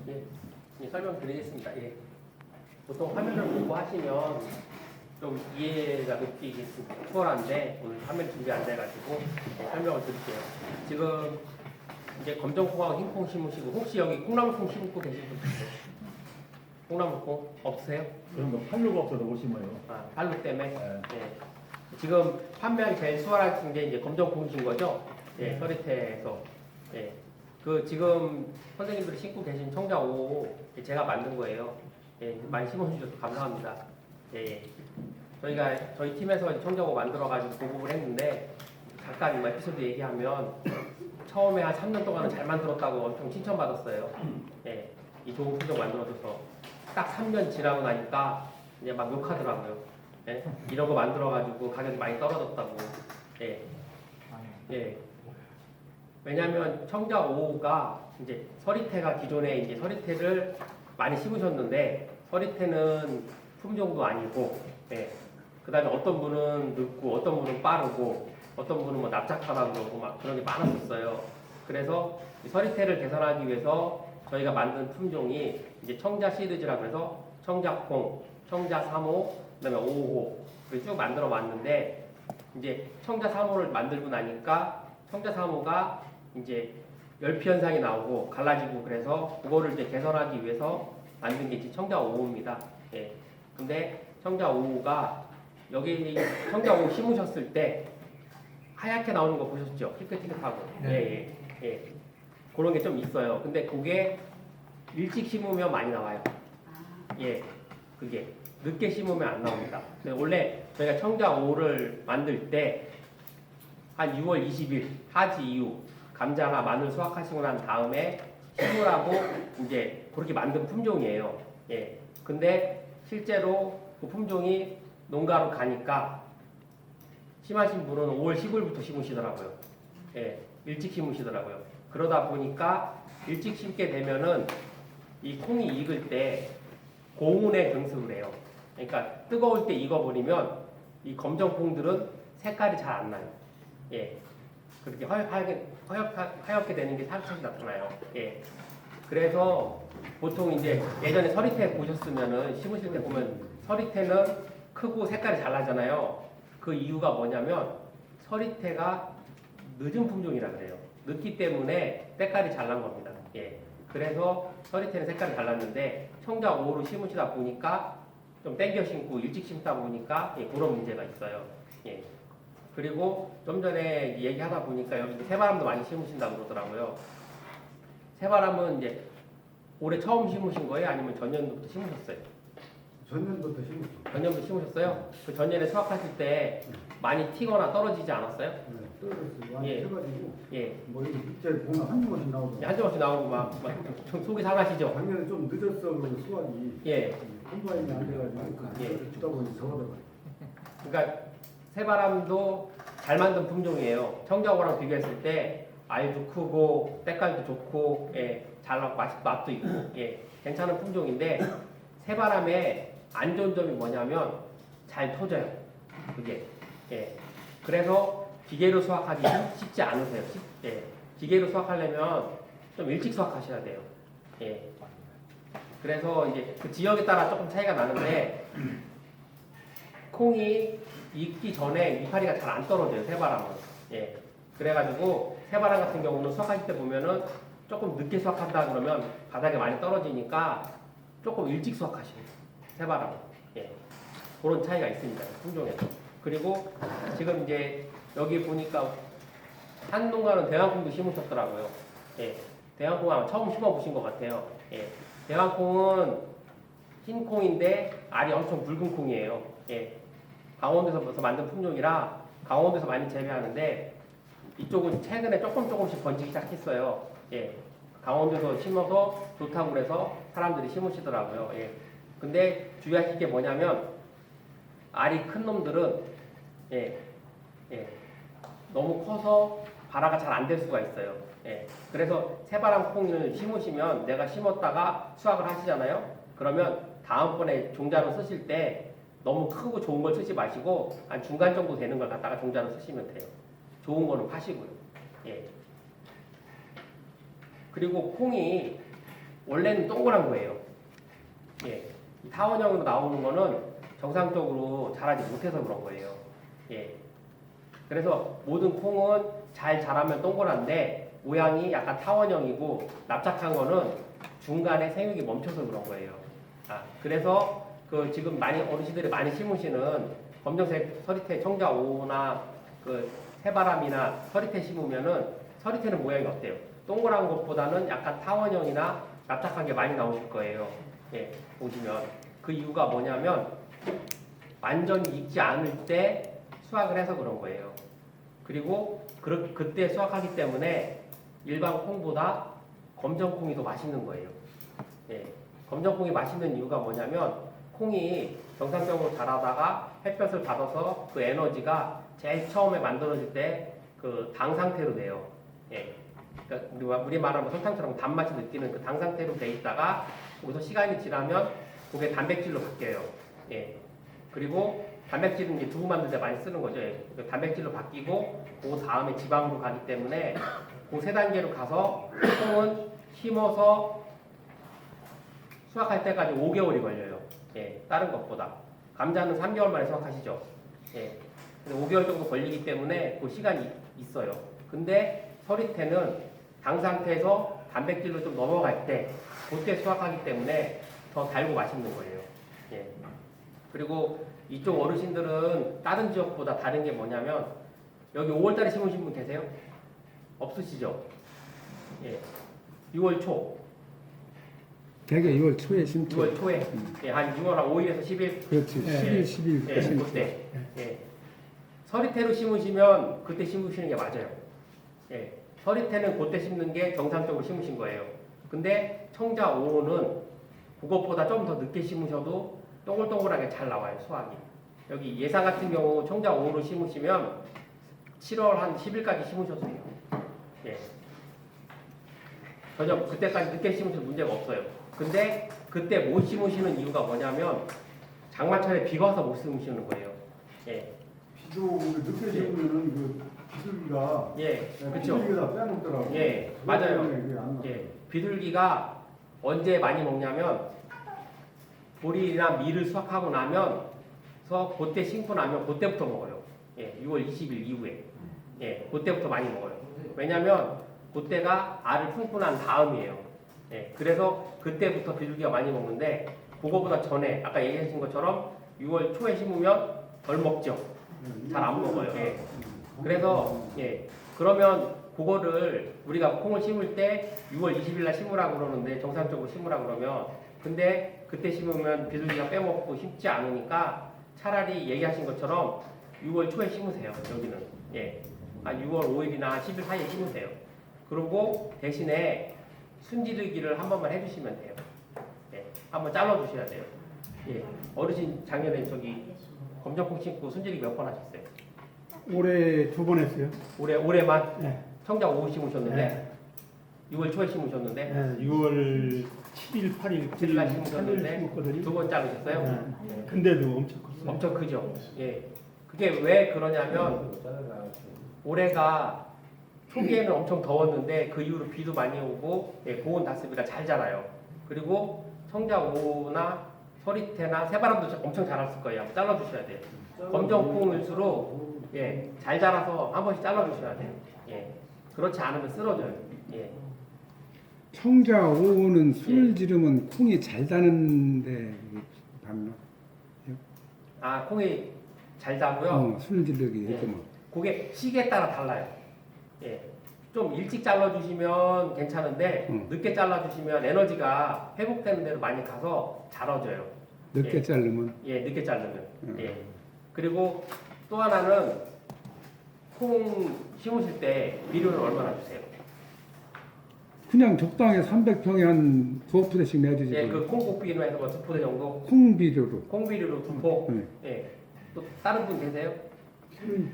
예, 예, 설명드리겠습니다. 예. 보통 화면을 보고 하시면 좀 이해가 높이 수월한데 오늘 화면 준비 안 돼가지고 설명을 드릴게요. 지금 이제 검정콩하고 흰콩 심으시고 혹시 여기 콩나물콩 심고 계신 분 있어요? 콩나물콩 없으세요? 그런 거 팔로가 없어서 못 심어요. 아, 팔로 때문에? 네. 예. 지금 판매하기 제일 수월하신 게 이제 검정콩이신 거죠? 예, 서리태에서. 예. 그 지금 선생님들이 심고 계신 청자 5 제가 만든 거예요. 예, 많이 심어주셔서 감사합니다. 예. 저희가 저희 팀에서 청자 5 만들어가지고 보급을 했는데 잠깐 에피소드 얘기하면 처음에 한 3년 동안은 잘 만들었다고 엄청 칭찬받았어요. 예, 이 좋은 품종 만들어줘서 딱 3년 지나고 나니까 이제 막 욕하더라고요. 예, 이런 거 만들어가지고 가격이 많이 떨어졌다고. 예, 예. 왜냐하면 청자 5가 이제 서리태가 기존에 이제 서리태를 많이 심으셨는데 서리태는 품종도 아니고, 예. 그다음에 어떤 분은 늦고 어떤 분은 빠르고 어떤 분은 뭐 납작하다 그러고 막 그런 게 많았었어요. 그래서 이 서리태를 개선하기 위해서 저희가 만든 품종이 이제 청자 시리즈라고 해서 청자콩, 청자 3호, 그다음에 5호 쭉 만들어 봤는데 이제 청자 3호를 만들고 나니까 청자 3호가 이제 열피 현상이 나오고 갈라지고 그래서 그거를 이제 개선하기 위해서 만든 게 이제 청자 5호입니다. 예. 근데 청자 5호가 여기 청자 5호 심으셨을 때 하얗게 나오는 거 보셨죠? 희끗희끗하고. 네. 예, 예. 그런 게 좀 있어요. 근데 그게 일찍 심으면 많이 나와요. 예, 그게 늦게 심으면 안 나옵니다. 근데 원래 저희가 청자 5를 만들 때 한 6월 20일 하지 이후 감자나 마늘 수확하시고 난 다음에 심으라고 이제 그렇게 만든 품종이에요. 예. 근데 실제로 그 품종이 농가로 가니까 심하신 분은 5월 10일부터 심으시더라고요. 예, 일찍 심으시더라고요. 그러다 보니까 일찍 심게 되면은 이 콩이 익을 때 고온에 경습을 해요. 그러니까 뜨거울 때 익어버리면 이 검정 콩들은 색깔이 잘 안 나요. 예, 그렇게 하얗게 되는 게 살짝이 나타나요. 예, 그래서 보통 이제 예전에 서리태 보셨으면은 심으실 때 보면 서리태는 크고 색깔이 잘 나잖아요. 그 이유가 뭐냐면 서리태가 늦은 품종이라 그래요. 늦기 때문에 색깔이 잘 난 겁니다. 예. 그래서 서리태는 색깔이 잘 났는데 청자 5호로 심으시다 보니까 좀 땡겨 심고 일찍 심다 보니까 예, 그런 문제가 있어요. 예. 그리고 좀 전에 얘기하다 보니까 여기 새바람도 많이 심으신다고 그러더라고요. 새바람은 이제 올해 처음 심으신 거예요? 아니면 전년도부터 심으셨어요? 전년부터 심었죠. 전년부터 심으셨어요? 그 전년에 수확하실 때 많이 튀거나 떨어지지 않았어요? 네, 떨어졌어요. 많이 예. 해가지고 예. 뭐 이렇게 밑에 보면 한두 번씩 나오더라고요. 한 점씩 나오고 막 속이 상하시죠? 작년에 좀 늦었어 그 수확이. 예. 콤바인이 안 돼가지고 예. 주다 보니 저거더라고요. 그러니까 새바람도 잘 만든 품종이에요. 청자고랑 비교했을 때 알도 크고 색깔도 좋고 예, 잘 나고 맛도 있고 예, 괜찮은 품종인데 새바람의 안 좋은 점이 뭐냐면 잘 터져요. 그게 예. 그래서 기계로 수확하기 쉽지 않으세요. 예. 기계로 수확하려면 좀 일찍 수확하셔야 돼요. 예. 그래서 이제 그 지역에 따라 조금 차이가 나는데 콩이 익기 전에 이파리가 잘 안 떨어져요. 새바람은. 예. 그래가지고 새바람 같은 경우는 수확하실 때 보면은 조금 늦게 수확한다 그러면 바닥에 많이 떨어지니까 조금 일찍 수확하시는 새바람. 예. 그런 차이가 있습니다. 품종에서. 그리고 지금 이제 여기 보니까 한 농가는 대왕콩도 심으셨더라고요. 예. 대왕콩 아마 처음 심어보신 것 같아요. 예. 대왕콩은 흰 콩인데 알이 엄청 붉은 콩이에요. 예. 강원도에서 만든 품종이라 강원도에서 많이 재배하는데 이쪽은 최근에 조금씩 번지기 시작했어요. 예. 강원도에서 심어서 좋다고 그래서 사람들이 심으시더라고요. 예. 근데 주의하실 게 뭐냐면 알이 큰 놈들은 예. 예. 너무 커서 발화가 잘 안 될 수가 있어요. 예. 그래서 새바람 콩을 심으시면 내가 심었다가 수확을 하시잖아요. 그러면 다음번에 종자로 쓰실 때 너무 크고 좋은 걸 쓰지 마시고 한 중간 정도 되는 걸 갖다가 종자로 쓰시면 돼요. 좋은 거는 파시고요. 예. 그리고 콩이 원래는 동그란 거예요. 예. 이 타원형으로 나오는 거는 정상적으로 자라지 못해서 그런 거예요. 예. 그래서 모든 콩은 잘 자라면 동그란데 모양이 약간 타원형이고 납작한 거는 중간에 생육이 멈춰서 그런 거예요. 아, 그래서 그 지금 많이 어르신들이 많이 심으시는 검정색 서리태 청자 5나 그 새바람이나 서리태 심으면은 서리태는 모양이 어때요? 동그란 것보다는 약간 타원형이나 납작한 게 많이 나오실 거예요. 예, 보시면 그 이유가 뭐냐면 완전히 익지 않을 때 수확을 해서 그런 거예요. 그리고 그때 수확하기 때문에 일반 콩보다 검정콩이 더 맛있는 거예요. 예, 검정콩이 맛있는 이유가 뭐냐면 콩이 정상적으로 자라다가 햇볕을 받아서 그 에너지가 제일 처음에 만들어질 때 그 당 상태로 돼요. 예, 그러니까 우리 말하면 설탕처럼 단맛이 느끼는 그 당 상태로 돼 있다가 거기서 시간이 지나면 그게 단백질로 바뀌어요. 예, 그리고 단백질은 이제 두부 만들 때 많이 쓰는 거죠. 예, 그 단백질로 바뀌고 그 다음에 지방으로 가기 때문에 그 세 단계로 가서 콩은 심어서 수확할 때까지 5개월이 걸려요. 예, 다른 것보다. 감자는 3개월 만에 수확하시죠. 예, 5개월 정도 걸리기 때문에 그 시간이 있어요. 근데 서리태는 당 상태에서 단백질로 좀 넘어갈 때 그때 수확하기 때문에 더 달고 맛있는 거예요. 예. 그리고 이쪽 어르신들은 다른 지역보다 다른 게 뭐냐면 여기 5월달에 심으신 분 계세요? 없으시죠? 예. 6월 초. 대개 6월 초에 심죠. 6월 초에 예, 한 6월 한 5일에서 10일 그렇지. 10일, 12일 예, 때 심죠. 그때 예. 서리태로 심으시면 그때 심으시는 게 맞아요. 예. 서리태는 그때 심는 게 정상적으로 심으신 거예요. 근데 청자 5호는 그것보다 좀 더 늦게 심으셔도 동글동글하게 잘 나와요, 수확이. 여기 예상 같은 경우 청자 5호로 심으시면 7월 한 10일까지 심으셔도 돼요. 예. 전혀 그때까지 늦게 심으셔도 문제가 없어요. 근데 그때 못 심으시는 이유가 뭐냐면 장마철에 비가 와서 못 심으시는 거예요. 예. 비도 늦게 심으면은 그 비둘기가 예. 그렇죠. 비둘기가 빼놓더라고. 예. 맞아요. 그게 안 나. 예. 비둘기가 언제 많이 먹냐면 보리나 밀을 수확하고 나면서 그때 심고 나면 그때부터 먹어요. 예. 6월 20일 이후에. 예. 그때부터 많이 먹어요. 왜냐면 그때가 알을 품고 난 다음이에요. 예. 그래서 그때부터 비둘기가 많이 먹는데 그거보다 전에 아까 얘기하신 것처럼 6월 초에 심으면 덜 먹죠. 잘 안 먹어요. 예. 그래서 예. 그러면 그거를 우리가 콩을 심을 때 6월 20일 날 심으라고 그러는데 정상적으로 심으라고 그러면 근데 그때 심으면 비둘기가 빼먹고 심지 않으니까 차라리 얘기하신 것처럼 6월 초에 심으세요. 여기는. 예. 한 6월 5일이나 10일 사이에 심으세요. 그리고 대신에 순지르기를 한 번만 해주시면 돼요. 예. 한번 잘라주셔야 돼요. 예. 어르신 작년에 저기 검정콩 심고 순지르기 몇 번 하셨어요? 올해 2번 했어요. 올해만 네. 청자 5호 심으셨는데 네. 6월 초에 심으셨는데 네. 6월 7일, 8일, 7일 날 3일 심으셨는데 심었거든요. 2번 자르셨어요? 네. 근데도 엄청 컸어요. 엄청 크죠. 예. 그게 왜 그러냐면 올해가 초기에는 엄청 더웠는데 그 이후로 비도 많이 오고 예, 고온 다스비가 잘 자라요. 그리고 청자 5호나 서리태나 새바람도 엄청 자랐을 거예요. 한번 잘라주셔야 돼요. 검정콩일수록 예, 잘 자라서 한 번씩 잘라주셔야 돼요. 예. 그렇지 않으면 쓰러져요. 예. 청자 5호는 술 지르면 콩이 잘 다는데 봤나? 아, 콩이 잘 자고요. 술 지르기 예. 해도 뭐. 그게 시기에 따라 달라요. 예. 좀 일찍 잘라주시면 괜찮은데 늦게 잘라주시면 에너지가 회복되는 대로 많이 가서 자라져요. 늦게 예. 자르면 예, 늦게 자르면. 예. 그리고 또 하나는 콩 심으실 때 비료를 얼마나 주세요? 그냥 적당히 300평에 한 2포대씩 내주지. 예, 그 콩국비로 해서 뭐 2포대 정도? 콩비료로. 콩비료로 2포? 네. 예. 또 다른 분 계세요?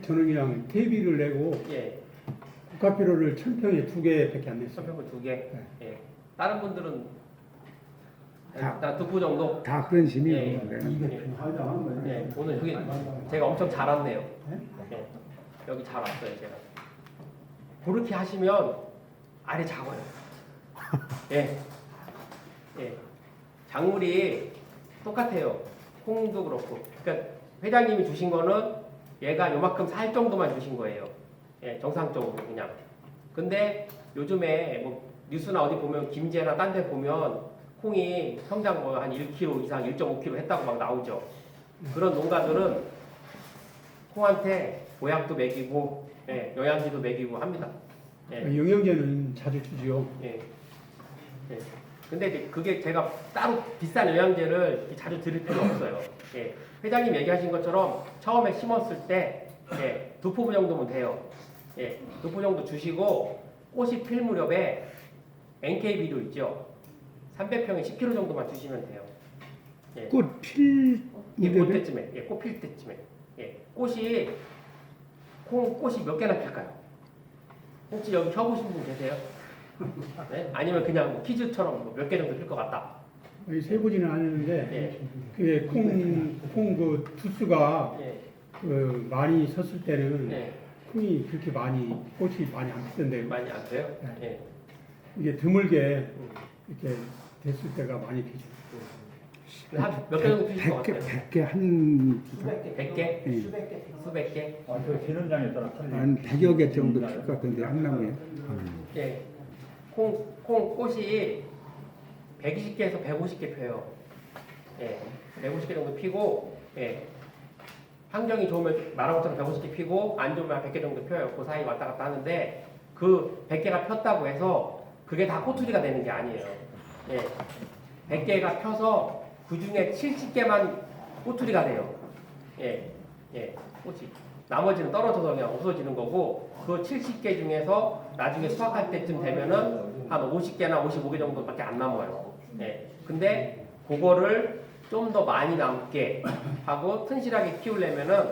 저는 그냥 퇴비를 내고 예. 국가비료를 1000평에 2개밖에 안 냈어요. 선평을 2개? 네. 예. 다른 분들은 다. 일단 2포 정도? 다 그런 심이에요. 예. 그래요. 이게 하지 않은 거예요. 예. 오늘 여기 제가 엄청 잘 왔네요. 네? 예. 여기 잘 왔어요, 제가. 그렇게 하시면 알이 작아요. 예. 예. 작물이 똑같아요. 콩도 그렇고. 그러니까 회장님이 주신 거는 얘가 요만큼 살 정도만 주신 거예요. 예, 정상적으로 그냥. 근데 요즘에 뭐 뉴스나 어디 보면 김제나 딴 데 보면 콩이 성장 뭐 한 1kg 이상 1.5kg 했다고 막 나오죠. 그런 농가들은 콩한테 보약도 먹이고 예, 영양제도 먹이고 합니다. 예. 영양제는 자주 주지요. 예. 예. 근데 이제 그게 제가 따로 비싼 영양제를 이렇게 자주 드릴 필요 없어요. 예. 회장님 얘기하신 것처럼 처음에 심었을 때 예, 2포 정도면 돼요. 예. 2포 정도 주시고 꽃이 필 무렵에 NK 비료 있죠. 300평에 10kg 정도만 주시면 돼요. 예. 꽃필 예, 무렵에 그때쯤에, 예, 꽃 필 때쯤에, 예, 꽃이 몇 개나 필까요? 혹시 여기 펴보신 분 계세요? 네? 아니면 그냥 뭐 퀴즈처럼 뭐 몇 개 정도 필 것 같다. 세보지는 않았는데 예, 그게 콩 그 두수가 예, 그 많이 섰을 때는 예, 콩이 그렇게 꽃이 많이 안 피던데 많이 안 돼요? 예, 이게 드물게 이렇게 됐을 때가 많이 피죠. 한몇 개 정도 필 것 100개, 같아요? 100개 한 100개? 예. 수백 개? 아, 그 기는 장에 따라 틀리죠. 한 100여 개 정도 필 것 같은데 한 나무에. 예, 꽃이 120개에서 150개 펴요. 예, 150개 정도 피고, 예, 환경이 좋으면 말한 것처럼 150개 피고, 안 좋으면 100개 정도 펴요. 그 사이 왔다 갔다 하는데, 그 100개가 폈다고 해서 그게 다 꼬투리가 되는 게 아니에요. 예, 100개가 펴서 그 중에 70개만 꼬투리가 돼요. 예, 예, 꽃이. 나머지는 떨어져서 그냥 없어지는 거고, 그 70개 중에서 나중에 수확할 때쯤 되면은 한 50개나 55개 정도밖에 안 남아요. 예. 근데 그거를 좀 더 많이 남게 하고 튼실하게 키우려면은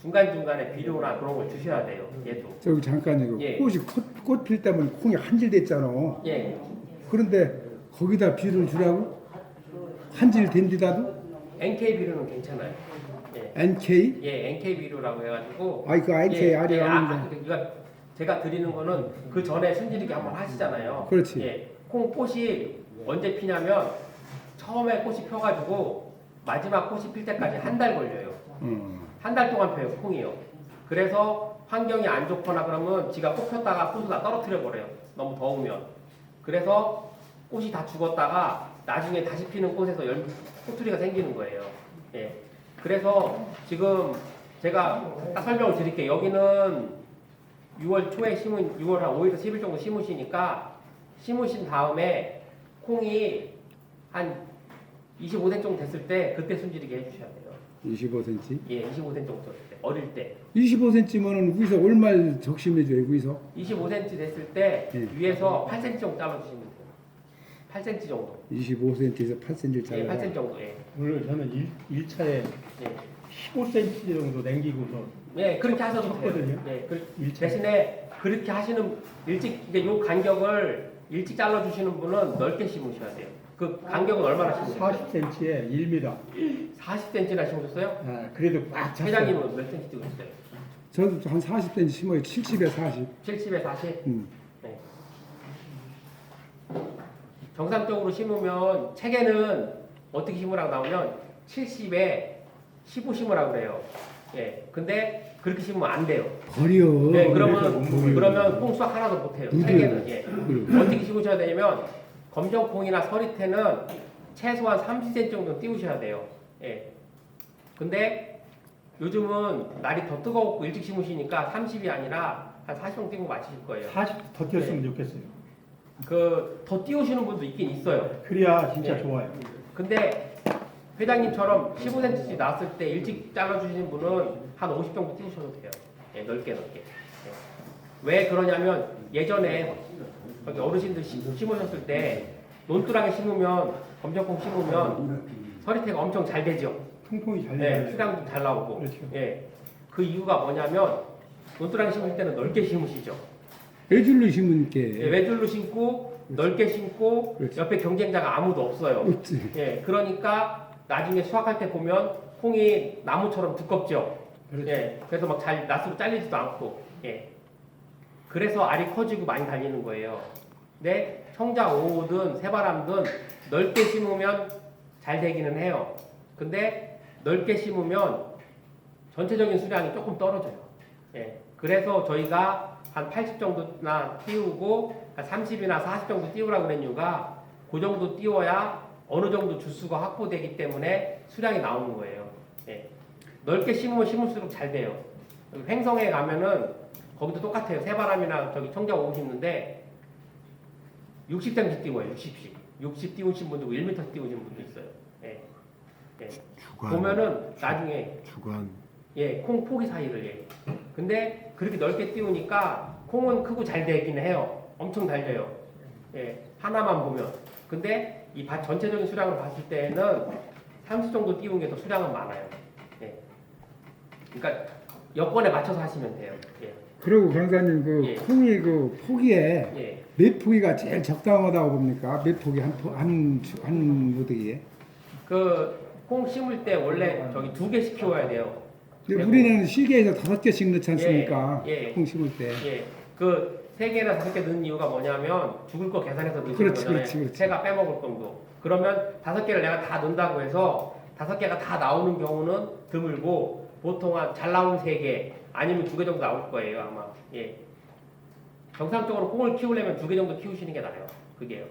중간중간에 비료나 그런 걸 주셔야 돼요. 얘도. 저기 잠깐요. 예. 꽃 필 때면 콩이 한질 됐잖아. 예. 그런데 거기다 비료를 주라고? 한질 된 데다도? NK 비료는 괜찮아요. 예. NK? 예, NK 비료라고 해가지고. 아이 그 NK 아래 아는데. 그러니까 제가 드리는 거는 그 전에 순지르기 한번 하시잖아요. 그렇지. 예. 꽃이 언제 피냐면 처음에 꽃이 펴가지고 마지막 꽃이 필 때까지 한 달 걸려요. 한 달 동안 펴요, 콩이요. 그래서 환경이 안 좋거나 그러면 지가 꽃 폈다가 꽃을 다 떨어뜨려 버려요. 너무 더우면. 그래서 꽃이 다 죽었다가 나중에 다시 피는 꽃에서 꼬투리가 생기는 거예요. 예. 그래서 지금 제가 딱 설명을 드릴게요. 여기는 6월 초에 6월 한 5일에서 10일 정도 심으시니까 심으신 다음에 콩이 한 25cm 정도 됐을 때 그때 숨지르게 해주셔야 돼요. 25cm? 예, 25cm 정도 됐을 때, 어릴 때. 25cm면은 위에서 얼마를 적심해줘요, 위에서? 25cm 됐을 때 예. 위에서 8cm 정도 잘라주시면 돼요. 8cm 정도. 25cm에서 8cm를 예, 잘라. 8cm 정도. 예. 물론 저는 1차에 예. 15cm 정도 남기고서 예, 그렇게 하셔도 돼요. 쳤거든요. 예, 일차. 대신에 그렇게 하시는 일찍 이제 요 간격을 일찍 잘라주시는 분은 넓게 심으셔야 돼요. 그 간격은 얼마나 심으셨어요? 40cm에 1m. 40cm나 심으셨어요? 아, 그래도 꽉 찼어요. 회장님은 몇 cm 찍고 있어요? 저도 한 40cm 심어요. 70에 40. 70에 40? 음. 네. 정상적으로 심으면 책에는 어떻게 심으라고 나오면 70에 15 심으라고 그래요. 예. 근데 그렇게 심으면 안 돼요. 버려. 네, 그래서 그러면 콩 수확 하나도 못 해요. 무슨- 책에는. 예. 그래. 어떻게 심으셔야 되냐면 검정콩이나 서리태는 최소한 30cm 정도 띄우셔야 돼요. 예. 근데 요즘은 날이 더 뜨겁고 일찍 심으시니까 30이 아니라 한 40 정도 띄우고 맞추실 거예요. 40 더 띄웠으면 좋겠어요. 그 더 띄우시는 분도 있긴 있어요. 그래야 진짜 네. 좋아요. 근데 회장님처럼 15cm씩 나왔을 때 일찍 잘라주시는 분은 한 50 정도 띄우셔도 돼요. 예, 넓게. 예. 왜 그러냐면 예전에 여기 어르신들 심으셨을 때 논두랑에 심으면 검정콩 심으면 서리태가 엄청 잘 되죠. 통풍이 잘 네, 돼요. 수량도 잘 나오고. 그렇죠. 예. 그 이유가 뭐냐면 논두랑에 심을 때는 넓게 심으시죠. 외줄로 심으니까. 예, 외줄로 심고 넓게 심고 그렇지. 옆에 경쟁자가 아무도 없어요. 없지. 예, 그러니까 나중에 수확할 때 보면 콩이 나무처럼 두껍죠. 그렇죠. 예, 그래서 막 잘 낫으로 잘리지도 않고. 예. 그래서 알이 커지고 많이 달리는 거예요. 근데 청자 5호든 새바람든 넓게 심으면 잘 되기는 해요. 근데 넓게 심으면 전체적인 수량이 조금 떨어져요. 예. 그래서 저희가 한 80 정도나 띄우고 한 30이나 40 정도 띄우라고 그런 이유가 그 정도 띄워야 어느 정도 주수가 확보되기 때문에 수량이 나오는 거예요. 예. 넓게 심으면 심을수록 잘 돼요. 횡성에 가면은 거기도 똑같아요. 새바람이나 저기 청자 5 심는데 60cm 띄워요. 60씩. 60 띄우신 분도 1m 띄우신 분도 있어요. 예. 예. 보면은 나중에 주간. 예, 콩 포기 사이를 예. 근데 그렇게 넓게 띄우니까 콩은 크고 잘 되긴 해요. 엄청 달려요. 예, 하나만 보면. 근데 이 밭 전체적인 수량을 봤을 때는 30 정도 띄운 게 더 수량은 많아요. 예. 그러니까 여건에 맞춰서 하시면 돼요. 예. 그리고 강사님 그 예. 콩이 그 포기에 예. 몇 포기가 제일 적당하다고 봅니까? 몇 포기 한 무더기에? 그 콩 심을 때 원래 저기 2개씩 키워야 돼요. 근데 우리는 실개에서 5개씩 넣지 않습니까? 예, 예. 콩 심을 때. 예. 그 3개나 5개 넣는 이유가 뭐냐면 죽을 거 계산해서 넣는 그렇지, 거잖아요. 그렇지. 새가 빼먹을 정도. 그러면 5개를 내가 다 넣는다고 해서 5개가 다 나오는 경우는 드물고 보통 한 잘 나온 3개 아니면 2개 정도 나올 거예요 아마. 예. 정상적으로 콩을 키우려면 2개 정도 키우시는 게 나아요. 그게요.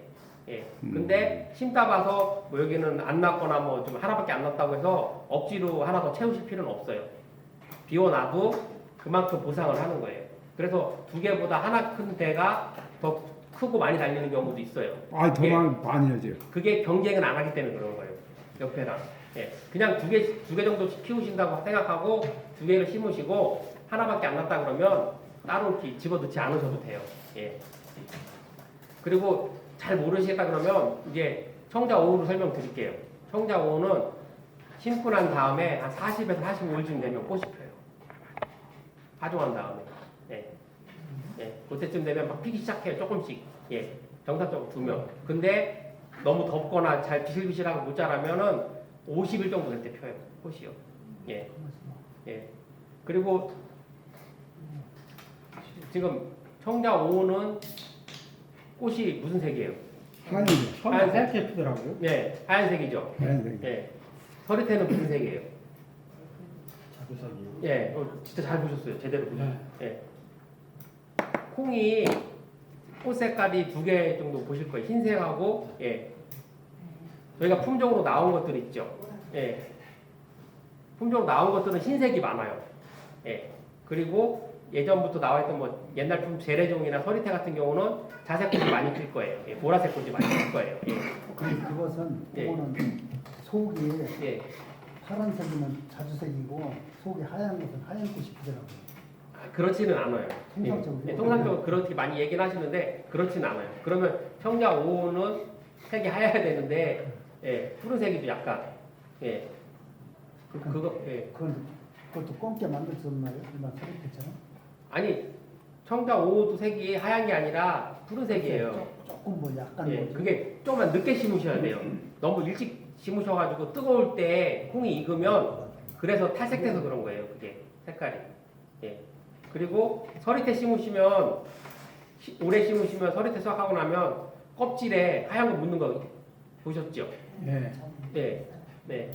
예. 근데 심다 봐서 뭐 여기는 안 났거나 뭐 좀 하나밖에 안 났다고 해서 억지로 하나 더 채우실 필요는 없어요. 비워놔도 그만큼 보상을 하는 거예요. 그래서 2개보다 하나 큰 데가 더 크고 많이 달리는 경우도 있어요. 아, 더 예. 많이 하죠. 그게 경쟁은 안 하기 때문에 그런 거예요. 옆에랑. 예. 그냥 2개 정도씩 키우신다고 생각하고 2개를 심으시고 하나밖에 안 났다 그러면 따로 이렇게 집어넣지 않으셔도 돼요. 예. 그리고 잘 모르시겠다 그러면 이제 청자 5호로 설명드릴게요. 청자 5호는 심고 난 다음에 한 40에서 45일쯤 되면 꽃이 펴요. 파종한 다음에. 예. 예. 그때쯤 되면 막 피기 시작해요. 조금씩. 예. 정상적으로 두면. 근데 너무 덥거나 잘 비실비실하고 못 자라면은 50일 정도 될 때 펴요. 꽃이요. 예. 예. 그리고 지금 청자 5호는 꽃이 무슨 색이에요? 하얀색. 처음에 하얀색? 하얗게 피더라고요. 네, 하얀색이죠. 하얀색. 예. 서리태는 무슨 색이에요? 자두색이요. 예, 진짜 잘 보셨어요. 제대로 보셨어요. 네. 예. 콩이 꽃 색깔이 2개 정도 보실 거예요. 흰색하고, 예. 저희가 품종으로 나온 것들 있죠. 예. 품종으로 나온 것들은 흰색이 많아요. 예. 그리고 예전부터 나와있던 뭐 옛날 품 재래종이나 서리태 같은 경우는 자색 꽃이 많이 필 거예요. 예. 보라색 꽃이 많이 필 거예요. 예. 그것은 예. 그거는 속이 예. 파란색이면 자주색이고 속이 하얀 것은 하얀 꽃이 피더라고요. 그렇지는 않아요. 통상적으로. 예, 통상적으로 그렇게 많이 얘기는 하시는데 그렇지는 않아요. 그러면 청자 5호는 색이 하얘야 되는데 예, 푸른색이도 약간 예. 그거 예. 그것도 검게 만들었나요? 일반 서리태처럼? 아니 청자 5호도 색이 하얀 게 아니라 푸른색이에요. 조금 뭐 약간 예, 뭐지? 그게 조금만 늦게 심으셔야 돼요. 너무 일찍 심으셔가지고 뜨거울 때 콩이 익으면 그래서 탈색돼서 그런 거예요. 그게 색깔이. 예. 그리고 서리태 심으시면 오래 심으시면 서리태 수확하고 나면 껍질에 하얀 거 묻는 거 보셨죠? 네. 네. 네.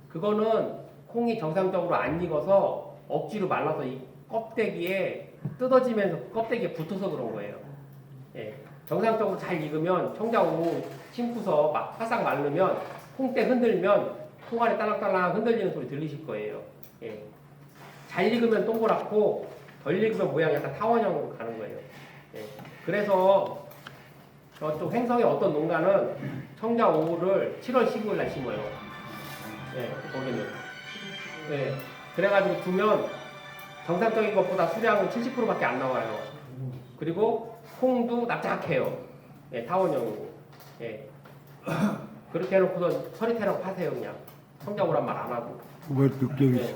그거는 콩이 정상적으로 안 익어서 억지로 말라서 이 껍데기에 뜯어지면서 껍데기에 붙어서 그런 거예요. 예. 정상적으로 잘 익으면 청자 5호 심고서 막 바싹 마르면 콩대 흔들면 콩알이 딸랑딸랑 흔들리는 소리 들리실 거예요. 예. 잘 익으면 동그랗고 덜 익으면 모양이 약간 타원형으로 가는 거예요. 예. 그래서 저쪽 횡성의 어떤 농가는 청자 5호를 7월 15일 날 심어요. 예, 거기는. 예. 그래가지고 두면 정상적인 것보다 수량은 70%밖에 안 나와요. 그리고 콩도 납작해요. 예, 타원형으로. 예. 그렇게 해놓고서 서리태라고 파세요, 그냥. 청자 5호란 말 안 하고. 왜 늦게 네.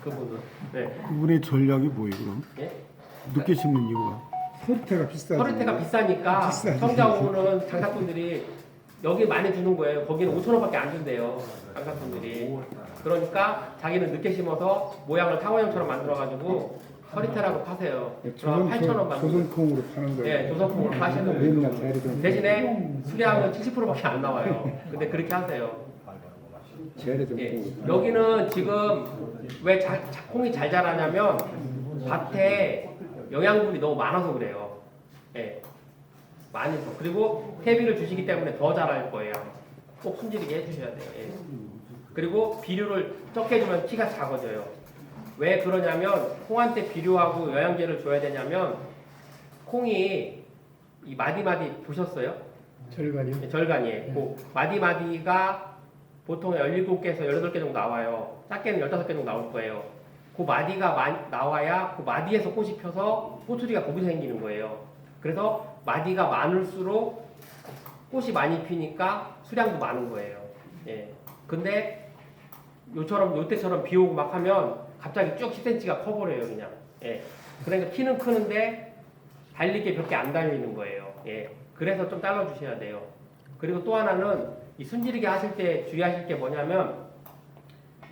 그분은. 네. 그분의 전략이 뭐예요 그럼? 예? 늦게 심는 이유가? 서리태가 비싸죠. 서리태가 비싸니까 비싸지. 청자 5호는 장사꾼들이 여기 많이 주는 거예요. 거기는 5,000원밖에 안 준대요. 장사꾼들이. 그러니까 자기는 늦게 심어서 모양을 타원형처럼 만들어가지고 서리태라고 파세요. 그럼 조선 8,000원 받는 조선콩으로 파는 거예요. 예, 조선콩으로 파시는 거예요. 맨날 대리 좀 대신에 수량은 70%밖에 안 나와요. 근데 그렇게 하세요. 재래 좀 예, 콩으로. 여기는 지금 왜 콩이 잘 자라냐면 밭에 영양분이 너무 많아서 그래요. 예, 많이 서 그리고 퇴비를 주시기 때문에 더 자랄 거예요. 꼭 숨지르게 해주셔야 돼요. 예. 그리고 비료를 적게 주면 키가 작아져요. 왜 그러냐면 콩한테 비료하고 영양제를 줘야 되냐면 콩이 이 마디마디 보셨어요? 절반이요. 네, 절간이에요. 그 마디마디가 보통 17개에서 18개 정도 나와요. 작게는 15개 정도 나올 거예요. 그 마디가 나와야 그 마디에서 꽃이 펴서 꼬투리가 거기서 생기는 거예요. 그래서 마디가 많을수록 꽃이 많이 피니까 수량도 많은 거예요. 예. 근데 요때처럼 비 오고 막 하면 갑자기 쭉 10cm가 커버려요, 그냥. 예. 그러니까 키는 크는데 달릴 게 몇 개 안 달리는 거예요. 예. 그래서 좀 잘라주셔야 돼요. 그리고 또 하나는 이 순지르기 하실 때 주의하실 게 뭐냐면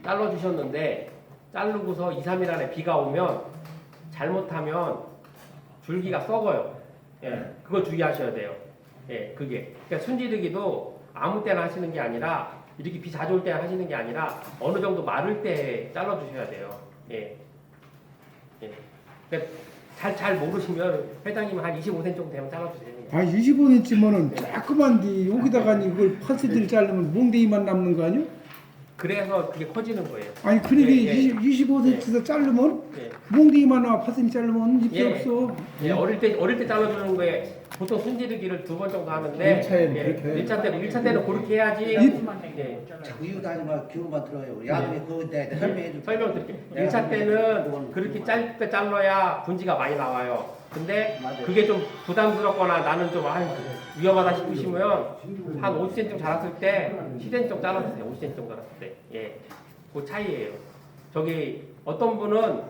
잘라주셨는데 자르고서 2, 3일 안에 비가 오면 잘못하면 줄기가 썩어요. 예. 그거 주의하셔야 돼요. 예. 그게. 그러니까 순지르기도 아무 때나 하시는 게 아니라 이렇게 비 자주 올 때 하시는 게 아니라 어느 정도 마를 때 잘라주셔야 돼요. 예. 예. 그러니까 잘 모르시면 회장님 한 25cm 정도 되면 잘라주세요. 그냥. 아 25인치면은 조그만데 여기다가 이걸 8cm를 자르면 몽댕이만 남는 거 아니요? 그래서 그게 커지는 거예요. 아니 그러니까 예, 예. 25cm에서 자르면 예. 몽댕이만 나와 8cm 자르면 입이 예. 없어. 예, 어릴 때 잘라주는 거에 보통 순지르기를 2번 정도 하는데 1차에는 그렇게 해야지. 1차 때는 그렇게 해야지. 예. 자꾸 이거 다니면 교훈만 들어요. 야구에 그거 내가 설명해 줄게. 설명드릴게요. 1차 때는 그렇게 짧게 잘라야 분지가 많이 나와요. 근데 그게 좀 부담스럽거나 나는 좀 위험하다 싶으시면 한 50cm 정도 자랐을 때 10cm 정도 잘라주세요. 50cm 정도 자랐을 때. 예. 그 차이예요. 저기 어떤 분은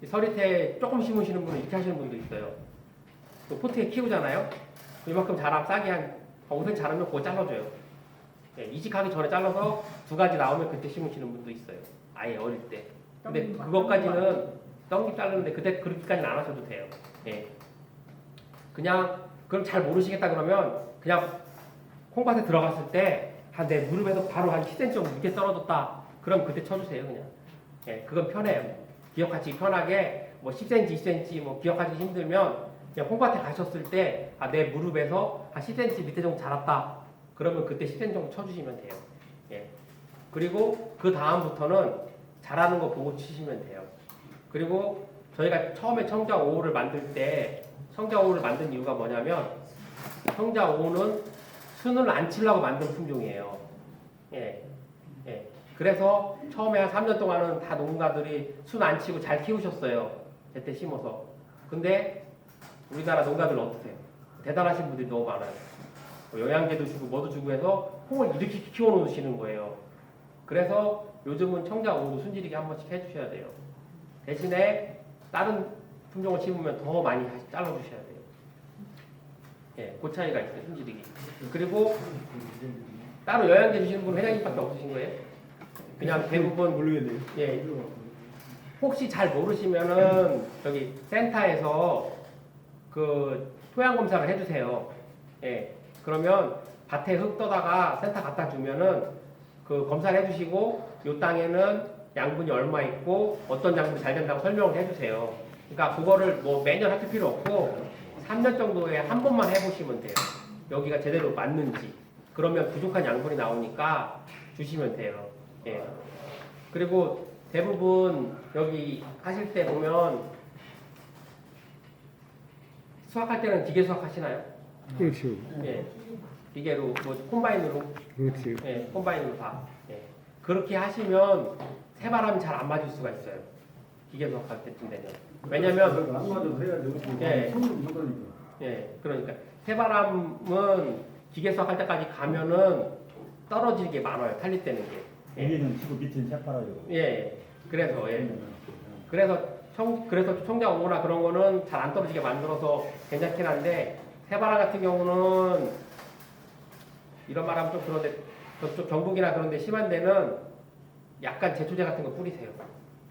서리태 조금 심으시는 분은 이렇게 하시는 분도 있어요. 그 포트에 키우잖아요. 이만큼 자라 싸게 한 5cm 자라면 그거 잘라줘요. 예, 이직하기 전에 잘라서 2가지 나오면 그때 심으시는 분도 있어요. 아예 어릴 때. 근데 그것까지는 떡잎 자르는데 그때 그렇게까지는 안 하셔도 돼요. 예. 그냥 그럼 잘 모르시겠다 그러면 그냥 콩밭에 들어갔을 때 내 무릎에서 바로 한 10cm 정도 밑에 떨어졌다. 그럼 그때 쳐주세요 그냥. 예, 그건 편해요. 기억하기 편하게 뭐 10cm, 20cm 뭐 기억하기 힘들면 그냥 콩밭에 가셨을 때 내 무릎에서 한 10cm 밑에 정도 자랐다. 그러면 그때 10cm 정도 쳐주시면 돼요. 예. 그리고 그 다음부터는 자라는 거 보고 치시면 돼요. 그리고 저희가 처음에 청자 5호를 만들 때 청자 5호를 만든 이유가 뭐냐면 청자 5호는 순을 안 치려고 만든 품종이에요. 예. 예. 그래서 처음에 한 3년 동안은 다 농가들이 순 안 치고 잘 키우셨어요. 제때 심어서. 근데 우리나라 농가들 어떠세요? 대단하신 분들이 너무 많아요. 뭐 영양제도 주고 뭐도 주고 해서 콩을 이렇게 키워놓으시는 거예요. 그래서 요즘은 청자 5호도 순지르기 한 번씩 해주셔야 돼요. 대신에 다른 품종을 심으면 더 많이 잘라주셔야 돼요. 예, 그 차이가 있어요, 순지르기. 그리고 따로 영양제 주시는 분 회장님밖에 없으신 거예요? 그냥 대부분 모르겠네요. 예. 혹시 잘 모르시면은 저기 센터에서 그 토양 검사를 해주세요. 예. 그러면 밭에 흙 떠다가 센터 갖다 주면은 그 검사를 해주시고 요 땅에는 양분이 얼마 있고 어떤 작물이 잘 된다고 설명을 해주세요. 그러니까 그거를 뭐 매년 하실 필요 없고 3년 정도에 한 번만 해보시면 돼요. 여기가 제대로 맞는지. 그러면 부족한 양분이 나오니까 주시면 돼요. 예. 그리고 대부분 여기 하실 때 보면 수확할 때는 기계 수확하시나요? 그렇죠. 예. 기계로 뭐 콤바인으로 그렇지. 예, 콤바인으로 다. 예. 그렇게 하시면 새바람이 잘 안 맞을 수가 있어요. 기계 수확할 때쯤 되면. 왜냐면 안 맞아도 해야죠. 예. 손으로 못하니까. 예, 그러니까 새바람은 기계 수확할 때까지 가면은 떨어지는 게 많아요. 탈립되는 게. 예. 위에는 치고 밑에는 새파라요. 예. 그래서 그래서 청자 5호나 그런 거는 잘 안 떨어지게 만들어서 괜찮긴 한데 새바람 같은 경우는 이런 말하면 좀 그런데 저쪽 경북이나 그런 데 심한 데는 약간 제초제 같은 거 뿌리세요.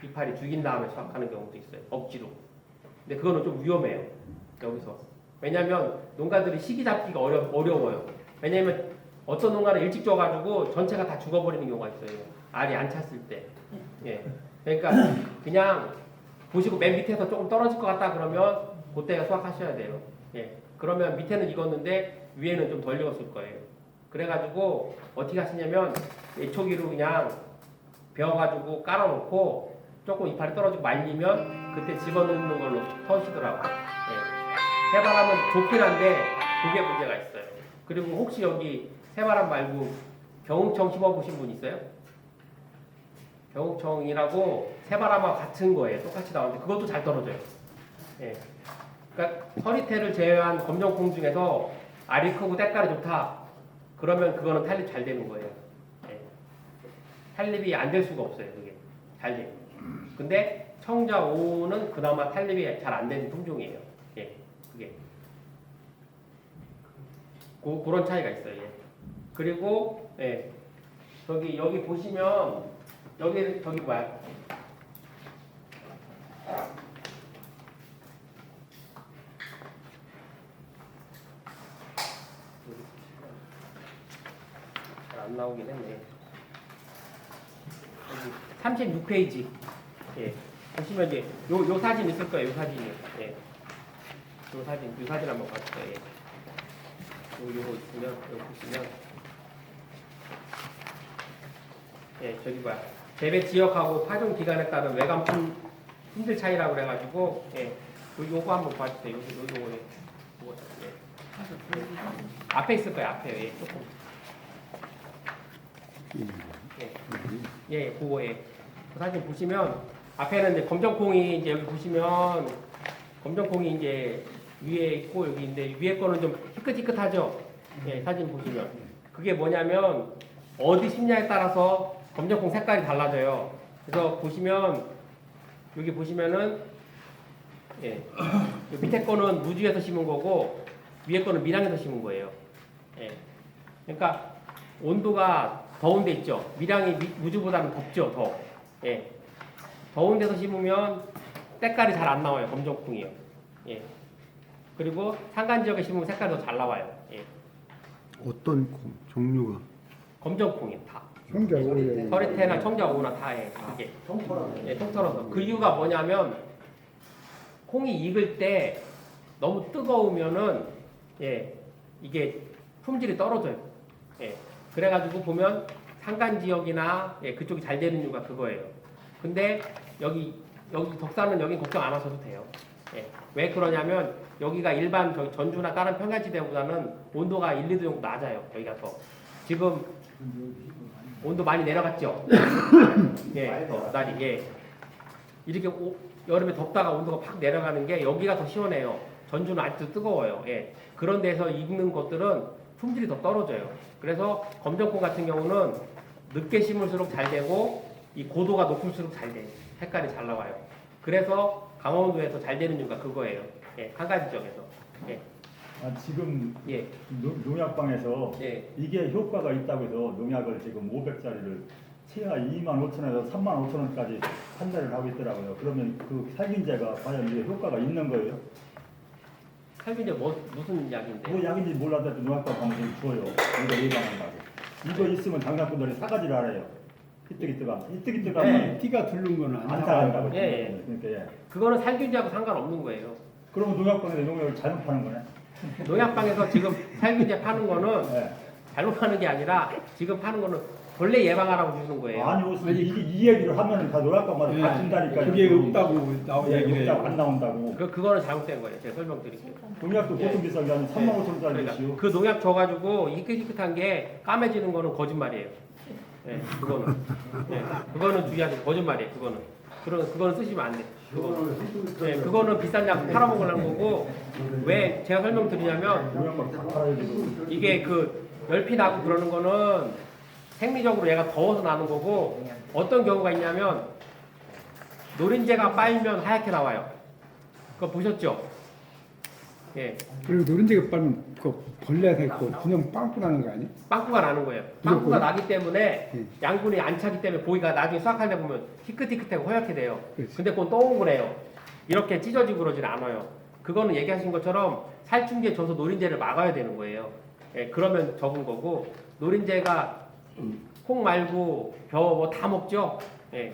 이파리 죽인 다음에 수확하는 경우도 있어요. 억지로. 근데 그거는 좀 위험해요. 여기서. 왜냐면 농가들이 시기 잡기가 어려워요. 왜냐면 어떤 농가는 일찍 쪄가지고 전체가 다 죽어버리는 경우가 있어요. 알이 안 찼을 때. 예. 그러니까 그냥 보시고 맨 밑에서 조금 떨어질 것 같다 그러면 그때가 수확하셔야 돼요. 예. 그러면 밑에는 익었는데 위에는 좀 덜 익었을 거예요. 그래가지고 어떻게 하시냐면 예초기로 그냥 베어가지고 깔아놓고 조금 이파리 떨어지고 말리면 그때 집어넣는 걸로 터시더라고요. 예. 새바람은 좋긴 한데 그게 문제가 있어요. 그리고 혹시 여기 새바람 말고 경흥청 심어보신 분 있어요? 경흥청이라고 새바람하고 같은 거예요. 똑같이 나오는데 그것도 잘 떨어져요. 예. 그러니까 서리태를 제외한 검정콩 중에서 알이 크고 때깔이 좋다. 그러면 그거는 탈립 잘 되는 거예요. 예. 탈립이 안 될 수가 없어요. 그게 잘 돼요. 근데 청자 5는 그나마 탈립이 잘 안 되는 품종이에요. 예. 그게 그런 차이가 있어요. 예. 그리고 예. 여기 보시면 저기 뭐야? 잘 안 나오긴 했네. 36페이지. 예. 보시면 이제 요 사진 있을 거예요. 요 사진이. 예. 요 사진 한번 봐주세요. 예. 요거 있으면 요거 보시면 예, 저기 뭐야. 재배 지역하고 파종 기간에 따른 외관 품질 차이라고 그래가지고 예. 요거 한번 봐주세요. 요거 예. 앞에 있을 거예요. 앞에 예, 조금. 예, 그거에 그 사진 보시면 앞에는 이제 검정콩이 이제 여기 보시면 검정콩이 이제 위에 있고 여기 있는데 위에 거는 좀 희끗희끗하죠. 예, 사진 보시면 그게 뭐냐면 어디 심냐에 따라서 검정콩 색깔이 달라져요. 그래서 보시면 여기 보시면은 예, 밑에 거는 무주에서 심은 거고 위에 거는 밀양에서 심은 거예요. 예, 그러니까 온도가 더운 데 있죠. 밀양이 무주보다는 덥죠. 더. 예. 더운 데서 심으면 때깔이 잘 안 나와요. 검정콩이요. 예. 그리고 산간 지역에 심으면 색깔이 더 잘 나와요. 예. 어떤 콩 종류가? 검정콩이 다. 청자 5에 서리태나 청자오나 다 해. 그게. 예, 통털어서. 그 이유가 뭐냐면 콩이 익을 때 너무 뜨거우면은 예, 이게 품질이 떨어져요. 예. 그래가지고 보면 산간 지역이나 예, 그쪽이 잘 되는 이유가 그거예요. 근데 여기 덕산은 여기 걱정 안 하셔도 돼요. 예. 왜 그러냐면 여기가 일반 저기 전주나 다른 평야지대보다는 온도가 1, 2도 정도 낮아요. 여기가 더. 지금 온도 많이 내려갔죠. 예, 날이 예. 이렇게 여름에 덥다가 온도가 팍 내려가는 게 여기가 더 시원해요. 전주는 아직도 뜨거워요. 예. 그런 데서 익는 것들은 품질이 더 떨어져요. 그래서 검정콩 같은 경우는 늦게 심을수록 잘 되고 이 고도가 높을수록 잘 돼요. 색깔이 잘 나와요. 그래서 강원도에서 잘 되는 이유가 그거예요. 예, 한 가지 지역에서. 예. 아, 지금 예. 농약방에서 예. 이게 효과가 있다고 해서 농약을 지금 500짜리를 최하 25,000원에서 35,000원까지 판매를 하고 있더라고요. 그러면 그 살균제가 과연 이게 효과가 있는 거예요? 살균제 무슨 약인데? 뭐 약인지 몰라도 농약방 가면 좀 줘요. 이거 예방한다고. 이거 있으면 장작분들이 사가지를 알아요. 희뜩희뜩하면 네. 띠가 둘른 거는 안 안 사간다고. 예, 예. 그러니까 예. 그거는 살균제하고 상관없는 거예요. 그러면 농약방에서 농약을 잘못 파는 거네. 농약방에서 지금 살균제 파는 거는 예. 잘못 파는 게 아니라 지금 파는 거는 벌레 예방하라고 주는 거예요. 아니, 이 얘기를 하면 다 농약방마다 다 준다니까요. 그게 없다고 나오 예, 얘기를 없다고 해요. 안 나온다고. 그거는 잘못된 거예요. 제가 설명드릴게요. 농약도 보통 비싼 게 아니라 35,000원짜리 그러니까 줬시오. 그 농약 줘가지고 희끗희끗한 게 까매지는 거는 거짓말이에요. 예, 그거는 주의하세요. 거짓말이에요. 그거는 쓰시면 안 돼. 그거는 비싼 약 팔아먹으려는 거고 왜 제가 설명드리냐면 농약방 다 팔아야 되고. 이게 그 열피 나고 그러는 거는 생리적으로 얘가 더워서 나는 거고 어떤 경우가 있냐면 노린재가 빨면 하얗게 나와요. 그거 보셨죠? 예, 그리고 노른자가 빨면 그 벌레가 있고 그냥 빵꾸 나는 거 아니야? 빵꾸가 나는 거예요. 빵꾸가 무조건? 나기 때문에 예. 양분이 안 차기 때문에 고기가 나중에 수확할 때 보면 희끗희끗하고 허옇게 돼요. 그렇지. 근데 그건 동그래요. 이렇게 찢어지고 그러진 않아요. 그거는 얘기하신 것처럼 살충제 줘서 노린재를 막아야 되는 거예요. 예, 그러면 적은 거고 노린재가 콩 말고 벼 뭐 다 먹죠. 예.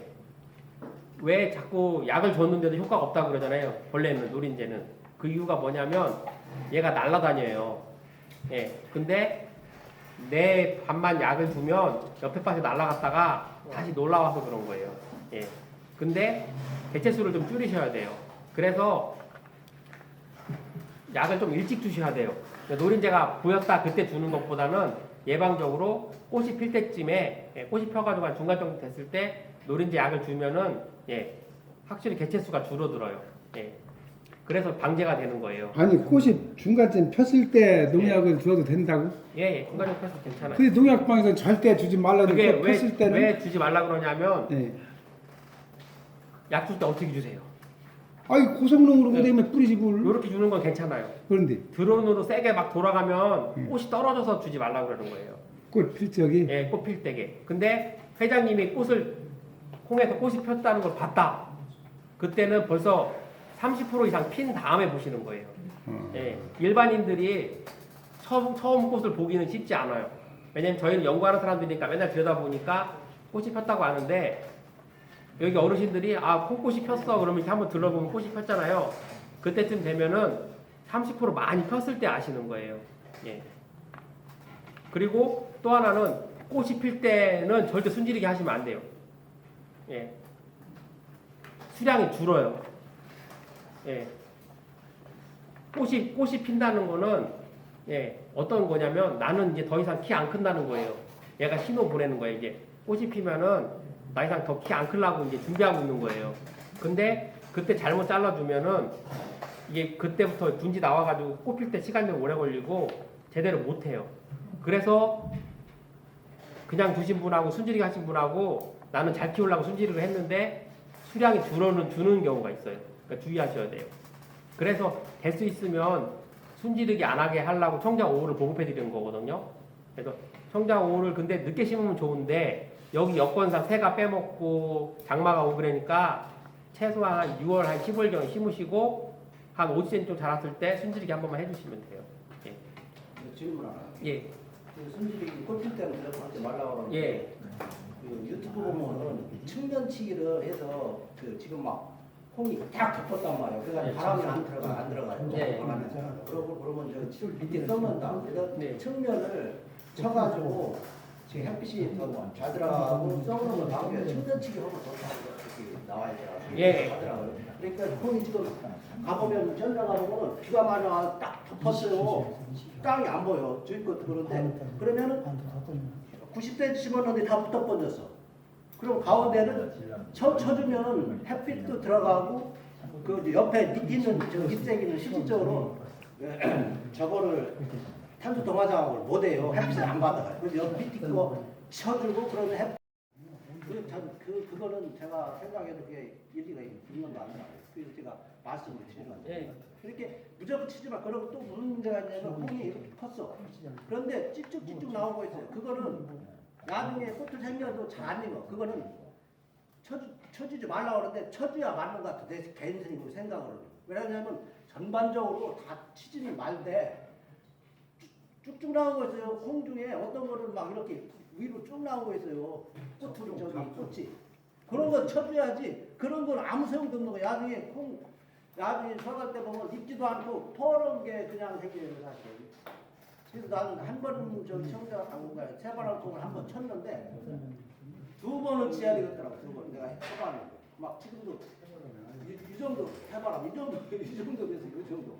왜 자꾸 약을 줬는데도 효과가 없다고 그러잖아요. 벌레는 노린재는 그 이유가 뭐냐면 얘가 날아다녀요. 예. 근데 내 밭만 약을 주면 옆에 밭에 날아갔다가 다시 놀러와서 그런 거예요. 예. 근데 개체수를 좀 줄이셔야 돼요. 그래서 약을 좀 일찍 주셔야 돼요. 노린재가 보였다 그때 주는 것보다는 예방적으로 꽃이 필 때쯤에 꽃이 펴가지고 한 중간 정도 됐을 때 노린재 약을 주면은 확실히 개체수가 줄어들어요. 그래서 방제가 되는 거예요. 아니 꽃이 중간쯤 폈을 때 농약을 줘도 된다고? 중간 정도 펴서 괜찮아요. 근데 농약방에서 절대 주지 말라는 그게 거 폈을 때는 왜 주지 말라 그러냐면 예. 약 줄 때 어떻게 주세요? 아이 고성능으로 네. 그다음에 뿌리지 뭘. 이렇게 주는 건 괜찮아요. 그런데 드론으로 세게 막 돌아가면 꽃이 떨어져서 주지 말라 그러는 거예요. 꽃 필 적이 꽃 필 때게. 근데 회장님이 콩에서 꽃이 폈다는 걸 봤다. 그때는 벌써 30% 이상 핀 다음에 보시는 거예요. 일반인들이 처음 꽃을 보기는 쉽지 않아요. 왜냐면 저희는 연구하는 사람들이니까 맨날 들여다보니까 꽃이 폈다고 아는데 여기 어르신들이 콩꽃이 폈어 그러면 이렇게 한번 들어보면 꽃이 폈잖아요. 그때쯤 되면은 30% 많이 폈을 때 아시는 거예요. 그리고 또 하나는 꽃이 필 때는 절대 순지르게 하시면 안 돼요. 수량이 줄어요. 꽃이 핀다는 거는 어떤 거냐면 나는 이제 더 이상 키 안 큰다는 거예요. 얘가 신호 보내는 거예요. 이제 꽃이 피면은 나 이상 더 키 안 크려고 이제 준비하고 있는 거예요. 근데 그때 잘못 잘라주면은 이게 그때부터 둔지 나와가지고 꽃 필 때 시간이 좀 오래 걸리고 제대로 못 해요. 그래서 그냥 주신 분하고 순지르기 하신 분하고 나는 잘 키우려고 순지르기를 했는데 수량이 주는 경우가 있어요. 그러니까 주의하셔야 돼요. 그래서 될 수 있으면 순지르기 안 하게 하려고 청장 5호를 보급해 드리는 거거든요. 그래서 청장 5호를 근데 늦게 심으면 좋은데 여기 여건상 새가 빼먹고 장마가 오고 그러니까 최소한 한 6월 한 15일경에 심으시고 한 50cm 좀 자랐을 때 순지르기 한 번만 해주시면 돼요. 질문 하나. 예. 그 순지르기 꽃필 때는 그렇게 하지 말라고 하는데 예. 그 유튜브 보면은 측면치기를 해서 그 지금 막 콩이 딱 덮었단 말이에요. 그래서 바람이 안 들어가요. 네. 그러면 저 밑에 썩는다. 그래서 네. 측면을 쳐가지고 지금 햇빛이 더 잘 들어가고 썩는 거 나오게 측면치기 하면 좋다고 이렇게 나와야 예. 하더라고요. 그러니까 콩이 지금 가보면 전장 가보면 비가 많이 와 딱 덮었어요. 땅이 안 보여. 저기 것도 그런데 그러면은 90cm 심었는데 다 붙어 번졌어. 그럼 가운데는 쳐주면 햇빛도 들어가고 그 옆에 있는 저 잎새기는 실질적으로 저거를 탄소 동화장을 못해요. 햇빛을 안 받아가요. 그래서 옆 밑에 거 쳐주고 그러면 햇빛 그거는 제가 생각해도 그게 일리가 있는 거 아니에요. 그래서 제가 말씀을 드리는 거예요. 이렇게 무조건 치지 마. 그러고 또 무슨 문제가 있냐면 콩이 이렇게 컸어. 그런데 찝쭉찝쭉 나오고 있어요. 그거는 나중에 꽃을 생겨도 잘 안 익어. 그거는 쳐주지 말라고 하는데 쳐줘야 맞는 것 같아. 내 개인 생각으로는. 왜냐하면 전반적으로 다 치지니 말대 쭉쭉 나오고 있어요. 콩 중에 어떤 거는 막 이렇게 위로 쭉 나오고 있어요. 꽃으로 저기 꽃이. 그런 건 쳐줘야지. 그런 건 아무 소용도 없는 거야. 나중에 수확할 때 보면 익지도 않고 퍼런 게 그냥 생겨요. 사실. 그래서 나는 한 번 저기 청자 당분간 새바람 콩을 한 번 쳤는데 2번은 치야 되겠더라고. 2번 내가 해봤는데 막 지금도 이 정도 해바람 이 정도 돼서 이 정도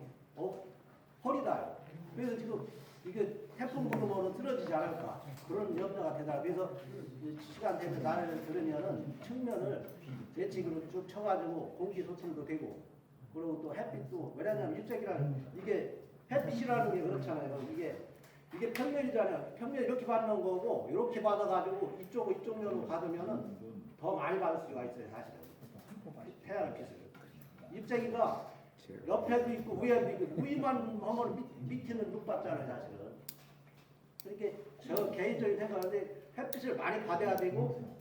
허리다. 그래서 지금 이게 태풍 불으면 쓰러지지 않을까 그런 염려가 되더라. 그래서 시간 되면 나를 들으면은 측면을 예측으로 쭉 쳐가지고 공기 소출도 되고 그리고 또 햇빛도 왜냐하면 일색이라는 이게 햇빛이라는 게 그렇잖아요. 이게 평면이잖아요. 평면 이렇게 받는 거고 이렇게 받아가지고 이쪽 면으로 받으면은 더 많이 받을 수가 있어요. 사실은 태양의 빛을. 잎새기가 옆에도 있고 위에도 있고 위만 하면 밑에는 못 받잖아요 사실은. 그렇게 저 개인적인 생각인데 햇빛을 많이 받아야 되고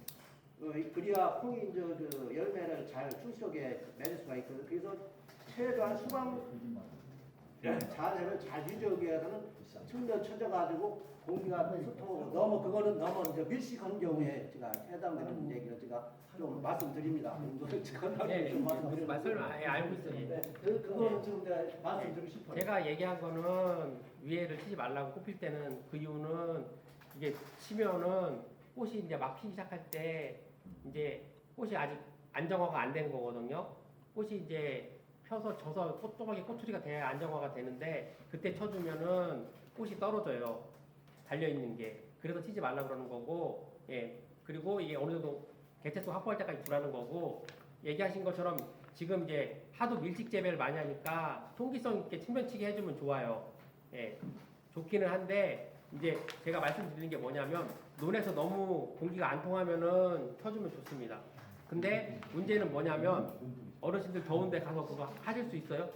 그래야 콩이 이제 그 열매를 잘 출속에 맺을 수가 있거든요. 그래서 최소한 수방 자세를 잘 유지하기 위해서는 측면 쳐져가지고 공기가 습하고 너무 그거는 너무 이제 밀식한 경우에 제가 해당되는 얘기를 제가 좀 말씀드립니다. 예, 좀 말씀드리는 말씀을 알고 있어요. 예. 그거는 지금 내가 말씀드리고 싶어요. 제가 얘기한 거는 위에를 치지 말라고 꼽힐 때는 그 이유는 이게 치면은 꽃이 이제 막 피기 시작할 때 이제 꽃이 아직 안정화가 안 된 거거든요. 꽃이 이제 펴서 져서 꽃도박이 꼬투리가 돼야 안정화가 되는데 그때 쳐주면은 꽃이 떨어져요. 달려 있는 게. 그래서 치지 말라 그러는 거고, 예. 그리고 이게 어느 정도 개체수 확보할 때까지 두라는 거고, 얘기하신 것처럼 지금 이제 하도 밀집 재배를 많이 하니까 통기성 있게 측면치기 해주면 좋아요. 예. 좋기는 한데 이제 제가 말씀드리는 게 뭐냐면 논에서 너무 공기가 안 통하면은 켜주면 좋습니다. 근데 문제는 뭐냐면 어르신들 더운데 가서 그거 하실 수 있어요?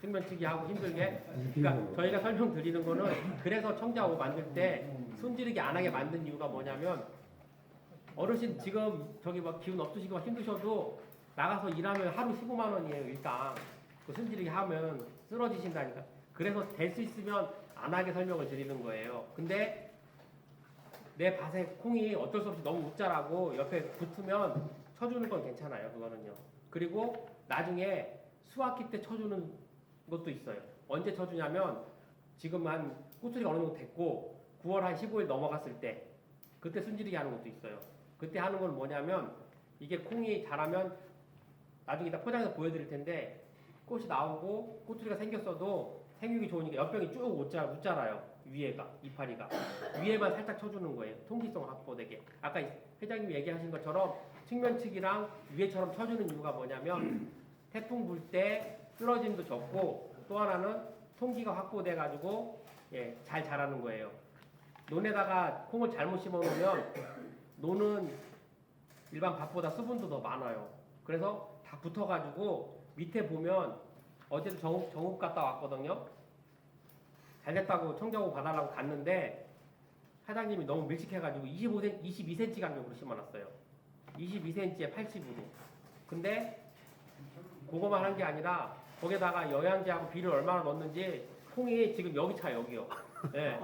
측면치기 하고 힘들게. 그러니까 저희가 설명드리는 거는 그래서 청자호 만들 때 손지르기 안 하게 만든 이유가 뭐냐면 어르신 지금 저기 막 기운 없으시고 힘드셔도 나가서 일하면 하루 15만 원이에요 일당. 그 손지르기 하면 쓰러지신다니까. 그래서 될 수 있으면 안 하게 설명을 드리는 거예요. 근데 내 밭에 콩이 어쩔 수 없이 너무 웃자라고 옆에 붙으면 쳐주는 건 괜찮아요. 그거는요. 그리고 나중에 수확기 때 쳐주는 것도 있어요. 언제 쳐주냐면 지금 한 꼬투리가 어느 정도 됐고 9월 한 15일 넘어갔을 때 그때 순지르기 하는 것도 있어요. 그때 하는 건 뭐냐면 이게 콩이 자라면 나중에 이따 포장해서 보여드릴 텐데 꽃이 나오고 꼬투리가 생겼어도 생육이 좋으니까 옆병이 쭉 웃자라요. 위에가 이파리가 위에만 살짝 쳐주는 거예요. 통기성 확보되게. 아까 회장님이 얘기하신 것처럼 측면치기랑 위에처럼 쳐주는 이유가 뭐냐면 태풍 불 때 쓰러짐도 적고 또 하나는 통기가 확보돼 가지고 예, 잘 자라는 거예요. 논에다가 콩을 잘못 심어 놓으면 논은 일반 밭보다 수분도 더 많아요. 그래서 다 붙어 가지고 밑에 보면 어제도 정읍 갔다 왔거든요. 잘 됐다고 청정호 봐달라고 갔는데 사장님이 너무 밀식해가지고 22cm 간격으로 심어놨어요. 22cm에 80으로. 근데 그거만 한 게 아니라 거기다가 영양제하고 비를 얼마나 넣었는지 콩이 지금 여기 차 여기요. 예.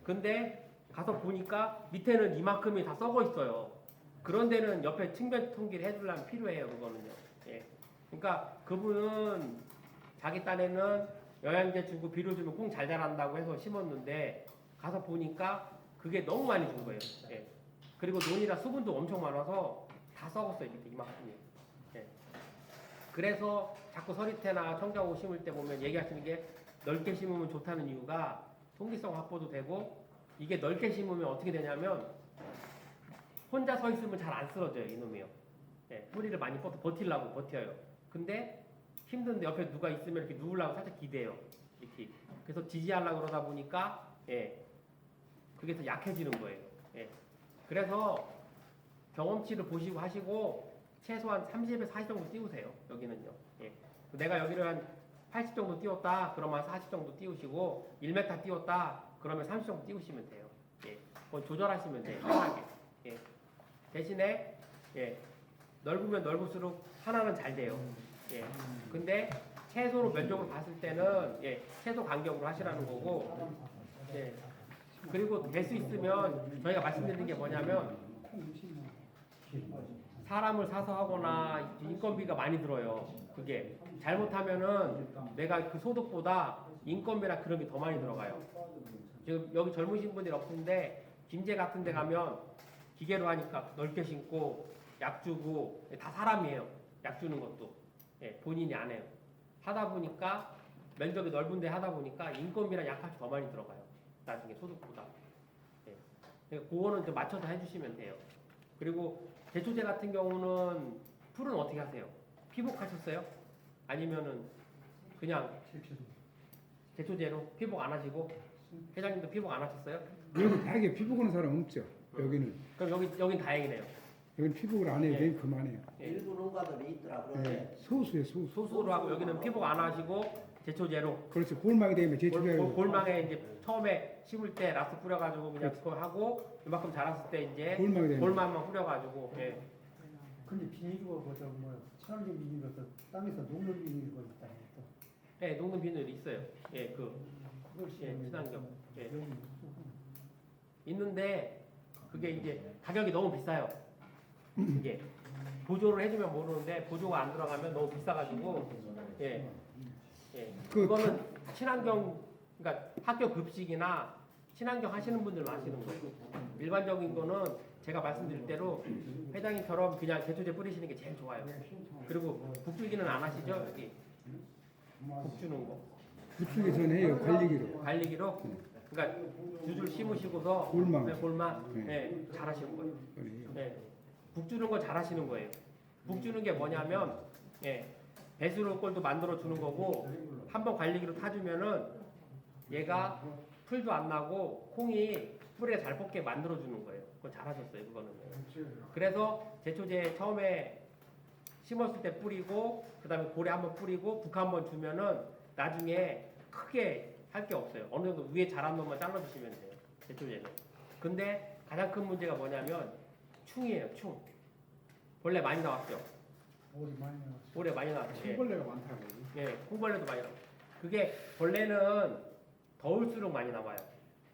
근데 가서 보니까 밑에는 이만큼이 다 썩어 있어요. 그런 데는 옆에 측면 통기를 해주려면 필요해요. 그거는요. 예. 그러니까 그분은 자기 딴에는 영양제 주고 비료 주면 콩 잘 자란다고 해서 심었는데 가서 보니까 그게 너무 많이 준 거예요. 예. 그리고 논이라 수분도 엄청 많아서 다 썩었어요. 밑에 이만큼이. 예. 그래서 자꾸 서리태나 청자호 심을 때 보면 얘기하시는 게 넓게 심으면 좋다는 이유가 통기성 확보도 되고 이게 넓게 심으면 어떻게 되냐면 혼자 서 있으면 잘 안 쓰러져요. 이놈이요. 예. 뿌리를 많이 버티려고 버텨요. 근데 힘든데 옆에 누가 있으면 이렇게 누우려고 살짝 기대요. 이렇게. 그래서 지지하려고 그러다 보니까, 예. 그게 더 약해지는 거예요. 예. 그래서 경험치를 보시고 하시고, 최소한 30에서 40 정도 띄우세요. 여기는요. 예. 내가 여기를 한 80 정도 띄웠다. 그러면 40 정도 띄우시고, 1m 띄웠다. 그러면 30 정도 띄우시면 돼요. 예. 그건 조절하시면 돼요. 편하게. 예. 대신에, 예. 넓으면 넓을수록 하나는 잘 돼요. 예. 근데 채소로 면적으로 봤을 때는 예, 채소 간격으로 하시라는 거고. 예. 그리고 될 수 있으면 저희가 말씀드리는 게 뭐냐면 사람을 사서 하거나 인건비가 많이 들어요. 그게 잘못하면은 내가 그 소득보다 인건비나 그런 게 더 많이 들어가요. 지금 여기 젊으신 분들 없는데 김제 같은 데 가면 기계로 하니까 넓게 심고 약 주고 다 사람이에요. 약 주는 것도. 예, 본인이 안 해요. 하다 보니까 면적이 넓은데 하다 보니까 인건비랑 약값이 더 많이 들어가요. 나중에 소득보다. 예. 그러니까 그거는 좀 맞춰서 해주시면 돼요. 그리고 제초제 같은 경우는 풀은 어떻게 하세요? 피복하셨어요? 아니면은 그냥 제초제로 피복 안 하시고 회장님도 피복 안 하셨어요? 여기 되게 피부 거는 사람 없죠. 여기는. 그럼 여긴 다행이네요. 여기는 피복을 안 해요. 예. 그냥 그만해요. 예. 일부 농가들이 있더라. 그런데 네. 소수예요, 소수. 소수로 하고 여기는 피복 안 하시고 제초제로 그렇지. 골망이 되면 제초제로. 골망에 이제 처음에 심을 때 라스 뿌려가지고 그냥 그거 하고 이만큼 자랐을 때 이제 골망이 되면. 골망만 뿌려가지고 예. 근데 비닐고 그저 뭐 친환경 비닐로서 땅에서 녹는 비닐고 있다. 또 예, 녹는 비늘 있어요. 예, 그 그걸 예, 심으면 친환경. 예. 여기 있고. 있는데 그게 이제 가격이 너무 비싸요. 이게 보조를 해주면 모르는데 보조가 안 들어가면 너무 비싸가지고 예, 예. 그 그거는 친환경 그러니까 학교 급식이나 친환경 하시는 분들만 하시는 거예요. 일반적인 거는 제가 말씀드릴 대로 회장님처럼 그냥 제초제 뿌리시는 게 제일 좋아요. 그리고 북줄기는 안 하시죠? 여기 국 주는 거 부축에서는 해요. 관리기로. 관리기로 그러니까 두 줄 심으시고서 골망. 네, 골망 네. 네, 잘하시는 거예요. 그래요. 네. 국 주는 거 잘하시는 거예요. 국 주는 게 뭐냐면 예, 배수로 꼴도 만들어 주는 거고 한번 관리기로 타주면은 얘가 풀도 안 나고 콩이 뿌리가 잘 뽑게 만들어 주는 거예요. 그거 잘하셨어요, 그거는. 그래서 제초제 처음에 심었을 때 뿌리고 그다음에 고래 한번 뿌리고 국 한번 주면은 나중에 크게 할 게 없어요. 어느 정도 위에 자란 놈만 잘라주시면 돼요. 제초제는. 근데 가장 큰 문제가 뭐냐면 충이에요, 충. 벌레 많이 나왔죠. 올이 많이 나왔어. 올해 많이 나왔죠. 예. 손벌레가 많다고. 예, 콩벌레도 많이 나와요. 그게 벌레는 더울수록 많이 나와요.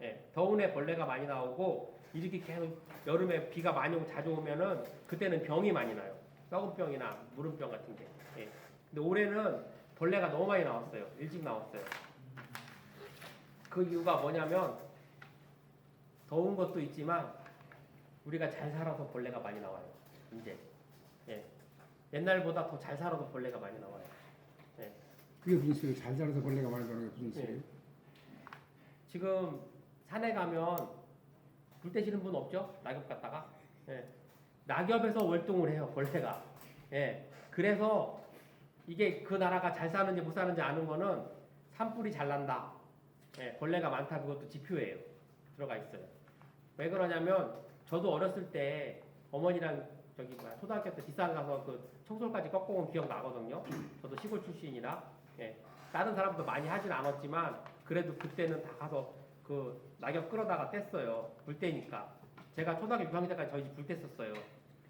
예, 더운 해 벌레가 많이 나오고 이렇게 계속 여름에 비가 많이 오고 자주 오면은 그때는 병이 많이 나요. 썩은 병이나 무름병 같은 게. 예. 근데 올해는 벌레가 너무 많이 나왔어요. 일찍 나왔어요. 그 이유가 뭐냐면 더운 것도 있지만 우리가 잘 살아서 벌레가 많이 나와요. 이제. 예. 옛날보다 더 잘 살아도 벌레가 많이 나와요. 예. 그게 무슨 소리예요? 잘 자라서 벌레가 많이 나는 게 무슨 소리예요? 예. 지금 산에 가면 불 떼시는 분 없죠? 낙엽 갖다가. 예. 낙엽에서 월동을 해요, 벌레가. 예. 그래서 이게 그 나라가 잘 사는지 못 사는지 아는 거는 산불이 잘 난다. 예. 벌레가 많다. 그것도 지표예요. 들어가 있어요. 왜 그러냐면 저도 어렸을 때 어머니랑 저기 뭐야 초등학교 때 뒷산 가서 그 청솔까지 꺾어온 기억 나거든요. 저도 시골 출신이라 예. 다른 사람도 많이 하진 않았지만 그래도 그때는 다 가서 그 낙엽 끌어다가 뗐어요. 불 때니까. 제가 초등학교 6학년 때까지 저희 집 불 뗐었어요.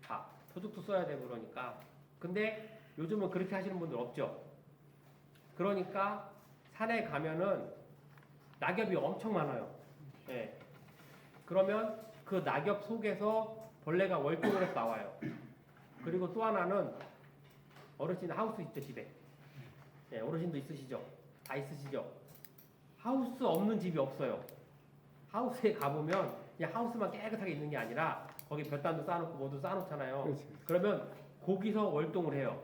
다 소득도 써야 되고 그러니까. 근데 요즘은 그렇게 하시는 분들 없죠. 그러니까 산에 가면은 낙엽이 엄청 많아요. 예. 그러면 그 낙엽 속에서 벌레가 월등으로 나와요. 그리고 또 하나는 어르신 하우스 있죠, 집에. 예, 어르신도 있으시죠? 다 있으시죠? 하우스 없는 집이 없어요. 하우스에 가보면 그냥 하우스만 깨끗하게 있는 게 아니라 거기 볕단도 쌓아놓고 뭐도 쌓아놓잖아요. 그렇지. 그러면 거기서 월동을 해요.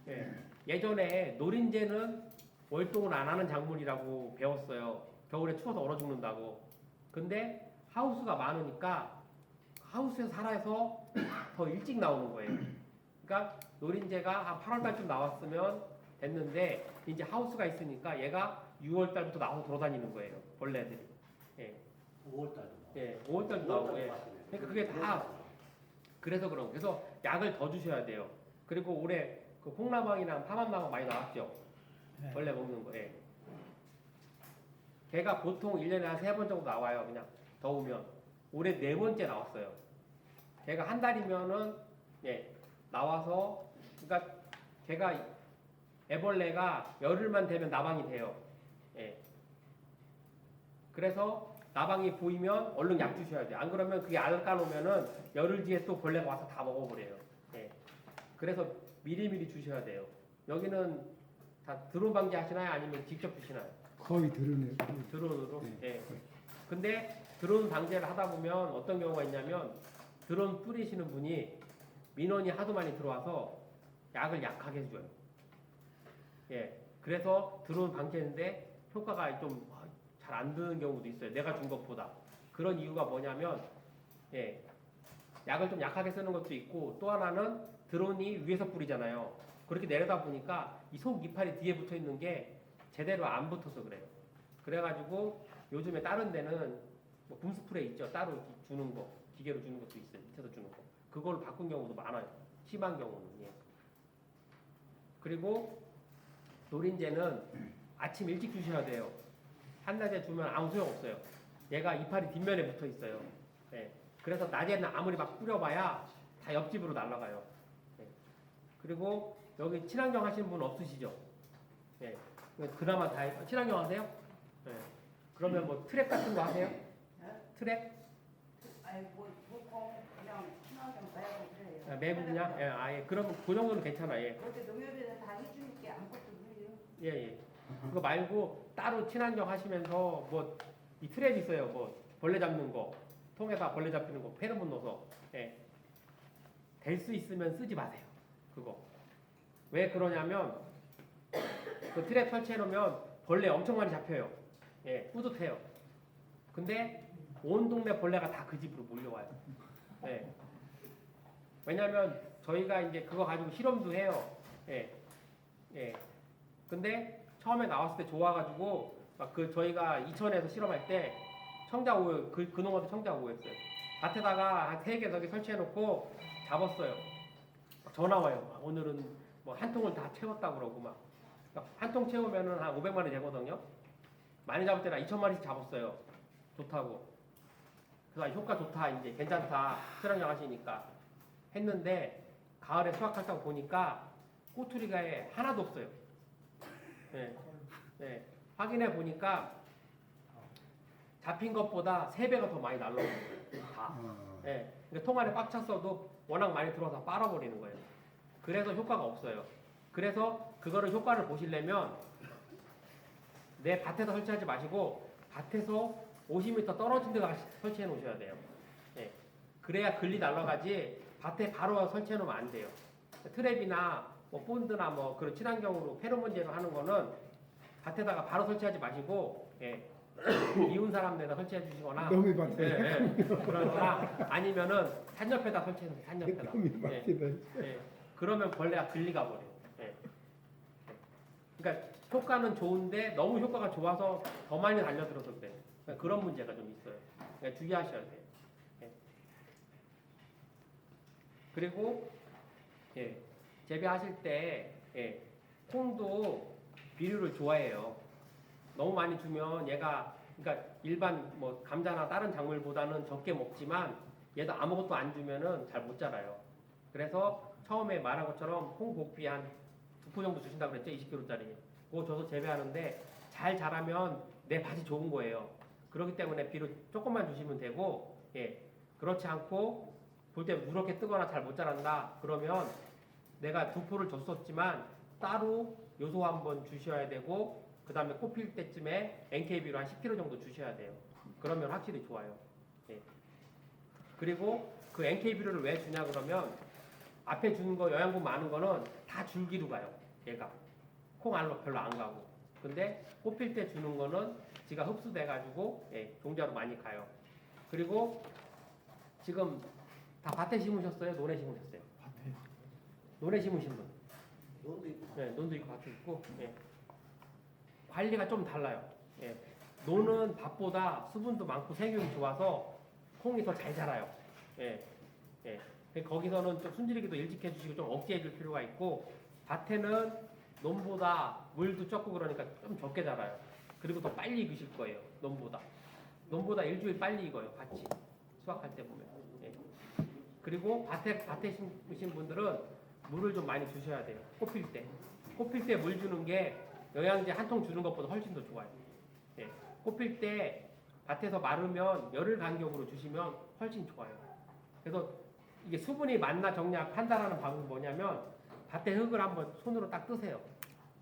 예. 예전에 노린재는 월동을 안 하는 작물이라고 배웠어요. 겨울에 추워서 얼어 죽는다고. 근데 하우스가 많으니까 하우스에서 살아서 더 일찍 나오는 거예요. 그러니까 노린재가 한 8월 달쯤 나왔으면 됐는데 이제 하우스가 있으니까 얘가 6월 달부터 나와서 돌아다니는 거예요. 벌레들이. 예. 5월달도. 예. 5월 달도 나오고. 예. 그러니까 그게 다 그래서 그런 거. 그래서 약을 더 주셔야 돼요. 그리고 올해 그 콩나방이랑 파만나방 많이 나왔죠. 벌레 먹는 거. 예. 걔가 보통 1년에 한 3번 정도 나와요. 그냥 더우면. 올해 4번째 나왔어요. 걔가 한 달이면은 예, 나와서 그러니까 걔가 애벌레가 열흘만 되면 나방이 돼요. 예. 그래서 나방이 보이면 얼른 약 주셔야 돼요. 안 그러면 그게 알 까놓으면은 열흘 뒤에 또 벌레가 와서 다 먹어버려요. 예. 그래서 미리미리 주셔야 돼요. 여기는 다 드론 방지 하시나요? 아니면 직접 주시나요? 거의 들으네요. 드론으로? 네. 예. 근데 드론 방제를 하다 보면 어떤 경우가 있냐면 드론 뿌리시는 분이 민원이 하도 많이 들어와서 약을 약하게 해줘요. 예. 그래서 드론 방제인데 효과가 좀 잘 안 드는 경우도 있어요. 내가 준 것보다. 그런 이유가 뭐냐면, 예. 약을 좀 약하게 쓰는 것도 있고 또 하나는 드론이 위에서 뿌리잖아요. 그렇게 내려다 보니까 이 속 이파리 뒤에 붙어 있는 게 제대로 안 붙어서 그래요. 그래가지고 요즘에 다른 데는 뭐 붐스프레이 있죠. 따로 주는 거, 기계로 주는 것도 있어요. 밑에서 주는 거. 그걸로 바꾼 경우도 많아요. 심한 경우는. 예. 그리고 노린재는 아침 일찍 주셔야 돼요. 한낮에 주면 아무 소용 없어요. 얘가 이파리 뒷면에 붙어 있어요. 예. 그래서 낮에는 아무리 막 뿌려봐야 다 옆집으로 날아가요. 예. 그리고 여기 친환경 하시는 분 없으시죠? 예. 그나마 다 친환경 하세요? 예. 그러면 뭐 트랩 같은 거 하세요? 트랩? 아니 뭐 그냥 친하게 매고 그래요. 매부 그냥? 예, 아예. 그러면 그 정도는 괜찮아. 예. 그렇게 농협에서 다 해주니까 아무것도 무리요. 예, 예. 그거 말고 따로 친환경 하시면서 뭐 이 트랩 있어요. 뭐 벌레 잡는 거, 통에다 벌레 잡히는 거, 페로몬 넣어서. 예. 될 수 있으면 쓰지 마세요. 그거. 왜 그러냐면 그 트랩 설치해 놓으면 벌레 엄청 많이 잡혀요. 예, 뿌듯해요. 근데 온 동네 벌레가 다 그 집으로 몰려와요. 예. 왜냐면 저희가 이제 그거 가지고 실험도 해요. 예. 예. 근데 처음에 나왔을 때 좋아가지고 막 그 저희가 이천에서 실험할 때 청자오요 그 농어도 청자오였어요. 밭에다가 한 3개 4개 설치해놓고 잡았어요. 막 전화 와요. 막 오늘은 뭐 한 통을 다 채웠다 그러고 막 한 통 채우면은 한 500마리 되거든요. 많이 잡을 때는 2,000마리씩 잡았어요. 좋다고. 그래서 효과 좋다 이제 괜찮다 친환경 하시니까 했는데 가을에 수확하다가 보니까 꼬투리가 하나도 없어요. 네. 네. 확인해 보니까 잡힌 것보다 3배가 더 많이 날라오는 거예요. 다. 네. 그러니까 통 안에 꽉 찼어도 워낙 많이 들어와서 빨아버리는 거예요. 그래서 효과가 없어요. 그래서 그거를 효과를 보시려면 내 밭에서 설치하지 마시고 밭에서 50m 떨어진 데 가서 설치해 놓으셔야 돼요. 네. 그래야 근리 날아가지 밭에 바로 설치해 놓으면 안 돼요. 트랩이나 뭐 본드나 뭐 그런 친환경으로 페로몬제로 하는 거는 밭에다가 바로 설치하지 마시고 예. 이웃 사람 데다 설치해 주시거나 너무 밭에. 예, 예. 그러거나 아니면은 산 옆에다 설치해 놓으세요. 산 옆에다. 너무 예. 밭에다. 예. 그러면 벌레가 들리 가버려요. 예. 그러니까 효과는 좋은데 너무 효과가 좋아서 더 많이 달려들어서 그래요. 그러니까 그런 문제가 좀 있어요. 그러니까 주의하셔야 돼요. 예. 그리고 예. 재배하실 때 예. 콩도 비료를 좋아해요. 너무 많이 주면 얘가 그러니까 일반 뭐 감자나 다른 작물보다는 적게 먹지만 얘도 아무것도 안 주면은 잘 못 자라요. 그래서 처음에 말한 것처럼 콩 복비 한 2포 정도 주신다고 그랬죠? 20kg짜리. 그거 줘서 재배하는데 잘 자라면 내 밭이 좋은 거예요. 그렇기 때문에 비료 조금만 주시면 되고 예. 그렇지 않고 볼 때 누렇게 뜨거나 잘 못 자란다 그러면 내가 2포를 줬었지만 따로 요소 한번 주셔야 되고 그 다음에 꽃 필 때쯤에 NK비로 한 10kg 정도 주셔야 돼요. 그러면 확실히 좋아요. 예. 그리고 그 NK비료를 왜 주냐 그러면 앞에 주는 거 영양분 많은 거는 다 줄기로 가요. 얘가 콩 알로 별로 안 가고. 근데 꽃 필 때 주는 거는 지가 흡수돼 가지고 예, 종자로 많이 가요. 그리고 지금 다 밭에 심으셨어요? 논에 심으셨어요? 밭에. 논에 심으신 분? 논도 있고. 네, 논도 있고 밭도 있고. 예. 관리가 좀 달라요. 예. 논은 밭보다 수분도 많고 세균이 좋아서 콩이 더 잘 자라요. 예. 예. 거기서는 좀 순지리기도 일찍 해주시고 좀 억제해 줄 필요가 있고 밭에는 논보다 물도 적고 그러니까 좀 적게 자라요. 그리고 더 빨리 익으실 거예요. 논보다. 논보다 일주일 빨리 익어요. 밭이. 수확할 때 보면. 예. 그리고 밭에 심으신 분들은 물을 좀 많이 주셔야 돼요. 꽃 필 때. 꽃 필 때 물 주는 게 영양제 한 통 주는 것보다 훨씬 더 좋아요. 예. 꽃 필 때 밭에서 마르면 열흘 간격으로 주시면 훨씬 좋아요. 그래서 이게 수분이 많나 적냐 판단하는 방법이 뭐냐면 밭에 흙을 한번 손으로 딱 뜨세요.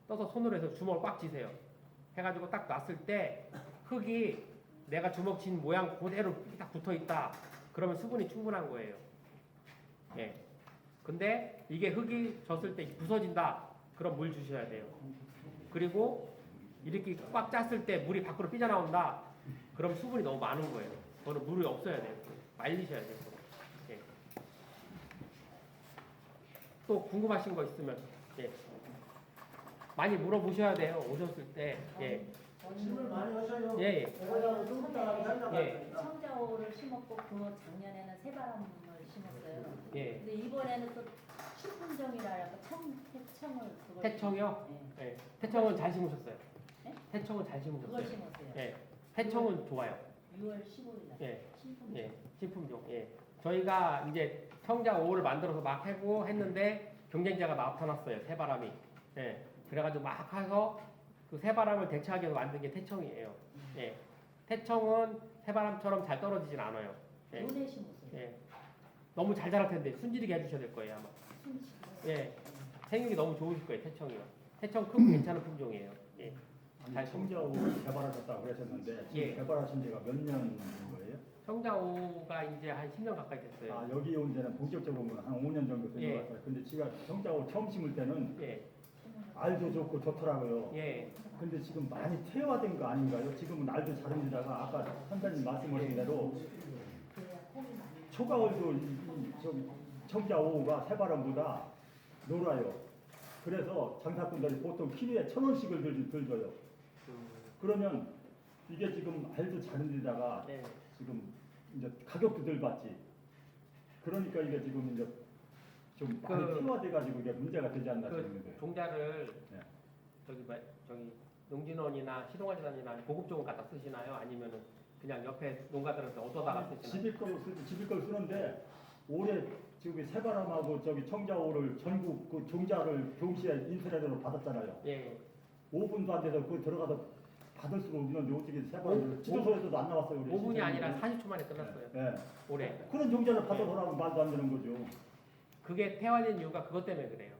떠서 손으로 해서 주먹을 꽉 쥐세요. 해가지고 딱 놨을 때 흙이 내가 주먹 쥔 모양 그대로 딱 붙어 있다. 그러면 수분이 충분한 거예요. 예. 근데 이게 흙이 졌을 때 부서진다. 그럼 물 주셔야 돼요. 그리고 이렇게 꽉 짰을 때 물이 밖으로 삐져나온다. 그럼 수분이 너무 많은 거예요. 그거는 물이 없어야 돼요. 말리셔야 돼요. 예. 또 궁금하신 거 있으면 예. 많이 물어보셔야 돼요. 오셨을 때. 예. 질문 많이 하셔요. 예, 예. 내가 좀 이따가 한다고 예. 청자호를 심었고 그 작년에는 새바람을 심었어요. 예. 근데 이번에는 또 신품종이라 약간 태청을 그걸 태청이요? 네. 예. 태청은 잘 심으셨어요. 네? 태청은 잘 그걸 심으셨어요. 심었어요. 예. 태청은 좋아요. 6월 15일 날 예. 신품종. 예. 신품종. 예. 저희가 이제 청자 5를 만들어서 막 하고 했는데 경쟁자가 나타났어요. 새바람이. 예. 그래가지고 막 해서 그 새바람을 대체하기 위해서 만든 게 태청이에요. 예. 태청은 새바람처럼 잘 떨어지진 않아요. 예. 논에 심었어요. 예. 너무 잘 자랄 텐데 순지르게 해주셔야 될 거예요 아마. 예. 생육이 너무 좋으실 거예요 태청이요. 태청 큰 괜찮은 품종이에요. 예. 아니, 청자호 개발하셨다고 그러셨는데 지금 예. 개발하신 지가 몇 년인 거예요? 청자오가 이제 한 10년 가까이 됐어요. 아, 여기 온 데는 본격적으로는 한 5년 정도 된 예. 것 같아요. 근데 제가 청자호 처음 심을 때는 예. 알도 좋고 좋더라고요. 예. 근데 지금 많이 퇴화된 거 아닌가요? 지금은 알도 잘합니다가 아까 선배님 말씀하신 대로 그래야 콩이 많이 초가을도 저기 청자호가 새바람보다 놀아요. 그래서 장사꾼들이 보통 키로에 1,000원씩을 들줘요. 그러면 이게 지금 알도 자른 데다가 예. 지금 이제 가격도 덜 받지. 그러니까 이게 지금 이제 좀 많이 그- 퇴화돼가지고 이게 문제가 되지 않나 그 싶은데. 종자를 네. 저기 농진원이나 시동화재단이나 고급종을 갖다 쓰시나요? 아니면은 그냥 옆에 농가들한테 얻어다가 쓰시나요? 집일 걸 쓰는데 올해 지금 새바람하고 저기 청자호를 전국 그 종자를 동시에 인터넷으로 받았잖아요. 예. 5분도 안 돼서 그 들어가서 받을 수가 없는데 어떻게 새바람을 오- 지도서에서도 안 나왔어요. 우리 5분이 시청자님들이. 아니라 40초 만에 끝났어요. 네. 올해. 그런 종자를 받아보라고 말도 안 되는 거죠. 그게 퇴화된 이유가 그것 때문에 그래요.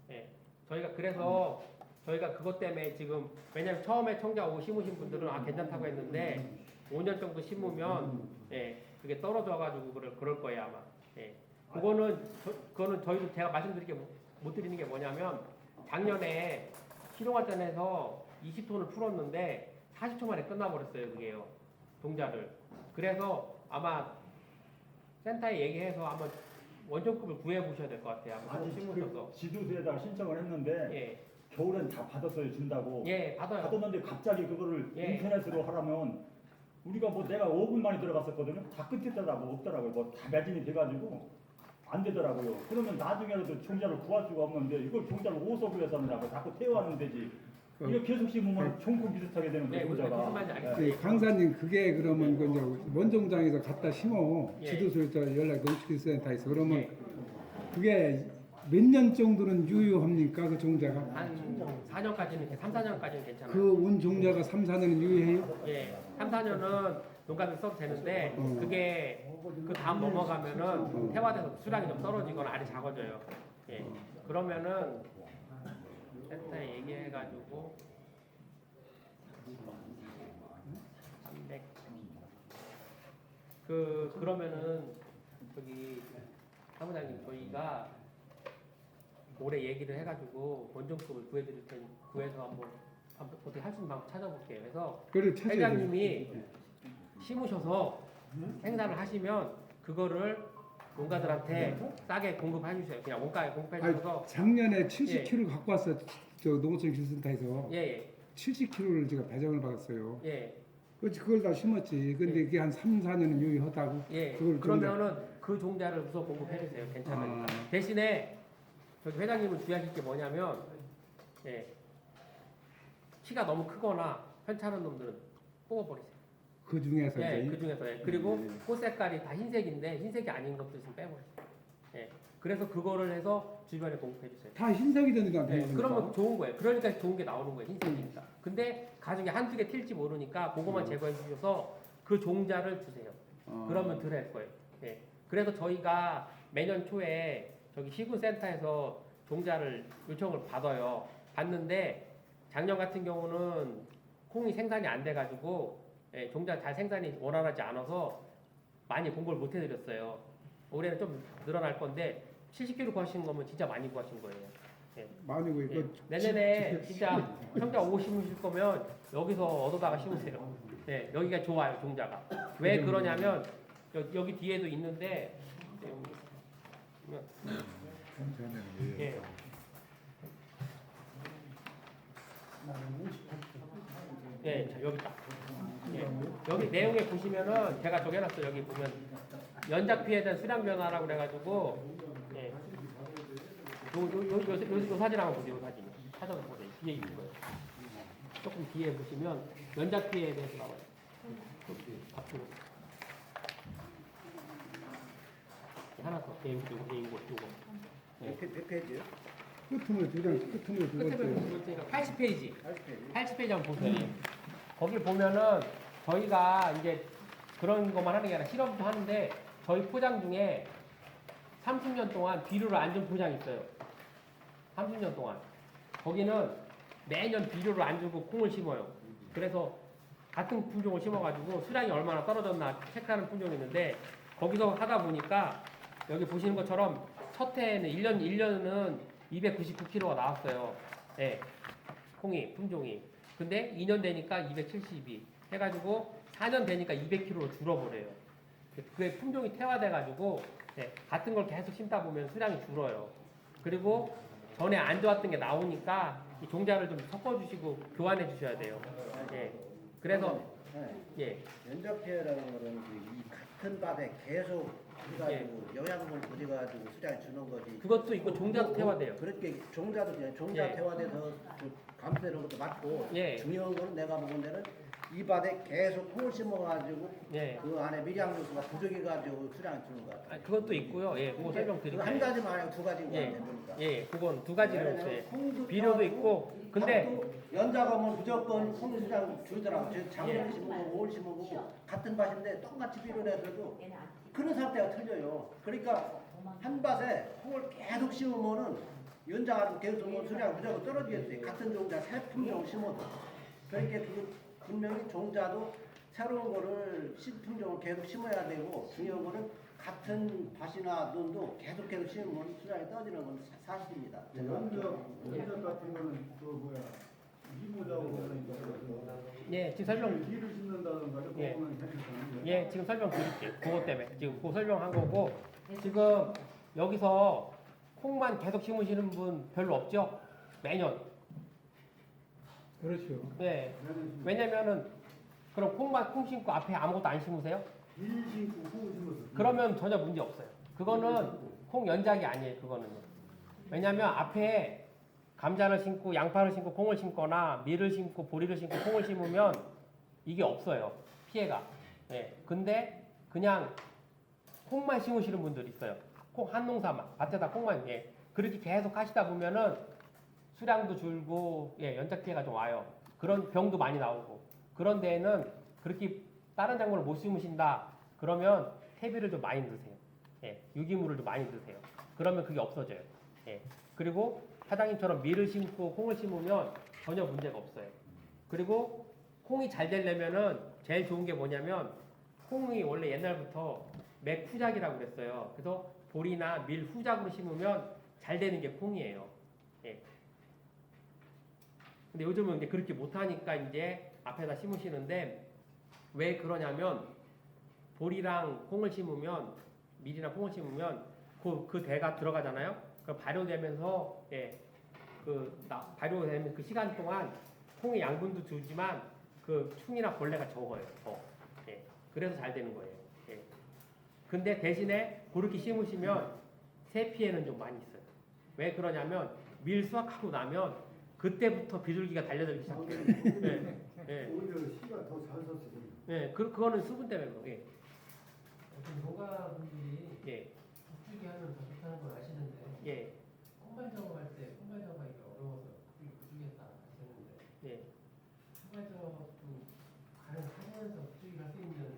예. 저희가 그래서 저희가 그것 때문에 지금 왜냐면 처음에 청자오 심으신 분들은 아 괜찮다고 했는데 5년 정도 심으면 예 그게 떨어져가지고 그럴 거예요 아마. 예. 그거는 저희도 제가 말씀드릴 게 못 드리는 게 뭐냐면 작년에 시동화전에서 20톤을 풀었는데 40초 만에 끝나버렸어요 그게요 동자를. 그래서 아마 센터에 얘기해서 아마 원정급을 구해 보셔야 될 것 같아요. 아마 아니 심으셔서. 그 지도서에다가 신청을 했는데 예. 겨울엔 다 받았어요 준다고. 예, 받아요. 받았는데 갑자기 그거를 예. 인터넷으로 하라면 우리가 뭐 내가 5분 만에 들어갔었거든요. 다 끝했더라고 없더라고요. 뭐 다 매진이 돼가지고 안 되더라고요. 그러면 나중에라도 종자를 구할 수가 없는데 이걸 종자를 오석을 해서 하느라고 자꾸 태워하는 되지. 이거 계속 심으면 종금 비슷하게 되는 네, 거예요. 무슨 종자가. 말인지 알겠어요. 예. 그 강사님 그게 그러면 그 이제 원종장에서 갖다 심어 예. 지도소에서 연락 농축기술센터에서 그러면 예. 그게 몇 년 정도는 유효합니까 그 종자가? 한 4년까지는 3, 4년까지는 괜찮아요. 그 온 종자가 3, 4년은 유효해요? 예, 3, 4년은 농가들 써도 되는데 그게 그 다음 넘어가면은 태화돼서 수량이 좀 떨어지거나 알이 작아져요. 예, 그러면은 센터에 얘기해가지고 300 그러면은 저기 사무장님 저희가 올해 얘기를 해가지고 원정급을 구해드릴 테니 구해서 한번 어떻게 할 수 있는 방법 찾아볼게요. 그래서 그걸 찾아야 돼요. 회장님이 심으셔서 생산을 하시면 그거를 농가들한테 싸게 공급해 주세요. 그냥 원가에 공급해 아니, 주셔서 작년에 70kg 갖고 왔어 저 농어촌기술센터에서 예예 70kg를 제가 배정을 받았어요. 예. 그렇지 그걸 다 심었지. 근데 예. 그게 한 3, 4년은 유효하다고. 예. 그걸 그러면은 그 종자를 우선 공급해 주세요. 괜찮으니까. 아. 대신에 저기 회장님은 주의하실 게 뭐냐면 예. 키가 너무 크거나 편찮은 놈들은 뽑아버리세요. 그 중에서 예, 이제 그 중에서 예. 그리고 네. 꽃 색깔이 다 흰색인데 흰색이 아닌 것도 있으면 빼버리세요. 예. 그래서 그거를 해서 주변에 공급해 주세요. 다 흰색이던데 안 네, 되는 그러면 좋은 거예요. 그러니까 좋은 게 나오는 거예요. 흰색이니까. 근데 가죽이 한두 개 튈지 모르니까 그거만 제거해 주셔서 그 종자를 주세요. 그러면 덜 할 거예요. 네. 그래서 저희가 매년 초에 저기 시군센터에서 종자를 요청을 받아요. 받는데 작년 같은 경우는 콩이 생산이 안 돼가지고 예, 종자 잘 생산이 원활하지 않아서 많이 공급을 못 해드렸어요. 올해는 좀 늘어날 건데 70kg 구하신 거면 진짜 많이 구하신 거예요. 예. 많이고 이거 예. 내년에 진짜 청자 5 심으실 거면 여기서 얻어다가 심으세요. 네, 여기가 좋아요, 종자가. 왜 그러냐면 여기 뒤에도 있는데 예. 나는 58kg. 예, 자, 여기 딱. 예, 여기 내용에 보시면은 제가 적어놨어요. 여기 보면 연작 피해에 대한 수량 변화라고 그래가지고 예, 요 사진 한번 보세요. 요 사진 찾아서 보세요. 뒤에 있는 거예요. 조금 뒤에 보시면 연작 피해에 대해서 나와요. 앞으로 하나 더. 예, 요거. 예. 몇 페이지요? 끝으로 두 번째. 80페이지. 80페이지. 80페이지 한번 보세요. 거기 보면은 저희가 이제 그런 것만 하는 게 아니라 실험도 하는데 저희 포장 중에 30년 동안 비료를 안 준 포장이 있어요. 30년 동안. 거기는 매년 비료를 안 주고 콩을 심어요. 그래서 같은 품종을 심어가지고 수량이 얼마나 떨어졌나 체크하는 품종이 있는데 거기서 하다 보니까 여기 보시는 것처럼 첫 해에는 1년은 299kg가 나왔어요. 예. 콩이, 품종이. 근데 2년 되니까 272 해가지고 4년 되니까 200kg로 줄어버려요. 그게 품종이 퇴화돼가지고 예, 같은 걸 계속 심다 보면 수량이 줄어요. 그리고 전에 안 좋았던 게 나오니까 이 종자를 좀 섞어주시고 교환해 주셔야 돼요. 예. 그래서 네. 예, 연작 피해라는 거는 이 같은 밭에 계속 해가지고 영양분을 부어가지고 수량이 주는 거지. 그것도 있고 종자도 퇴화돼요. 그렇게 종자도 종자 예. 퇴화돼서 그 감소되는 것도 맞고 예. 중요한 거는 내가 보는 데는 이 밭에 계속 콩을 심어가지고 예. 그 안에 미량 요소가 부족해가지고 수량이 주는 것 같아요. 그것도 있고요. 예, 그거 설명드릴게요. 한 가지만 아니고 두 가지인 것 예, 같아요. 보니까. 예, 그건 두 가지로 있어요. 콩도 비료도 타고 있고, 근데 밭도 연작하면 무조건 콩 수량 줄더라고. 저 작년 심은 거, 올 심은 거 같은 밭인데 똑같이 비료를 해서도 얘는 안 그런 상태가 틀려요. 그러니까 한 밭에 콩을 계속 심으면은 연장하고 계속 뭐 수량 무조건 떨어지겠어요. 같은 종자 새 품종을 심어도. 그러니까 그 분명히 종자도 새로운 거를 신품종을 계속 심어야 되고 중요한 거는 같은 밭이나 논도 계속 심으면 수량이 떨어지는 건 사실입니다. 제가 연작 같은 거는 그 뭐야 이모자고 그러니까 예, 지금 설명 뒤를 심는다든가 예. 그거는 해주잖아요. 예, 지금 설명드릴게요. 그것 때문에 지금 그 설명한 거고 지금 여기서 콩만 계속 심으시는 분 별로 없죠? 매년. 그렇죠. 네. 왜냐면은 그럼 콩 심고 앞에 아무것도 안 심으세요? 일 심고 콩 심었어. 그러면 전혀 문제 없어요. 그거는 콩 연작이 아니에요. 그거는. 왜냐면 앞에 감자를 심고 양파를 심고 콩을 심거나 밀을 심고 보리를 심고 콩을 심으면 이게 없어요. 피해가. 예. 근데 그냥 콩만 심으시는 분들이 있어요. 콩 한 농사만 밭에다 콩만 예. 그렇게 계속 하시다 보면은 수량도 줄고 예, 연작 피해가 좀 와요. 그런 병도 많이 나오고. 그런 데에는 그렇게 다른 작물을 못 심으신다. 그러면 퇴비를 좀 많이 넣으세요. 예, 유기물을 좀 많이 넣으세요. 그러면 그게 없어져요. 예. 그리고 사장님처럼 밀을 심고 콩을 심으면 전혀 문제가 없어요. 그리고 콩이 잘 되려면은 제일 좋은 게 뭐냐면 콩이 원래 옛날부터 맥후작이라고 그랬어요. 그래서 보리나 밀 후작으로 심으면 잘 되는 게 콩이에요. 예. 근데 요즘은 이제 그렇게 못하니까 이제 앞에다 심으시는데 왜 그러냐면 보리랑 콩을 심으면 밀이나 콩을 심으면 그 대가 들어가잖아요. 그 발효되면서 예, 발효되면 그 시간 동안 콩의 양분도 주지만 그 충이나 벌레가 적어요. 예. 그래서 잘 되는 거예요. 예. 근데 대신에 그렇게 심으시면 새 피해는 좀 많이 있어요. 왜 그러냐면 밀 수확하고 나면 그때부터 비둘기가 달려들기 시작해요. 예. 예. 오히려 씨가 더 잘 섰어. 예. 그거는 수분 때문에 그래요. 예. 농가분들이 예. 북주기 하면 더 좋다는 걸 아시는데 예. 콩발 작업할 때 콩발 작업하기가 어려워서 북주기했다 하시는데 예. 콩발 작업도 가능하면서 북주기를 할 수 있는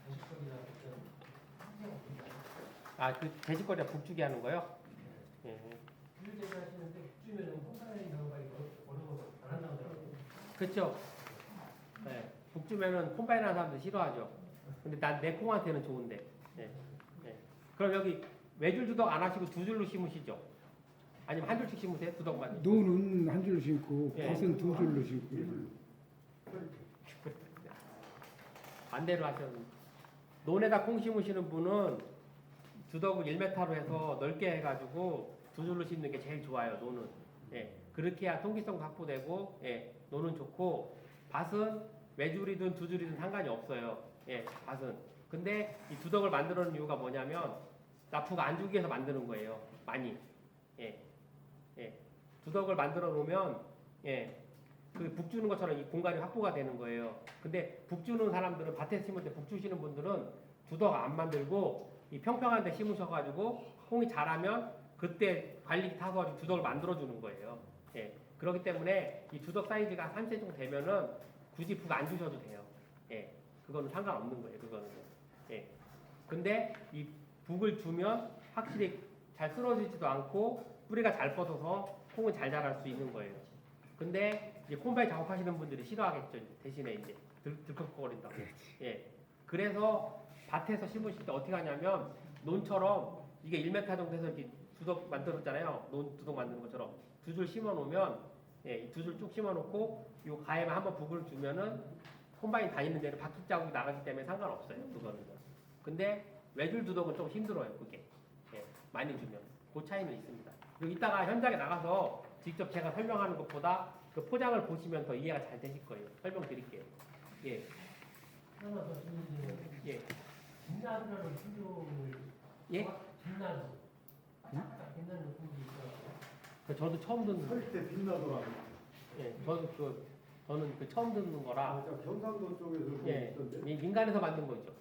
대식거리나 어떤 상태가 없나요? 아, 그 돼지거리가 북주기 하는 거요? 예. 비율제를 하시는데 북주면은 콩발 작업하기가 어려워서 안 한다고 하더라고요. 그렇죠. 예. 북주면은 콤바인하는 사람들 싫어하죠. 근데 내 콩한테는 좋은데. 예. 예. 그럼 여기 외줄 두덕 안 하시고 두 줄로 심으시죠? 아니면 한 줄씩 심으세요? 두덕만. 논은 한 줄 심고 예. 밭은 두 줄로 심고. 반대로 하셨는데. 논에다 콩 심으시는 분은 두덕을 1m로 해서 넓게 해가지고 두 줄로 심는 게 제일 좋아요. 논은. 예. 그렇게 해야 통기성도 확보되고 예. 논은 좋고 밭은 외줄이든 두 줄이든 상관이 없어요. 예, 밭은. 근데 이 두덕을 만드는 이유가 뭐냐면 나프가 안 주기 위해서 만드는 거예요. 많이. 예, 예. 두덕을 만들어 놓으면 예, 그 북 주는 것처럼 이 공간이 확보가 되는 거예요. 근데 북 주는 사람들은 밭에 심을 때 북 주시는 분들은 두덕 안 만들고 이 평평한 데 심으셔가지고 콩이 자라면 그때 관리기 타서 두덕을 만들어 주는 거예요. 예. 그렇기 때문에 이 두덕 사이즈가 3cm 정도 되면은 굳이 북 안 주셔도 돼요. 예. 그거는 상관없는 거예요. 그거는. 예. 근데 이 북을 주면 확실히 잘 쓰러지지도 않고 뿌리가 잘 뻗어서 콩은 잘 자랄 수 있는 거예요. 근데 이제 콤바인 작업하시는 분들이 싫어하겠죠. 대신에 이제 들컥거린다고. 예. 그래서 밭에서 심으실 때 어떻게 하냐면 논처럼 이게 1m 정도 해서 이렇게 두덕 만들었잖아요. 논 두덕 만드는 것처럼 두 줄 심어 놓으면 예, 두 줄 쭉 심어 놓고 요 가에만 한번 북을 주면은 콤바인 다니는 데는 바퀴 자국이 나가기 때문에 상관없어요. 그거는. 근데 외줄 두덕은 좀 힘들어요. 그게. 예, 많이 주면. 그 차이는 있습니다. 그리고 이따가 현장에 나가서 직접 제가 설명하는 것보다 그 포장을 보시면 더 이해가 잘 되실 거예요. 설명드릴게요. 예. 하나 더 질문드려요. 예. 빛나루라는 품종을 예? 빛나루. 빛나루 품종이 있어요. 저도 처음 듣는 설때 빛나더라고. 예, 저는 그 처음 듣는 거라 아, 저 경상도 쪽에서 예, 있던데. 민간에서 만든 거죠.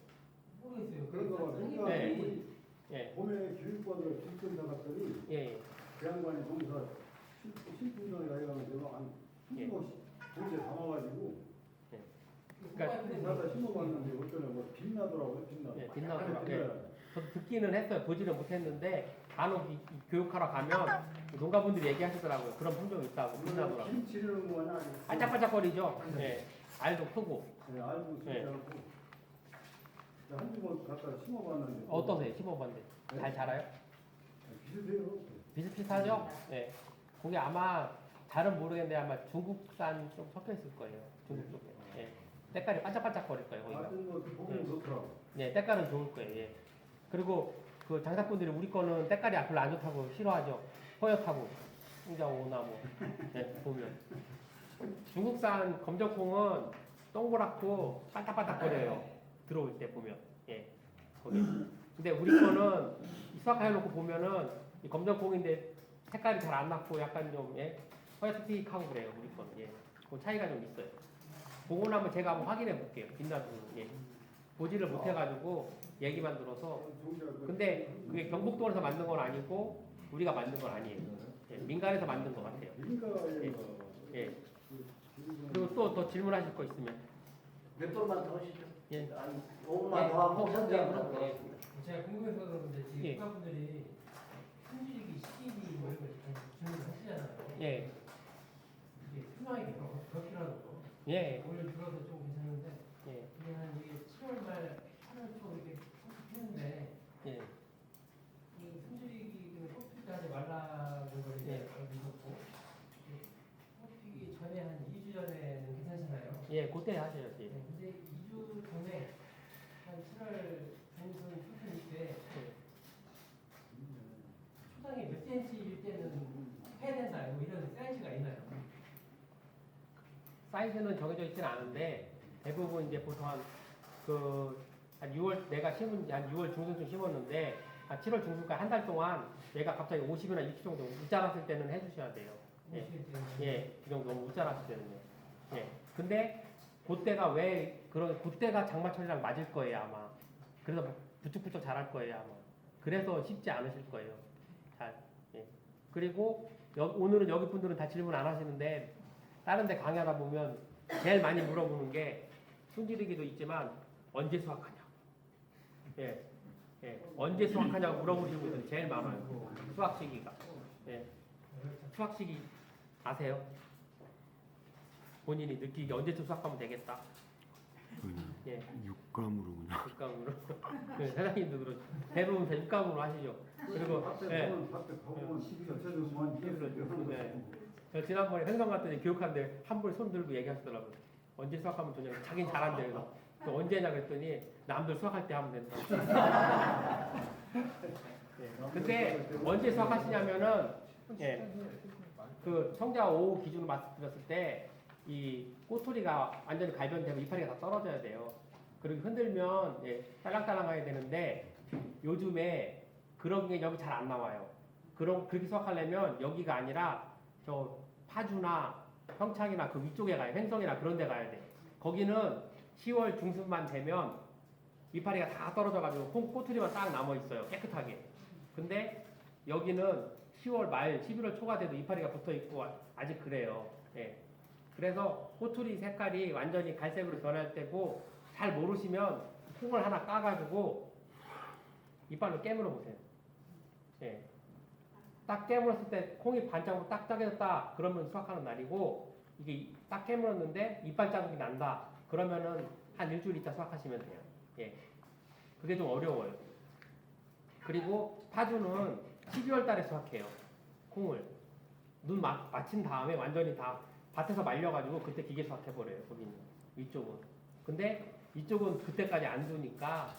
모르겠어요. 그래서 선생님, 네. 우리 예, 봄에 교육받으러 길건 나갔더니 예, 그 양반이 농사 신분정이라 해가지고 한 예. 20곳 동시에 담아가지고 그러니까 나다 심어봤는데 어쩌나 뭐 빛나더라고요. 빛나. 예, 빛나더라고요. 예. 저도 듣기는 했어요. 보지는 못했는데 간혹 이 교육하러 가면 농가분들이 얘기하시더라고요. 그런 품종이 있다고 빛나더라고요. 김치려는 거 아니야? 반짝반짝거리죠. 예, 알도 크고. 네, 알고 예. 있지 않고. 한 주먹 갖다 심어봤는데. 어떠세요? 심어봤는데 잘 자라요? 비슷해요. 비슷비슷하죠? 예. 그게 아마 잘은 모르겠는데 아마 중국산 좀 섞여 있을 거예요. 중국 쪽에. 예. 때깔이 반짝반짝거릴 거예요. 거기가. 같은 거 보면 좋더라고. 예, 때깔은 좋을 거예요. 예. 그리고 그 장사꾼들이 우리 거는 때깔이 별로 안 좋다고 싫어하죠. 허옇다고. 홍자오나 뭐. 예, 보면. 중국산 검정콩은 동그랗고 반짝반짝거려요. 들어올 때 보면. 예. 거기. 근데 우리 거는 수확해놓고 보면은 이 검정콩인데 색깔이 잘 안 났고 약간 좀 예? 허옇틱하고 그래요. 우리 거는. 예. 그 차이가 좀 있어요. 그거는 한번 제가 한번 확인해 볼게요. 빛나도. 예. 보지를 못해가지고 얘기만 들어서. 근데 그게 경북도에서 만든 건 아니고 우리가 만든 건 아니에요. 예. 민간에서 만든 것 같아요. 예. 예. 그리고 또 더 질문하실 거 있으면. 몇 번만 더 하시죠. 예. 한 5분만 더 하고 현장으로 예. 제가 궁금해서 그러는데 지금 예. 국가분들이 품질기, 시기비 뭐 이런 걸 질문하시잖아요. 예. 이게 투명하게 그렇게라도 예. 오히려 들어서 좀 괜찮은데 예. 이게 한 이게 7월 말 8월 초 이렇게 했는데 예. 이 품질기 뽑힐 하지 말라는 걸 이제 예. 알고 있었고 뽑히기 전에 한 2주 전에는 괜찮잖아요. 예. 그때 하셔야지. 네, 근데 2주 전에 한 7월 중순 초순 때 초당이 몇 cm일 때는 해야 된다 뭐 이런 사이즈가 있나요? 사이즈는 정해져 있지는 않은데 대부분 이제 보통 한 6월 내가 심은 지 한 6월 중순쯤 심었는데 한 7월 중순까지 한 달 동안 얘가 갑자기 50이나 60 정도 못 자랐을 때는 해주셔야 돼요. 예, 예, 그 정도 못 자랐을 때는요. 예, 근데 그때가 왜 그런 그때가 장마철이랑 맞을 거예요 아마. 그래서 부쩍부쩍 자랄 거예요 아마. 그래서 쉽지 않으실 거예요. 잘. 예. 그리고 오늘은 여기 분들은 다 질문 안 하시는데. 다른 데 강의하다 보면 제일 많이 물어보는 게 순지르기도 있지만 언제 수확하냐. 예. 예. 언제 수확하냐고 물어보시는 분들이 제일 많아요. 수확 시기가. 예. 수확 시기 아세요? 본인이 느끼기 언제쯤 수확하면 되겠다. 예. 육감으로 그냥. 육감으로. 네, 사장님도 그렇죠. 대부분 다 육감으로 하시죠. 그리고 밭에 보면 전체적으로만 네. 저 지난번에 행성 갔더니 교육하는데 한 분이 손 들고 얘기하시더라고요. 언제 수학하면 좋냐고. 자긴 잘한대. 그래서 또 언제냐 그랬더니 남들 수학할 때 하면 된다. 네. 근데 언제 수학하시냐면은 예. 그 청자 5 기준으로 말씀드렸을 때 이 꼬투리가 완전히 갈변되고 이파리가 다 떨어져야 돼요. 그리고 흔들면 딸랑딸랑해야 되는데 요즘에 그런 게 여기 잘 안 나와요. 그렇게 수확하려면 여기가 아니라 저 파주나 평창이나 그 위쪽에 가요. 횡성이나 그런 데 가야 돼. 거기는 10월 중순만 되면 이파리가 다 떨어져가지고 꼬투리만 딱 남아 있어요. 깨끗하게. 근데 여기는 10월 말, 11월 초가 돼도 이파리가 붙어 있고 아직 그래요. 예. 그래서 꼬투리 색깔이 완전히 갈색으로 변할 때고 잘 모르시면 콩을 하나 까가지고 이빨로 깨물어 보세요. 예. 딱 깨물었을 때 콩이 반짝으로 딱 짜겠다 그러면 수확하는 날이고 이게 딱 깨물었는데 이빨 자국이 난다 그러면은 한 일주일 있다 수확하시면 돼요. 예. 그게 좀 어려워요. 그리고 파주는 12월 달에 수확해요. 콩을. 눈 맞힌 다음에 완전히 다 밭에서 말려가지고 그때 기계 수확해버려요. 거기는. 위쪽은. 근데 이쪽은 그때까지 안 두니까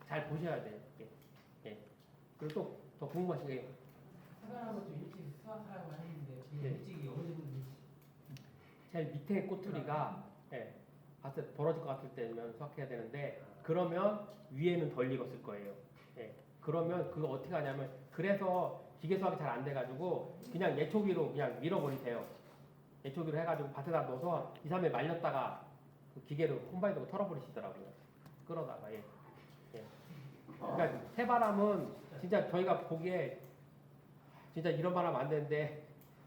잘 보셔야 돼요. 그리고 또 더 궁금하신 게 사과나무 좀 일찍 수확하라고 하는데 네. 일찍이 어느 정도 제일 밑에 꼬투리가 밭에 벌어질 것 같을 때면 수확해야 되는데 그러면 위에는 덜 익었을 거예요. 그러면 그거 어떻게 하냐면 그래서 기계 수확이 잘 안 돼가지고 그냥 예초기로 그냥 밀어버리세요. 예초기로 해가지고 밭에다 넣어서 2, 3일 말렸다가 그 기계로 콤바인으로 털어버리시더라고요. 끌어다가 그러니까 새바람은 진짜 저희가 보기에 진짜 이런 바람 안 되는데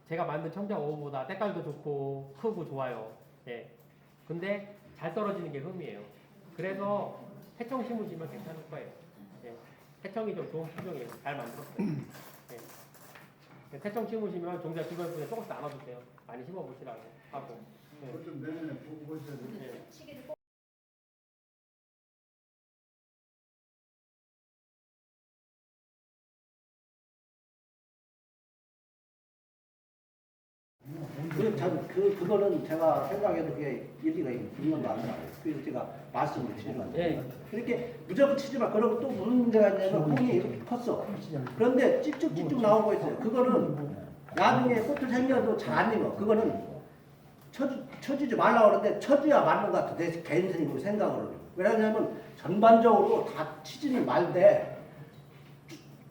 제가 만든 청자 5호보다 때깔도 좋고 크고 좋아요. 근데 잘 떨어지는 게 흠이에요. 그래서 해청 심으시면 괜찮을 거예요. 해청이 좀 좋은 품종이에요. 잘 만들었어요. 해청 심으시면 종자 주변분에 조금씩 나눠주세요. 많이 심어보시라고 하고. 그것 좀 내년에 보고 보셔야 돼요. 시기를 그거는 제가 생각해도 그게 일리가 있는 거 아니에요. 그래서 제가 말씀을 드리는 그렇게 무조건 치지 마. 그러고 또 무슨 문제가 있냐면 콩이 이렇게 컸어. 그런데 찝쭉찝쭉 나온 거 있어요. 그거는 나중에 꽃을 생겨도 잘 안 익어. 그거는 쳐주지 말라고 그러는데 쳐줘야 맞는 것 같아. 내 개인 생각으로는. 왜냐하면 전반적으로 다 치지니 말대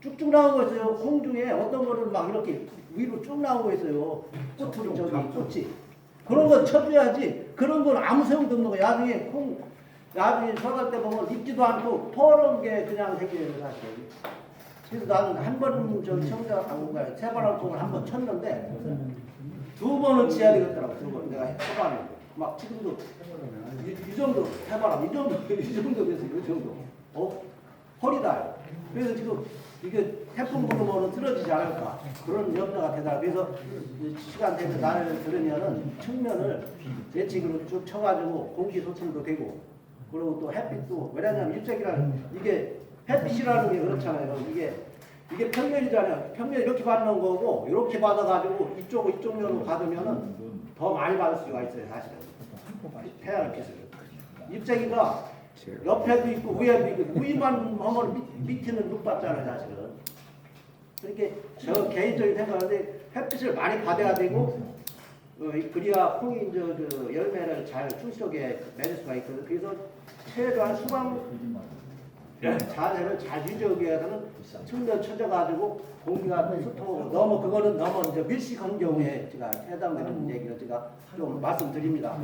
쭉쭉 나온 거 있어요. 콩 중에 어떤 거는 막 이렇게 위로 쭉 나온 거 있어요. 꽃으로 저기 꽃이. 그런 건 쳐줘야지. 그런 건 아무 소용도 없는 거야. 나중에 수확할 때 보면 익지도 않고 퍼런 게 그냥 생겨요, 사실. 그래서 나는 한 번 저 청자 당분간 새바람 콩을 한 번 쳤는데 2번은 치야 되겠더라고. 2번 내가 해봤는데 막 지금도 이 정도 새바람 이 정도 돼서 이 정도. 허리다. 그래서 지금 이게 태풍 불으면 쓰러지지 않을까 그런 염려가 되더라. 그래서 시간 되면 나를 들으면은 측면을 예측으로 쭉 쳐가지고 공기 소출도 되고 그리고 또 햇빛도 왜냐하면 일색이라는 이게 햇빛이라는 게 그렇잖아요. 이게 평면이잖아요. 평면 이렇게 받는 거고 이렇게 받아가지고 이쪽 면으로 받으면은 더 많이 받을 수가 있어요. 사실은 태양의 빛을 입자기가 옆에도 있고 위에도 있고 위만 하면 밑에는 못 받잖아요. 사실은 그렇게 저 개인적인 생각인데 햇빛을 많이 받아야 되고 그래야 콩이 저 열매를 잘 충실하게 맺을 수가 있거든요. 그래서 최소한 수방 자세를 잘 유지하기 위해서는 측면 쳐져가지고 공기가 습하고 너무 그거는 너무 이제 밀식한 경우에 제가 해당되는 얘기를 제가 좀 말씀드립니다.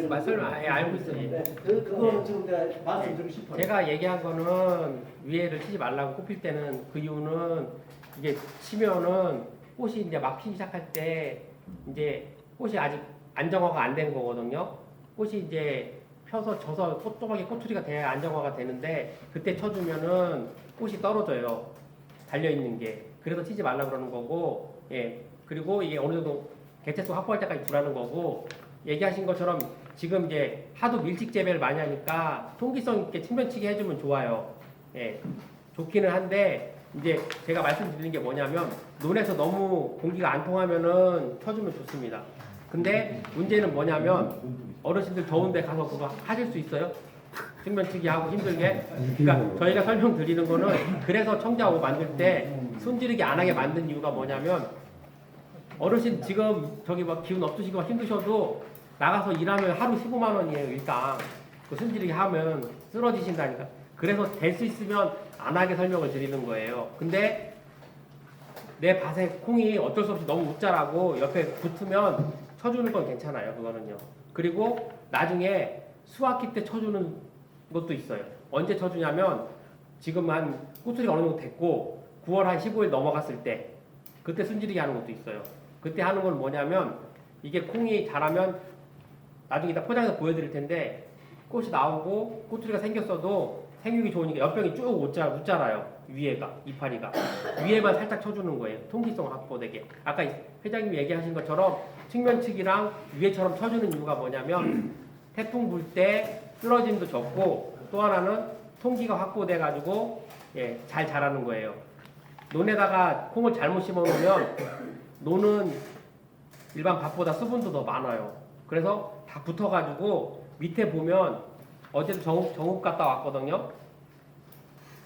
말씀을 알고 있어요. 그거는 지금 내가 말씀드리고 싶어요. 제가 얘기한 거는 위에를 치지 말라고 꼽힐 때는 그 이유는 이게 치면은 꽃이 이제 막 피기 시작할 때 이제 꽃이 아직 안정화가 안 된 거거든요. 꽃이 이제 펴서 져서 조그맣게 꼬투리가 돼야 안정화가 되는데 그때 쳐주면은 꽃이 떨어져요. 달려있는 게. 그래서 치지 말라고 그러는 거고, 그리고 이게 어느 정도 개체수 확보할 때까지 두라는 거고, 얘기하신 것처럼 지금 이제 하도 밀집 재배를 많이 하니까 통기성 있게 측면치기 해주면 좋아요. 좋기는 한데, 이제 제가 말씀드리는 게 뭐냐면, 논에서 너무 공기가 안 통하면은 켜주면 좋습니다. 근데 문제는 뭐냐면, 어르신들 더운데 가서 그거 하실 수 있어요? 측면치기 하고 힘들게. 그러니까 저희가 설명드리는 거는 그래서 청자 5 만들 때 손지르기 안 하게 만든 이유가 뭐냐면 어르신 지금 저기 막 기운 없으시고 힘드셔도 나가서 일하면 하루 15만 원이에요 일단. 그 숨지르기 하면 쓰러지신다니까. 그래서 될 수 있으면 안 하게 설명을 드리는 거예요. 근데 내 밭에 콩이 어쩔 수 없이 너무 웃자라고 옆에 붙으면 쳐주는 건 괜찮아요. 그거는요. 그리고 나중에 수확기 때 쳐주는 것도 있어요. 언제 쳐주냐면 지금 한 꾸틀이 어느 정도 됐고 9월 한 15일 넘어갔을 때 그때 순지르기 하는 것도 있어요. 그때 하는 건 뭐냐면 이게 콩이 자라면 나중에 이따 포장해서 보여드릴 텐데 꽃이 나오고 꼬투리가 생겼어도 생육이 좋으니까 옆병이 쭉 웃자라요. 위에가 이파리가 위에만 살짝 쳐주는 거예요. 통기성 확보되게. 아까 회장님이 얘기하신 것처럼 측면측이랑 위에처럼 쳐주는 이유가 뭐냐면 태풍 불 때 쓰러짐도 적고 또 하나는 통기가 확보돼 가지고 예, 잘 자라는 거예요. 논에다가 콩을 잘못 심어놓으면 논은 일반 밭보다 수분도 더 많아요. 그래서 다 붙어가지고 밑에 보면 어제도 정읍 갔다 왔거든요.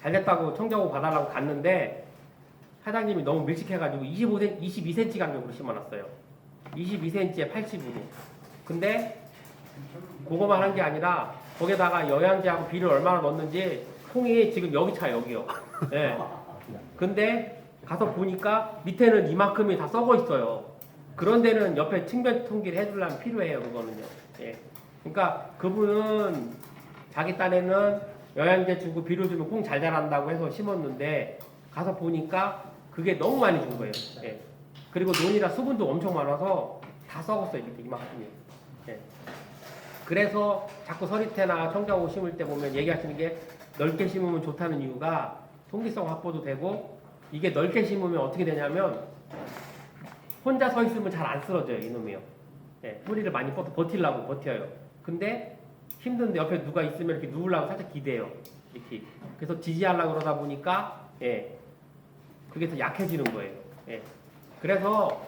잘 됐다고 청정호 봐달라고 갔는데 사장님이 너무 밀식해가지고 22cm 간격으로 심어놨어요. 22cm에 80으로. 근데 그거만 한 게 아니라 거기다가 영양제하고 비를 얼마나 넣었는지 콩이 지금 여기 차 여기요. 예. 근데 가서 보니까 밑에는 이만큼이 다 썩어 있어요. 그런 데는 옆에 측면 통기를 해주려면 필요해요. 그거는요. 예. 그러니까 그분은 자기 딴에는 영양제 주고 비료 주면 콩 잘 자란다고 해서 심었는데 가서 보니까 그게 너무 많이 준 거예요. 예. 그리고 논이라 수분도 엄청 많아서 다 썩었어요. 밑에 이만큼이. 예. 그래서 자꾸 서리태나 청자호 심을 때 보면 얘기하시는 게 넓게 심으면 좋다는 이유가 통기성 확보도 되고 이게 넓게 심으면 어떻게 되냐면 혼자 서 있으면 잘 안 쓰러져요. 이놈이요. 예. 뿌리를 많이 버티려고 버텨요. 근데 힘든데 옆에 누가 있으면 이렇게 누우려고 살짝 기대요. 이렇게. 그래서 지지하려고 그러다 보니까 예. 그게 더 약해지는 거예요. 예. 그래서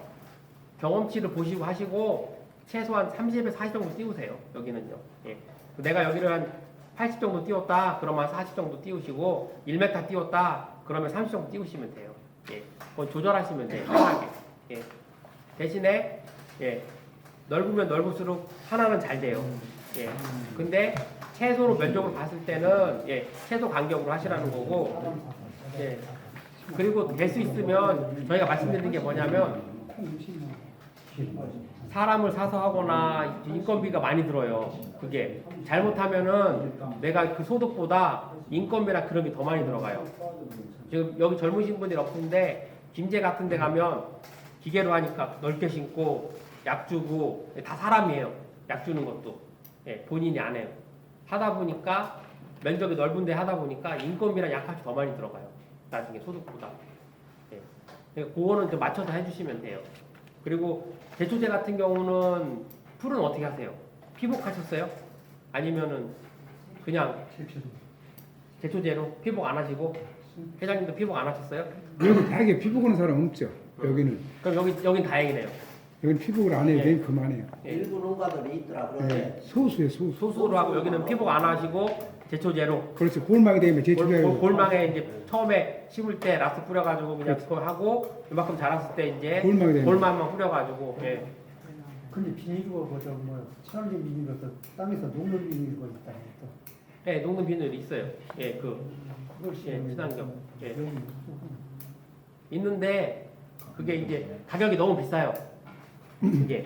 경험치를 보시고 하시고 최소한 30에서 40 정도 띄우세요. 여기는요. 예. 내가 여기를 한 80 정도 띄웠다. 그러면 40 정도 띄우시고 1m 띄웠다. 그러면 30 정도 띄우시면 돼요. 예. 그건 조절하시면 돼요. 편하게. 예. 대신에 예. 넓으면 넓을수록 하나는 잘 돼요. 예. 근데 채소로 면적으로 봤을 때는 예. 채소 간격으로 하시라는 거고 예. 그리고 될 수 있으면 저희가 말씀드리는 게 뭐냐면 사람을 사서 하거나 인건비가 많이 들어요. 그게 잘못하면은 내가 그 소득보다 인건비나 그런 게 더 많이 들어가요. 지금 여기 젊으신 분들 없는데 김제 같은 데 가면 기계로 하니까 넓게 심고 약 주고 다 사람이에요. 약 주는 것도 예, 본인이 안 해요. 하다 보니까 면적이 넓은데 하다 보니까 인건비랑 약값이 더 많이 들어가요. 나중에 소득보다. 예. 그러니까 그거는 좀 맞춰서 해주시면 돼요. 그리고 제초제 같은 경우는 풀은 어떻게 하세요? 피복하셨어요? 아니면은 그냥 제초제로 피복 안 하시고 회장님도 피복 안 하셨어요? 여기 되게 피복하는 사람 없죠. 여기는. 그럼 여긴 다행이네요. 여기는 피복을 안 해요. 예. 여기 그만해요. 예. 일부 농가들이 있더라. 그런데 네. 소수예요, 소수. 소수로 하고 여기는 피복 안 하시고 제초제로 그렇죠. 골망이 되면 제초제로. 골망에 이제 처음에 심을 때 라스 뿌려가지고 그냥 그거 하고 이만큼 자랐을 때 이제 골망이 되면. 골망만 뿌려가지고 예. 근데 비닐고 뭐저 뭐 친환경 비닐로서 땅에서 녹는 비닐고 있다. 또 예, 녹는 비늘 있어요. 예, 그걸 예, 심으면 친환경. 예. 여기 있는데 그게 이제 가격이 너무 비싸요. 이게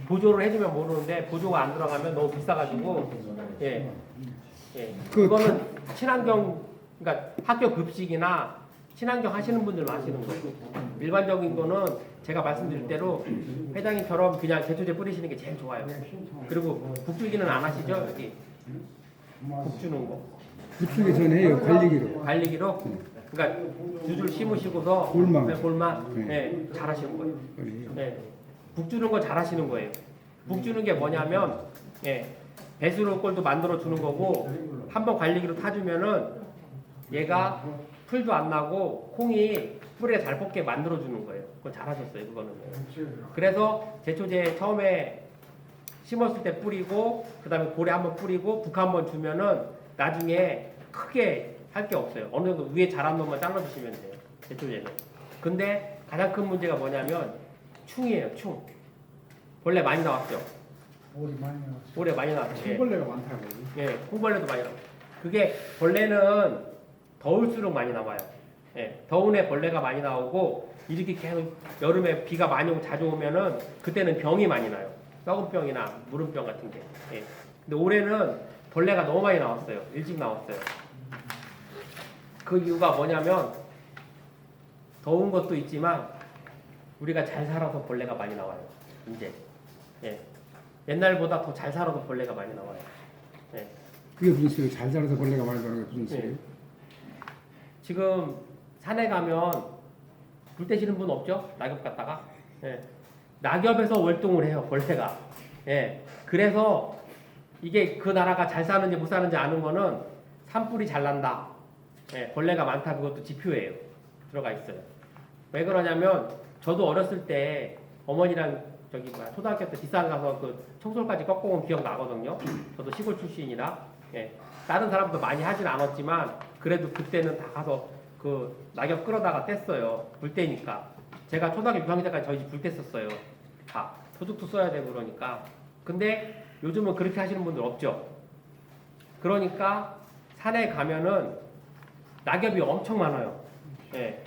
보조를 해주면 모르는데 보조가 안 들어가면 너무 비싸가지고 예, 예. 그거는 친환경 그러니까 학교 급식이나 친환경 하시는 분들만 하시는 거예요. 일반적인 거는 제가 말씀드릴 대로 회장님처럼 그냥 제초제 뿌리시는 게 제일 좋아요. 그리고 북줄기는 안 하시죠? 여기 국 주는 거. 부추기 전에 해요. 관리기로. 관리기로 그러니까 두 줄 심으시고서 골망. 네, 골망 네. 네, 잘하시는 거예요. 그래요. 네. 국 주는 거 잘하시는 거예요. 국 주는 게 뭐냐면 예, 배수로 꼴도 만들어 주는 거고 한번 관리기로 타주면은 얘가 풀도 안 나고 콩이 뿌리가 잘 뽑게 만들어 주는 거예요. 그거 잘하셨어요. 그거는. 그래서 제초제 처음에 심었을 때 뿌리고 그다음에 고래 한번 뿌리고 국 한번 주면은 나중에 크게 할 게 없어요. 어느 정도 위에 자란 놈만 잘라주시면 돼요. 제초제는. 근데 가장 큰 문제가 뭐냐면 충이에요, 충. 벌레 많이 나왔죠. 올이 많이 나왔어. 올해 많이 나왔죠. 예. 총벌레가 많다고. 예, 콩벌레도 많이 나와요. 그게 벌레는 더울수록 많이 나와요. 예, 더운 해 벌레가 많이 나오고 이렇게 계속 여름에 비가 많이 오고 자주 오면은 그때는 병이 많이 나요. 썩은병이나 무름병 같은 게. 예. 근데 올해는 벌레가 너무 많이 나왔어요. 일찍 나왔어요. 그 이유가 뭐냐면 더운 것도 있지만 우리가 잘 살아서 벌레가 많이 나와요. 이제. 예. 옛날보다 더 잘 살아서 벌레가 많이 나와요. 예. 그게 무슨 소리예요? 잘 자라서 벌레가 많이 나는 게 무슨 소리예요? 지금 산에 가면 불 떼시는 분 없죠? 낙엽 갖다가. 예. 낙엽에서 월동을 해요, 벌레가. 예. 그래서 이게 그 나라가 잘 사는지 못 사는지 아는 거는 산불이 잘 난다. 예. 벌레가 많다. 그것도 지표예요. 들어가 있어요. 왜 그러냐면 저도 어렸을 때 어머니랑 저기 뭐야 초등학교 때 뒷산 가서 그 청솔까지 꺾고 온 기억 나거든요. 저도 시골 출신이라. 예. 다른 사람도 많이 하진 않았지만 그래도 그때는 다 가서 그 낙엽 끌어다가 뗐어요. 불 때니까. 제가 초등학교 6학년 때까지 저희 집 불 뗐었어요. 다. 소득도 써야 되고 그러니까. 근데 요즘은 그렇게 하시는 분들 없죠. 그러니까 산에 가면은 낙엽이 엄청 많아요. 예.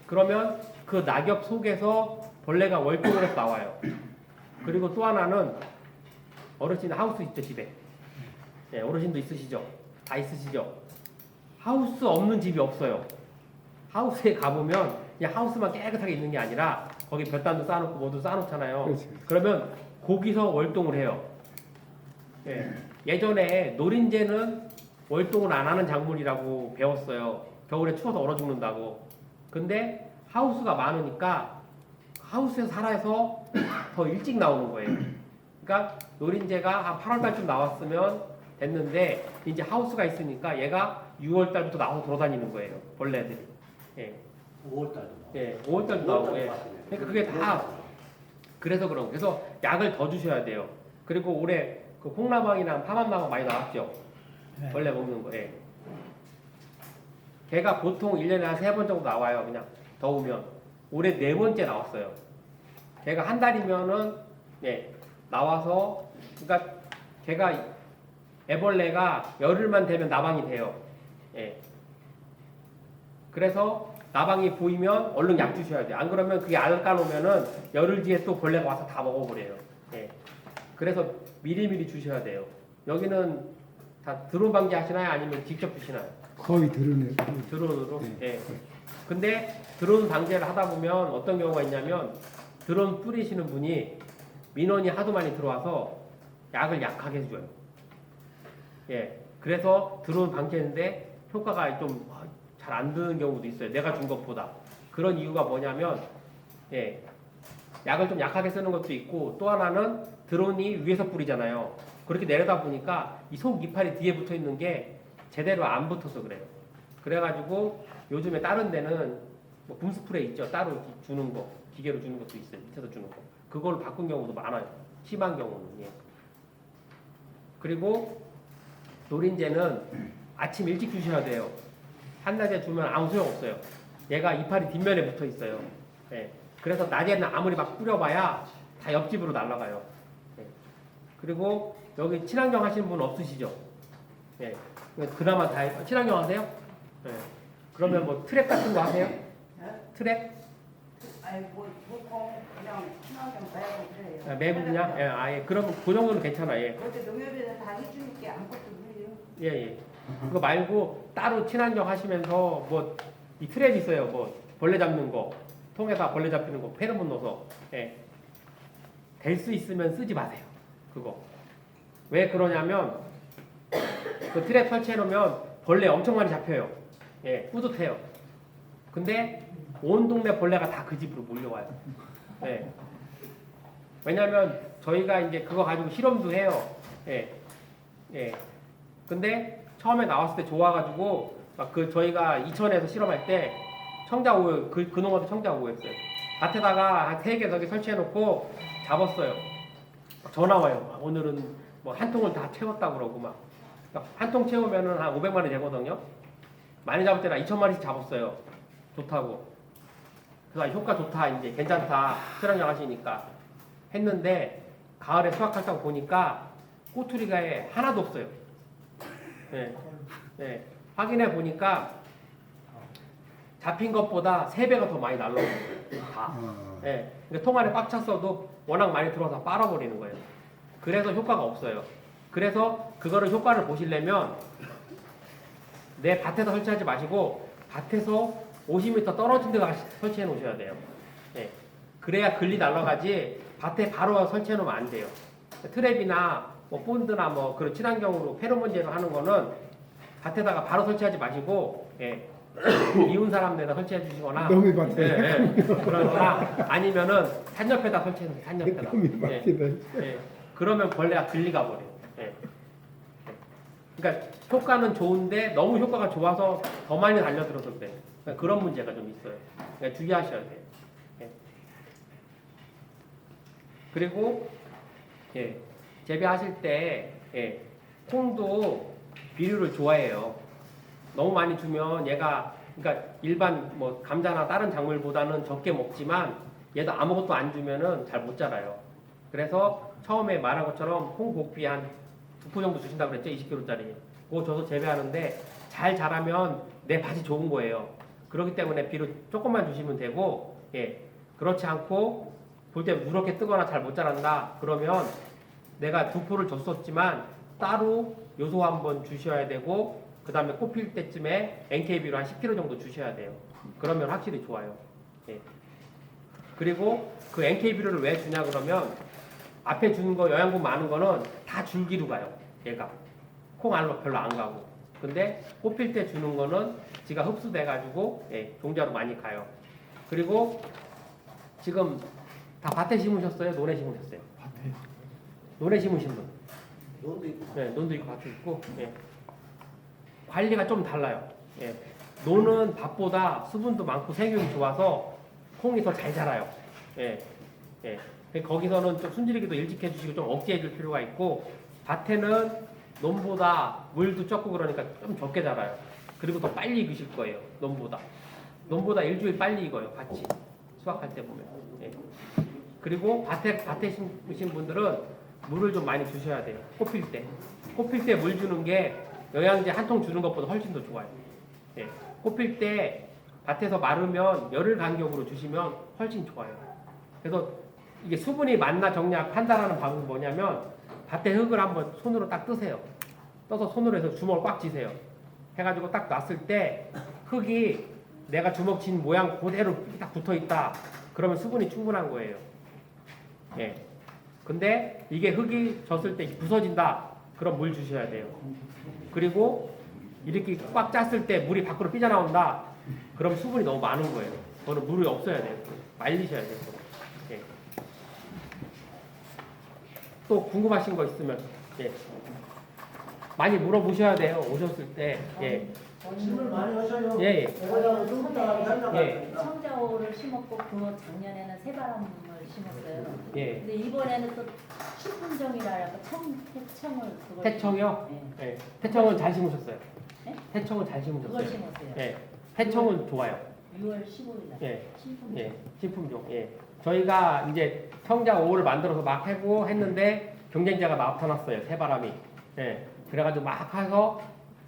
그러면 그 낙엽 속에서 벌레가 월동을 해서 나와요. 그리고 또 하나는 어르신 하우스 있죠, 집에. 예, 어르신도 있으시죠? 다 있으시죠? 하우스 없는 집이 없어요. 하우스에 가보면 그냥 하우스만 깨끗하게 있는 게 아니라 거기 볕단도 쌓아놓고 뭐도 쌓아놓잖아요. 그렇지. 그러면 거기서 월동을 해요. 예. 예전에 노린재는 월동을 안 하는 작물이라고 배웠어요. 겨울에 추워서 얼어 죽는다고. 근데 하우스가 많으니까 하우스에서 살아서 더 일찍 나오는 거예요. 그러니까 노린재가 한 8월 달쯤 나왔으면 됐는데 이제 하우스가 있으니까 얘가 6월 달부터 나와서 돌아다니는 거예요. 벌레들이. 예. 5월달도. 예. 5월 달도 나오고. 예. 그러니까 그게 다 그래서 그런 거. 그래서 약을 더 주셔야 돼요. 그리고 올해 그 콩나방이나 파만나방 많이 나왔죠. 벌레 먹는 거. 예. 걔가 보통 1년에 한 3번 정도 나와요. 그냥 더우면. 올해 4번째 나왔어요. 걔가 한 달이면은 예, 나와서 그러니까 걔가 애벌레가 열흘만 되면 나방이 돼요. 예. 그래서 나방이 보이면 얼른 약 주셔야 돼요. 안 그러면 그게 알 까놓으면은 열흘 뒤에 또 벌레가 와서 다 먹어버려요. 예. 그래서 미리미리 주셔야 돼요. 여기는 다 드론 방지 하시나요? 아니면 직접 주시나요? 거의 들으네요. 드론으로? 네. 예. 근데 드론 방제를 하다 보면 어떤 경우가 있냐면 드론 뿌리시는 분이 민원이 하도 많이 들어와서 약을 약하게 해줘요. 예. 그래서 드론 방제했는데 효과가 좀 잘 안 드는 경우도 있어요. 내가 준 것보다. 그런 이유가 뭐냐면, 예. 약을 좀 약하게 쓰는 것도 있고, 또 하나는 드론이 위에서 뿌리잖아요. 그렇게 내려다 보니까 이 속 이파리 뒤에 붙어 있는 게 제대로 안 붙어서 그래요. 그래가지고 요즘에 다른 데는 뭐 붐스프레이 있죠. 따로 주는 거, 기계로 주는 것도 있어요. 밑에서 주는 거. 그걸로 바꾼 경우도 많아요. 심한 경우는. 예. 그리고 노린재는 아침 일찍 주셔야 돼요. 한낮에 주면 아무 소용 없어요. 얘가 이파리 뒷면에 붙어 있어요. 예. 그래서 낮에는 아무리 막 뿌려봐야 다 옆집으로 날아가요. 예. 그리고 여기 친환경 하시는 분 없으시죠? 예. 그나마 다 친환경 하세요? 예. 그러면 뭐 트랩 같은 거 하세요? 트랩? 아니 뭐 보통 그냥 친환경 매고 그래요. 아, 매부 그냥? 예, 아예. 그러면 그 정도는 괜찮아. 예. 그런데 농협에서 다 해주니까 아무것도 무리요. 예, 예. 그거 말고 따로 친환경 하시면서 뭐 이 트랩 있어요. 뭐 벌레 잡는 거, 통에다 벌레 잡히는 거 페로몬 넣어서 예. 될 수 있으면 쓰지 마세요. 그거. 왜 그러냐면 그 트랩 설치해 놓으면 벌레 엄청 많이 잡혀요. 예, 뿌듯해요. 근데 온 동네 벌레가 다 그 집으로 몰려와요. 예. 왜냐면 저희가 이제 그거 가지고 실험도 해요. 예. 예. 근데 처음에 나왔을 때 좋아가지고 막 그 저희가 이천에서 실험할 때 청자오요 그 농어도 청자오였어요. 밭에다가 한 3개 저기 설치해놓고 잡았어요. 막 전화 와요. 막 오늘은 뭐 한 통을 다 채웠다 그러고 막 한 통 채우면은 한 500마리 되거든요. 많이 잡을 때는 2,000마리씩 잡았어요. 좋다고. 그래서 효과 좋다, 이제 괜찮다, 수량량 하시니까 했는데 가을에 수확하다 보니까 꼬투리가 하나도 없어요. 예, 예. 확인해 보니까 잡힌 것보다 3배가 더 많이 날라오고 다. 예. 그러니까 통 안에 꽉 찼어도 워낙 많이 들어서 빨아버리는 거예요. 그래서 효과가 없어요. 그래서 그거를 효과를 보시려면 내 밭에서 설치하지 마시고 밭에서 50m 떨어진 데 가서 설치해 놓으셔야 돼요. 예. 그래야 근리 날아가지 밭에 바로 설치해 놓으면 안 돼요. 트랩이나 뭐 본드나 뭐 그런 친환경으로 페로몬제로 하는 거는 밭에다가 바로 설치하지 마시고 예. 이웃 사람 데다 설치해 주시거나 너무 밭에. 예, 예. 그러거나 아니면은 산 옆에다 설치해 놓으세요. 산 옆에다. 너무 예. 밭에다. 예. 그러면 벌레가 들리 가버려요. 예. 그러니까 효과는 좋은데 너무 효과가 좋아서 더 많이 달려들어서 그래. 그러니까 그런 문제가 좀 있어요. 그러니까 주의하셔야 돼요. 예. 그리고 예. 재배하실 때 예. 콩도 비료를 좋아해요. 너무 많이 주면 얘가 그러니까 일반 뭐 감자나 다른 작물보다는 적게 먹지만 얘도 아무것도 안 주면은 잘 못 자라요. 그래서 처음에 말한 것처럼 콩 복비 한 2포 정도 주신다고 그랬죠? 20kg짜리. 그거 줘서 재배하는데 잘 자라면 내 밭이 좋은 거예요. 그렇기 때문에 비료 조금만 주시면 되고, 예. 그렇지 않고 볼 때 누렇게 뜨거나 잘 못 자란다. 그러면 내가 2포를 줬었지만 따로 요소 한번 주셔야 되고, 그 다음에 꽃 필 때쯤에 NK비로 한 10kg 정도 주셔야 돼요. 그러면 확실히 좋아요. 예. 그리고 그 NK비료를 왜 주냐 그러면 앞에 주는 거 영양분 많은 거는 다 줄기로 가요. 얘가 콩 안으로 별로 안 가고. 근데 꽃 필 때 주는 거는 지가 흡수돼 가지고 예, 종자로 많이 가요. 그리고 지금 다 밭에 심으셨어요? 논에 심으셨어요? 밭에. 논에 심으신 분. 논도 있고. 네, 논도 있고 밭도 있고. 예. 관리가 좀 달라요. 예. 논은 밭보다 수분도 많고 생육이 좋아서 콩이 더 잘 자라요. 예. 예. 거기서는 좀 순지리기도 일찍 해주시고 좀 억제해 줄 필요가 있고, 밭에는 논보다 물도 적고 그러니까 좀 적게 자라요. 그리고 더 빨리 익으실 거예요. 논보다 일주일 빨리 익어요. 밭이 수확할 때 보면. 예. 그리고 밭에 심으신 분들은 물을 좀 많이 주셔야 돼요. 꽃 필 때. 꽃 필 때 물 주는 게 영양제 한 통 주는 것보다 훨씬 더 좋아요. 예. 꽃 필 때 밭에서 마르면 열흘 간격으로 주시면 훨씬 좋아요. 그래서 이게 수분이 많나 적냐 판단하는 방법이 뭐냐면 밭에 흙을 한번 손으로 딱 뜨세요. 떠서 손으로 해서 주먹을 꽉 쥐세요. 해가지고 딱 놨을 때 흙이 내가 주먹 쥔 모양 그대로 딱 붙어 있다. 그러면 수분이 충분한 거예요. 예. 근데 이게 흙이 졌을 때 부서진다. 그럼 물 주셔야 돼요. 그리고 이렇게 꽉 짰을 때 물이 밖으로 삐져나온다. 그럼 수분이 너무 많은 거예요. 그거는 물이 없어야 돼요. 말리셔야 돼요. 예. 또 궁금하신 거 있으면 예. 많이 물어보셔야 돼요. 오셨을 때. 예. 질문 많이 하셔요. 예, 예. 내가 좀 이따가 한다고 예. 청자호를 심었고 그 작년에는 새바람을 심었어요. 예. 근데 이번에는 또 신분정이라 약간 태청을 그걸 태청이요? 네. 예. 태청은 잘 심으셨어요. 네? 태청은 잘 그걸 심으셨어요. 심었어요. 예. 태청은 좋아요. 6월 15일 날. 예. 신분정. 예. 신품종. 예. 저희가 이제 청자 5를 만들어서 막 하고 했는데 경쟁자가 나타났어요. 새바람이. 예. 그래가지고 막 해서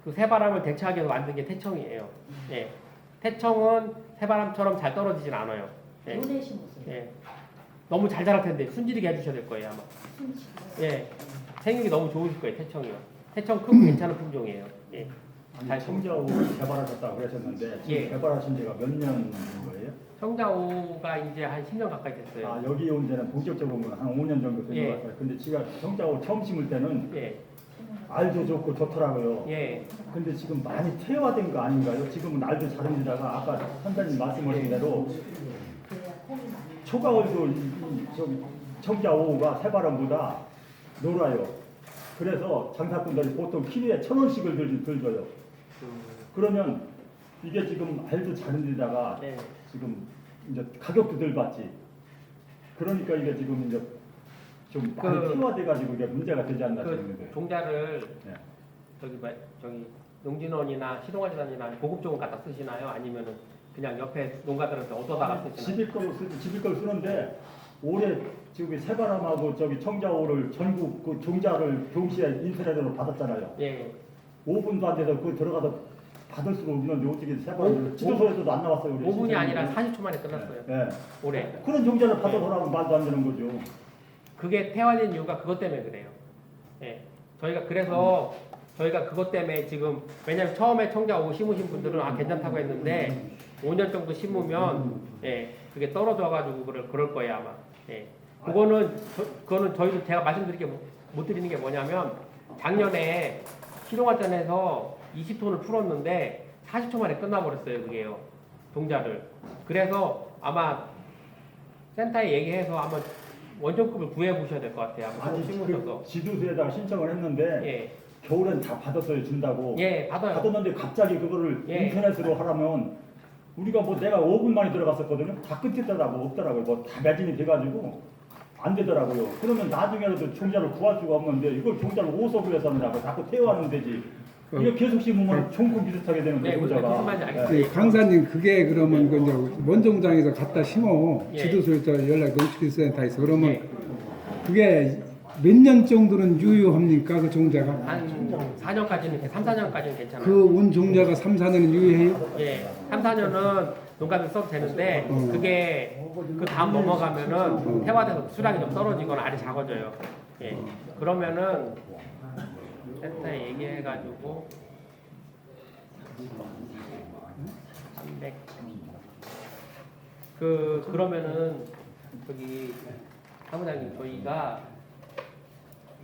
그 새바람을 대체하기 위해서 만든 게 태청이에요. 예. 태청은 새바람처럼 잘 떨어지진 않아요. 예. 논에 심었어요. 예. 너무 잘 자랄 텐데 순지리게 해주셔야 될 거예요 아마. 예. 생육이 너무 좋으실 거예요 태청이요. 태청 큰 괜찮은 품종이에요. 예. 아니, 청자호 개발하셨다고 그러셨는데 지금 예. 개발하신 지가 몇 년인 거예요? 청자호가 이제 한 10년 가까이 됐어요. 아 여기 온 데는 본격적으로 한 5년 정도 된 것 예. 같아요. 근데 제가 청자호 처음 심을 때는 예. 알도 좋고 좋더라고요. 예. 근데 지금 많이 퇴화된 거 아닌가요? 지금은 알도 자른 데다가 아까 선배님 말씀하신 대로 그래야 콩이 많이. 초가을도 저기 청자호가 새바람보다 놀아요. 그래서 장사꾼들이 보통 키로에 1,000원씩을 들줘요. 그러면 이게 지금 알도 자른 데다가 예. 지금 이제 가격도 덜 받지. 그러니까 이게 지금 이제 좀 많이 그- 퇴화돼가지고 이게 문제가 되지 않나 그 싶은데. 종자를 네. 저기 농진원이나 시동화재단이나 고급종을 갖다 쓰시나요? 아니면은 그냥 옆에 농가들한테 얻어다가 쓰시나? 집일 걸 쓰는데 올해 지금 새바람하고 저기 청자호를 전국 그 종자를 동시에 인터넷으로 받았잖아요. 예. 5분도 안 돼서 그 들어가서 받을 수가 없는데 어떻게 새바람을 지도서에서도 안 나왔어요. 우리 5분이 신청이. 아니라 40초 만에 끝났어요. 예. 올해. 그런 종자를 받아보라고 말도 안 되는 거죠. 그게 퇴화된 이유가 그것 때문에 그래요. 예. 저희가 그래서 저희가 그것 때문에 지금 왜냐면 처음에 청자 5 심으신 분들은 아 괜찮다고 했는데 5년 정도 심으면 예 그게 떨어져가지고 그럴 거예요 아마. 예. 그거는 저희도 제가 말씀드릴 게 못 드리는 게 뭐냐면 작년에 키로와전에서 20톤을 풀었는데 40초 만에 끝나버렸어요 그게요 종자를. 그래서 아마 센터에 얘기해서 아마 원정급을 구해 보셔야 될 것 같아요. 아니 심으셔서. 그 지도서에다가 신청을 했는데 예. 겨울엔 다 받았어요 준다고. 예, 받아요. 받았는데 갑자기 그거를 예. 인터넷으로 하라면 우리가 뭐 내가 5분 만에 들어갔었거든요. 다 끊겼더라고 없더라고요. 뭐 다 매진이 돼가지고 안 되더라고요. 그러면 나중에라도 종자를 구할 수가 없는데 이걸 종자를 오석을 해서 하느라고 자꾸 태워하는 되지. 이거 계속 심으면 종금 비슷하게 되는 네, 거예요. 무슨 종자가. 말인지 알겠어요. 강사님 그게 그러면 그 이제 원종장에서 갖다 심어 예. 지도소에서 연락 농축기센터에서 그러면 예. 그게 몇 년 정도는 유효합니까 그 종자가? 한 4년까지는 3, 4년까지는 괜찮아요. 그 온 종자가 3, 4년은 유효해요? 예, 3, 4년은 농가들 써도 되는데 그게 그 다음 넘어가면은 태화돼서 수량이 좀 떨어지거나 알이 작아져요. 예, 그러면은 센터에 얘기해가지고 300 그러면은 저기 사무장님 저희가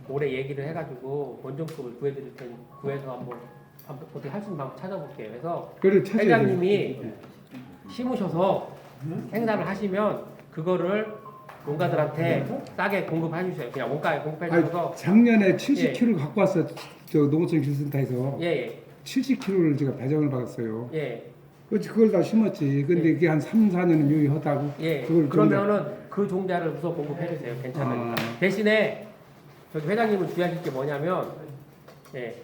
올해 얘기를 해가지고 원정급을 구해드릴 테니 구해서 한번 어떻게 할 수 있는 방법 찾아볼게요. 그래서 그걸 찾아야 돼요. 회장님이 심으셔서 생산을 하시면 그거를 농가들한테 싸게 공급해 주세요. 그냥 원가에 공급해 주셔서 아니, 작년에 70kg 갖고 왔어 저 농어촌 기술센터에서 예, 70kg를 제가 배정을 받았어요. 예, 그걸 다 심었지. 근데 이게 한 3, 4년은 유효하다고. 예. 그걸 그러면은 그 종자를 우선 공급해 주세요. 괜찮으니까. 대신에 저기 회장님은 주의하실 게 뭐냐면 예.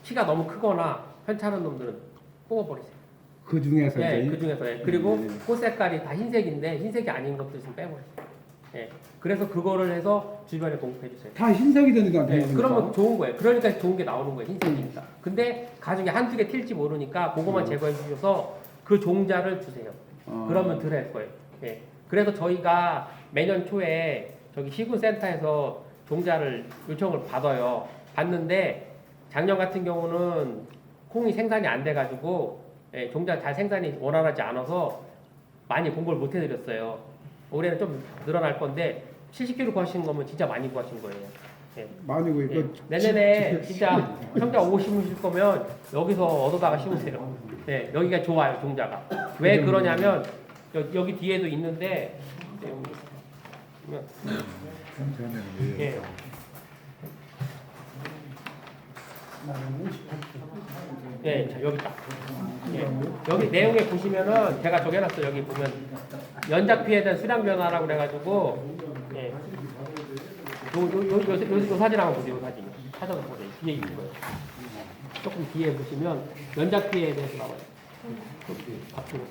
키가 너무 크거나 편찮은 놈들은 뽑아버리세요. 그 중에서 예, 이제 그 중에서 예. 그리고 꽃 색깔이 다 흰색인데 흰색이 아닌 것도 있으면 빼버리세요. 예. 그래서 그거를 해서 주변에 공급해 주세요. 다 흰색이던데 안 예, 되는 그러면 좋은 거예요. 그러니까 좋은 게 나오는 거예요. 흰색이니까. 근데 가죽이 한두 개 튈지 모르니까 그거만 제거해 주셔서 그 종자를 주세요. 그러면 덜 할 거예요. 예. 그래서 저희가 매년 초에 저기 시군센터에서 종자를 요청을 받아요. 받는데 작년 같은 경우는 콩이 생산이 안 돼가지고 예, 종자 잘 생산이 원활하지 않아서 많이 공급을 못 해드렸어요. 올해는 좀 늘어날 건데 70kg 구하시는 거면 진짜 많이 구하신 거예요. 예. 많이 고 예. 내년에 진짜 청자 5 심으실 거면 여기서 얻어다가 심으세요. 네, 여기가 좋아요 종자가. 왜 그러냐면 여기 뒤에도 있는데 예. 예, 자, 여기 딱. 예. 여기 내용에 보시면은 제가 적어놨어요. 여기 보면 연작 피해에 대한 수량 변화라고 그래가지고 예. 요 사진 한번 보세요. 요 사진 찾아서 보세요. 뒤에 있는 거예요. 조금 뒤에 보시면 연작 피해에 대해서 나와요. 앞으로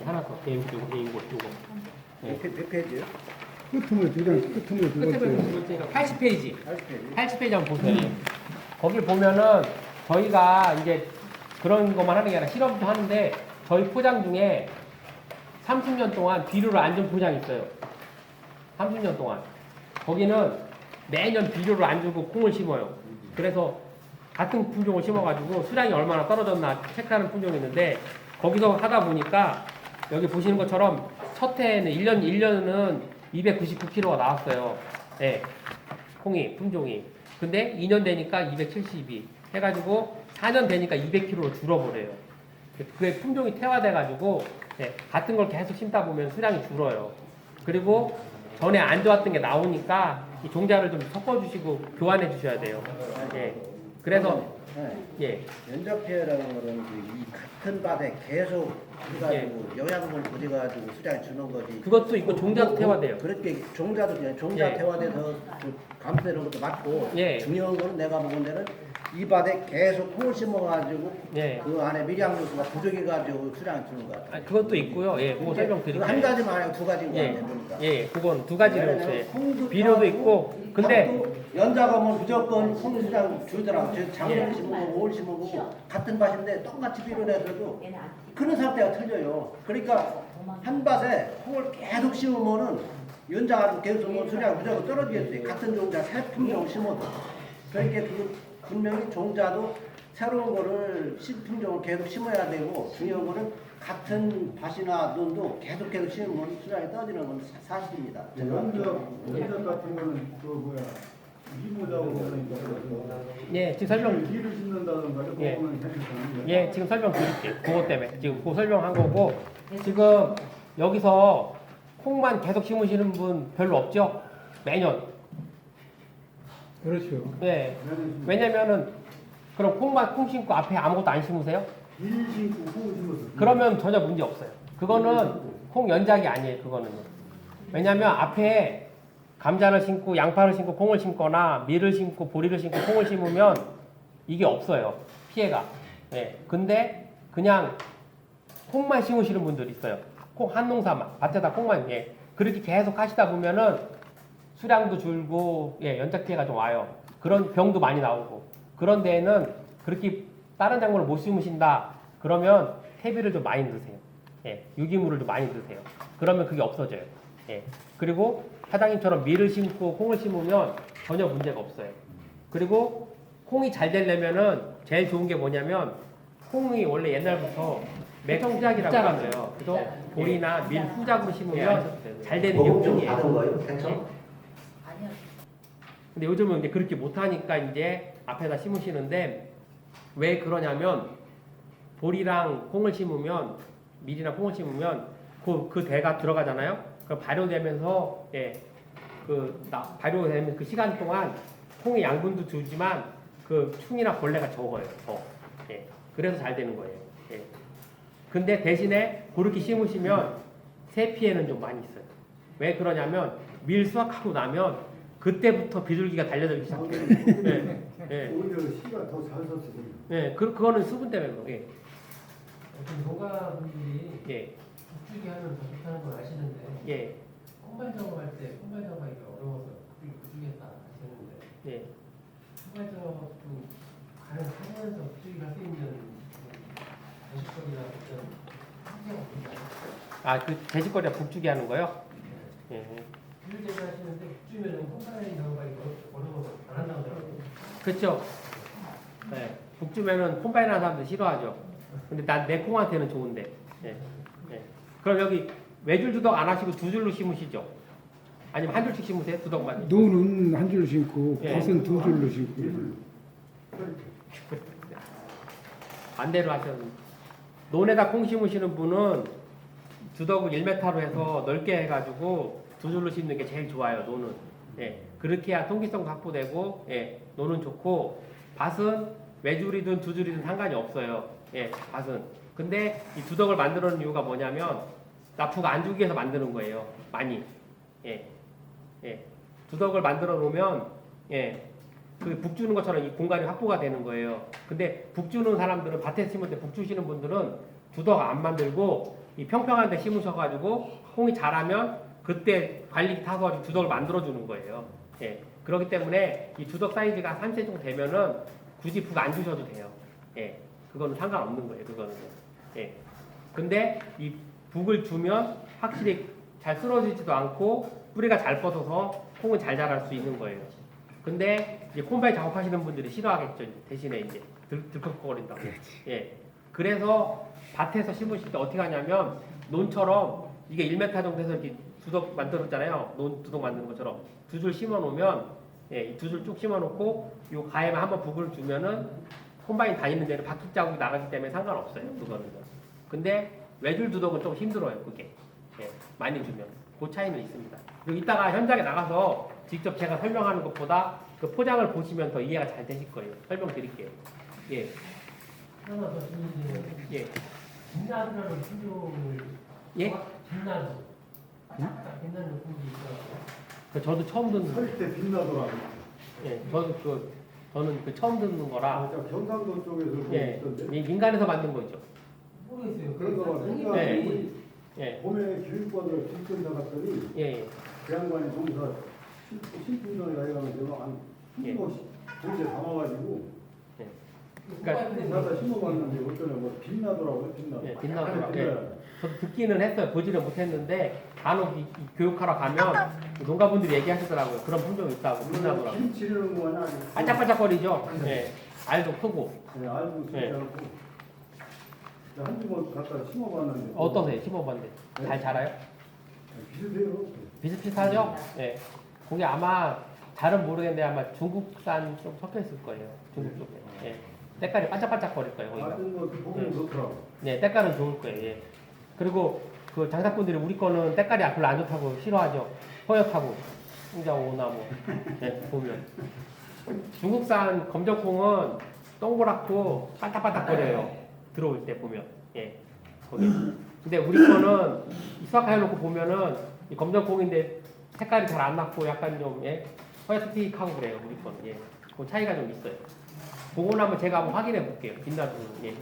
하나 더. 예, 요거. 예. 몇 페이지요? 끝으로 두 장, 끝으로 두 번째. 80페이지. 80페이지 한번 보세요. 거기 보면은 저희가 이제 그런 것만 하는 게 아니라 실험도 하는데 저희 포장 중에 30년 동안 비료를 안 준 포장이 있어요. 30년 동안. 거기는 매년 비료를 안 주고 콩을 심어요. 그래서 같은 품종을 심어가지고 수량이 얼마나 떨어졌나 체크하는 품종이 있는데 거기서 하다 보니까 여기 보시는 것처럼 첫 해에는 1년은 299kg가 나왔어요. 네. 콩이, 품종이. 근데 2년 되니까 272 해가지고 4년 되니까 200kg로 줄어버려요. 그게 품종이 퇴화돼가지고 네. 같은 걸 계속 심다 보면 수량이 줄어요. 그리고 전에 안 좋았던 게 나오니까 이 종자를 좀 섞어주시고 교환해 주셔야 돼요. 예. 그래서 예. 연작 피해라는 거는 이 같은 밭에 계속 해가지고 영양분을 부어가지고 수량이 주는 거지. 그것도 있고 종자도 퇴화돼요. 그렇게 종자 예. 퇴화돼서 그 감소되는 것도 맞고 예. 중요한 거는 내가 보는 데는 이 밭에 계속 콩을 심어가지고 예. 그 안에 미량 요소가 부족해가지고 수량을 주는 것 같아요. 그것도 있고요. 예, 그거 설명드릴게요. 한 가지만 아니고 두 가지인 것 예, 같아요. 보니까. 예, 그건 두 가지로 왜냐면 있어요. 콩도 비료도 따고 있고, 근데 밭도 연자가 뭐 무조건 콩 수량 주더라고요. 저 작년 심은 거, 5월 심은 거 같은 밭인데 똑같이 비료를 해도 얘는 안 크는 상태가 틀려요. 그러니까 한 밭에 콩을 계속 심으면은 연자가 계속 뭐 수량 무조건 떨어지겠어요. 같은 종자 세 품종을 심어도. 그러니까 그 분명히 종자도 새로운 거를 신품종을 계속 심어야 되고 중요한 거는 같은 밭이나 논도 계속 심으면 수량이 떨어지는 건 사실입니다. 제가 연적 같은 거는 그 뭐야 이모자고 그러니까 예, 지금 설명 길을 심는다던가 이런 예. 거는 해주잖아요. 예, 지금 설명드릴게요. 그것 때문에 지금 그거 설명한 거고 지금 여기서 콩만 계속 심으시는 분 별로 없죠? 매년. 그렇죠. 네. 왜냐면은 그럼 콩 심고 앞에 아무것도 안 심으세요? 길 심고 콩 심었어. 그러면 전혀 문제 없어요. 그거는 콩 연작이 아니에요. 그거는. 왜냐면 앞에 감자를 심고 양파를 심고 콩을 심거나 밀을 심고 보리를 심고 콩을 심으면 이게 없어요. 피해가. 예. 근데 그냥 콩만 심으시는 분들 있어요. 콩 한 농사만 밭에다 콩만 예. 그렇게 계속 하시다 보면은 수량도 줄고 예, 연작 피해가 좀 와요. 그런 병도 많이 나오고. 그런 데에는 그렇게 다른 작물을 못 심으신다. 그러면 퇴비를 좀 많이 넣으세요. 예, 유기물을 좀 많이 넣으세요. 그러면 그게 없어져요. 예. 그리고 사장님처럼 밀을 심고 콩을 심으면 전혀 문제가 없어요. 그리고 콩이 잘 되려면은 제일 좋은 게 뭐냐면 콩이 원래 옛날부터 맥후작이라고 하잖아요. 그래서 보리나 밀 후작으로 심으면 잘 되는 게 콩이에요. 아니요. 근데 요즘은 이제 그렇게 못하니까 이제 앞에다 심으시는데 왜 그러냐면 보리랑 콩을 심으면 밀이나 콩을 심으면 그 대가 들어가잖아요. 그 발효되면서 발효되면 그 시간 동안 콩의 양분도 주지만 그 충이나 벌레가 적어요. 예. 그래서 잘 되는 거예요. 예. 근데 대신에 그렇게 심으시면 새 피해는 좀 많이 있어요. 왜 그러냐면 밀 수확하고 나면 그때부터 비둘기가 달려들기 시작해요. 예. 예. 오히려 씨가 더 잘 섰어요. 예. 그거는 수분 때문에 그래요. 예. 어떤 농가분들이 예. 북주기 하면 더 좋다는 걸 아시는데 예. 콩발 작업할 때 콩발 작업하기 어려워서 북주기했다 하시는데 예. 콩발 작업도 가능하면서 북주기를 할 수 있는 대식거리나 어떤 환경이 없나요? 아, 그 돼지거리가 북주기 하는 거요? 예. 비율제를 하시는데 북주면은 콩발 작업하기 어려워서 안 한다고 하더라고요. 그렇죠. 네. 북주면은 콤바인하는 사람들 싫어하죠. 근데 내 콩한테는 좋은데. 예. 예. 그럼 여기 외줄 두덕 안 하시고 두 줄로 심으시죠? 아니면 한 줄씩 심으세요? 두덕만? 논은 한 줄 심고 예. 밭은 두 줄로 심고. 반대로 하셨는데. 논에다 콩 심으시는 분은 두덕을 1m로 해서 넓게 해가지고 두 줄로 심는 게 제일 좋아요. 논은. 예. 그렇게 해야 통기성도 확보되고, 예. 논은 좋고, 밭은 외줄이든 두 줄이든 상관이 없어요. 예. 밭은. 근데 이 두덕을 만들어 놓은 이유가 뭐냐면 나프가 안 주기 위해서 만드는 거예요. 많이. 예. 예. 두덕을 만들어 놓으면 예. 그 북 주는 것처럼 이 공간이 확보가 되는 거예요. 근데 북 주는 사람들은 밭에 심을 때 북 주시는 분들은 두덕 안 만들고 이 평평한 데 심으셔가지고 콩이 자라면 그때 관리기 타서 두덕을 만들어 주는 거예요. 예. 그렇기 때문에 이 두덕 사이즈가 3cm 정도 되면은 굳이 북 안 주셔도 돼요. 예. 그거는 상관없는 거예요. 그거는. 예. 근데 이 북을 주면 확실히 잘 쓰러지지도 않고 뿌리가 잘 뻗어서 콩은 잘 자랄 수 있는 거예요. 근데 이제 콩발 작업하시는 분들이 싫어하겠죠. 이제 대신에 이제 들컥거린다. 예. 그래서 밭에서 심으실 때 어떻게 하냐면 논처럼 이게 1m 정도 해서 이렇게 두덕 만들었잖아요. 논 두덕 만드는 것처럼 두 줄 심어 놓으면 예, 두 줄 쭉 심어 놓고 요 가에만 한번 북을 주면은 콤바인 다니는 데는 바퀴 자국이 나가기 때문에 상관없어요. 그거는. 근데 외줄 두덕은 좀 힘들어요. 그게. 예, 많이 주면. 그 차이는 있습니다. 그리고 이따가 현장에 나가서 직접 제가 설명하는 것보다 그 포장을 보시면 더 이해가 잘 되실 거예요. 설명드릴게요. 예. 하나 더 질문드리면 예. 빛나루라는 품종을 예? 빛나루 빛나루 품종이 있어요. 저도 처음 듣는. 설때 빛나더라고. 예. 저도 저는 그 처음 듣는 거라. 아, 저 경상도 쪽에서 예, 있던데. 이 민간에서 만든 거죠. 모르겠어요. 그런 거 그러니까 네. 우리 예, 봄에 교육관으로 직접 나갔더니 예, 그 양반이 동사 신분정에 가려면 내가 한 예. 20개 담아가지고 그러니까 나다 심어봤는데 어쩌네 뭐 빛나더라고요. 빛나. 예, 빛나더라고요. 예. 저도 듣기는 했어요. 보지는 못했는데 간혹 이 교육하러 가면 농가분들이 얘기하시더라고요. 그런 품종이 있다고 빛나더라고요. 김치려는 거 아니야? 반짝반짝거리죠. 예, 알도 크고. 네, 알고 쓰지 예. 않고 한 주먹 갖다 심어봤는데 어떠세요? 심어봤는데 잘 자라요? 비슷해요. 비슷비슷하죠? 예. 그게 아마 잘은 모르겠는데 아마 중국산 좀 섞여 있을 거예요. 중국 쪽에. 예. 때깔이 반짝반짝거릴 거예요. 거기가. 같은 거 보면 좋더라고. 네, 때깔은 좋을 거예요. 예. 그리고 그 장사꾼들이 우리 거는 때깔이 별로 안 좋다고 싫어하죠. 허옇다고. 홍자오나 뭐. 네, 보면. 중국산 검정콩은 동그랗고 반짝반짝거려요. 들어올 때 보면. 예. 거기. 근데 우리 거는 수확해놓고 보면은 이 검정콩인데 색깔이 잘 안 났고 약간 좀 예. 허옇틱하고 그래요. 우리 거는. 예. 그 차이가 좀 있어요. 그거는 한번 제가 한번 확인해 볼게요. 빛나는 예.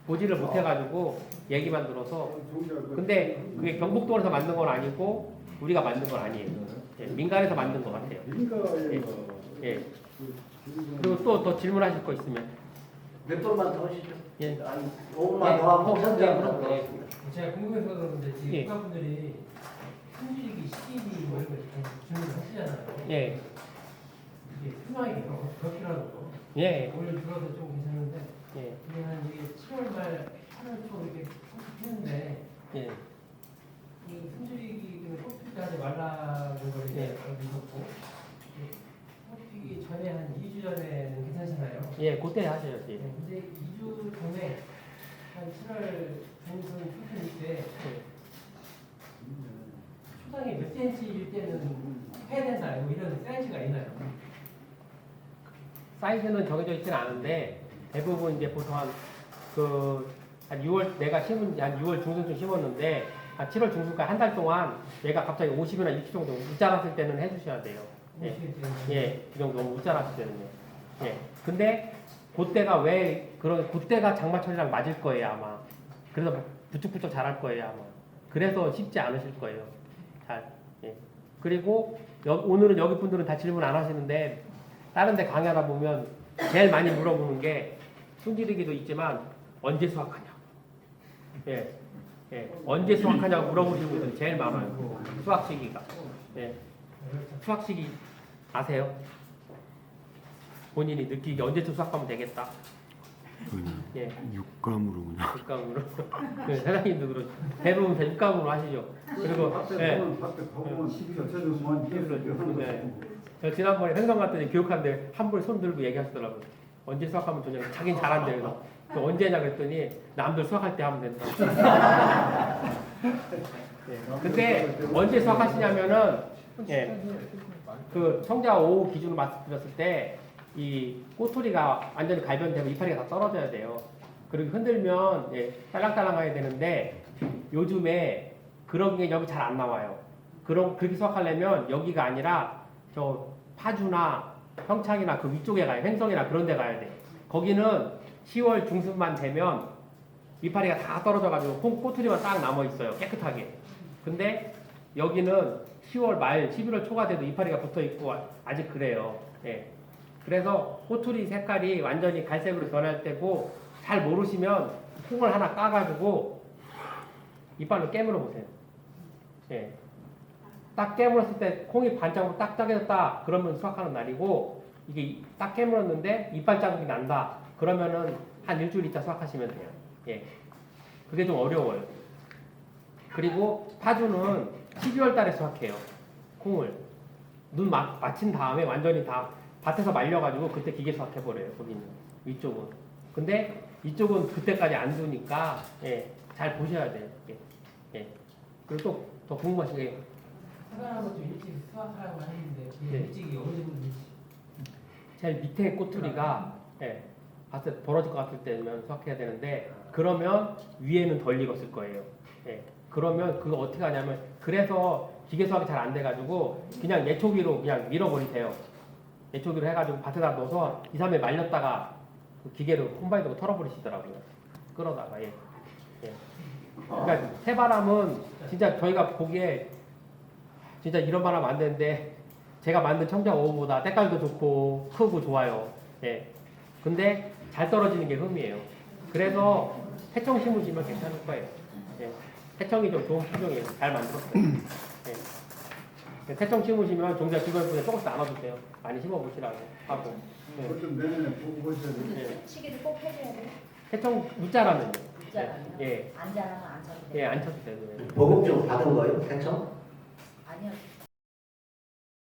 보지를 못해가지고 얘기만 들어서. 근데 그게 경북도에서 만든 건 아니고 우리가 만든 건 아니에요. 예. 민간에서 만든 것 같아요. 민가에 예. 그리고 또 더 질문하실 거 있으면. 몇 번만 더 하시죠. 예. 한 5분만 더 하고 선제하고 예. 제가 궁금해서 그러는데 지금 예. 국가분들이 품질기, 시기비 뭐 이런 거 질문을 하시잖아요. 예. 이게 수명이 그렇더라도 예. 오늘 들어서 좀 괜찮은데 예. 이게 한 이게 7월 말 8월 초 이렇게 했는데 예. 이 품질기 꽃피기 하지 말라는 걸 이제 예. 읽었고 꽃피기 전에 한 2주 전에는 괜찮잖아요. 예. 그때 하셔야지. 네, 근데 2주 전에 한 7월 중순 초순 때 초당이 몇 센치일 때는 해야 된다 뭐 이런 사이즈가 있나요? 사이즈는 정해져 있지는 않은데 대부분 이제 보통 한 6월 내가 심은 지 한 6월 중순쯤 심었는데 한 7월 중순까지 한 달 동안 얘가 갑자기 50이나 60 정도 못 자랐을 때는 해주셔야 돼요. 예. 예, 그 정도 못 자랐을 때는요. 예. 근데 그때가 왜 그런 그때가 장마철이랑 맞을 거예요 아마. 그래서 부쩍부쩍 자랄 거예요 아마. 그래서 쉽지 않으실 거예요. 잘. 예. 그리고 오늘은 여기 분들은 다 질문 안 하시는데 다른 데 강의하다 보면 제일 많이 물어보는 게 손질이기도 있지만 언제 수확하냐. 예. 예. 언제 수확하냐고 물어보시는 분들이 제일 많아요. 수확 시기가. 예. 수확 시기 아세요? 본인이 느끼기 언제쯤 수확하면 되겠다. 예. 육감으로 그냥. 육감으로. 네, 사장님도 그러죠. 대부분 다 육감으로 하시죠. 그리고 밭에 보면 겹쳐주면 네. 저 지난번에 행성 갔더니 교육하는데 한 분이 손 들고 얘기하시더라고요. 언제 수확하면 좋냐. 자긴 잘한대. 그래서 또 언제냐 그랬더니 남들 수확할 때 하면 된다. 네. 근데 언제 수확하시냐면은 예. 그 청자 5 기준으로 말씀드렸을 때 이 꼬투리가 완전히 갈변되고 이파리가 다 떨어져야 돼요. 그리고 흔들면 예, 딸랑딸랑해야 되는데 요즘에 그런 게 여기 잘 안 나와요. 그렇게 수확하려면 여기가 아니라 저 파주나 평창이나 그 위쪽에 가요. 횡성이나 그런 데 가야 돼. 거기는 10월 중순만 되면 이파리가 다 떨어져가지고 꼬투리만 딱 남아 있어요. 깨끗하게. 근데 여기는 10월 말, 11월 초가 돼도 이파리가 붙어 있고 아직 그래요. 예. 그래서 꼬투리 색깔이 완전히 갈색으로 변할 때고 잘 모르시면 콩을 하나 까가지고 이빨로 깨물어 보세요. 예. 딱 깨물었을 때 콩이 반짝으로 딱 짜겠다 그러면 수확하는 날이고 이게 딱 깨물었는데 이빨 자국이 난다 그러면은 한 일주일 있다 수확하시면 돼요. 예. 그게 좀 어려워요. 그리고 파주는 12월 달에 수확해요. 콩을. 눈 맞힌 다음에 완전히 다 밭에서 말려가지고 그때 기계 수확해버려요. 거기는. 위쪽은. 근데 이쪽은 그때까지 안 두니까 예, 잘 보셔야 돼요. 예. 예. 그리고 또 더 궁금하신 게 사과나무 좀 일찍 수확하라고 하는데 네. 일찍이 어느 정도인지 제일 밑에 꼬투리가 예, 밭에 벌어질 것 같을 때면 수확해야 되는데 그러면 위에는 덜 익었을 거예요. 예. 그러면 그거 어떻게 하냐면 그래서 기계 수확이 잘 안 돼가지고 그냥 예초기로 그냥 밀어버리세요. 예초기로 해가지고 밭에다 넣어서 2, 3일 말렸다가 그 기계로 콤바인으로 털어버리시더라고요. 끌어다가 예. 그러니까 새바람은 진짜 저희가 보기에 진짜 이런 바람 안 되는데 제가 만든 청정 5호보다 때깔도 좋고 크고 좋아요. 예. 근데 잘 떨어지는 게 흠이에요. 그래서 해청 심으시면 괜찮을 거예요. 예. 해청이 좀 좋은 품종이에요. 잘 만들었어요. 예. 해청 심으시면 종자 기관분에 조금씩 나눠주세요. 많이 심어보시라고 하고. 예. 그것 좀 내년에 보고 보셔야 돼요. 예. 시기를 꼭 해줘야 돼요. 해청 묻자라면요. 묻자라면? 예. 안 자라면 안 쳐도 돼요. 예, 안 쳐도 돼요. 보급 좀 받은 거예요? 해청? 아니요.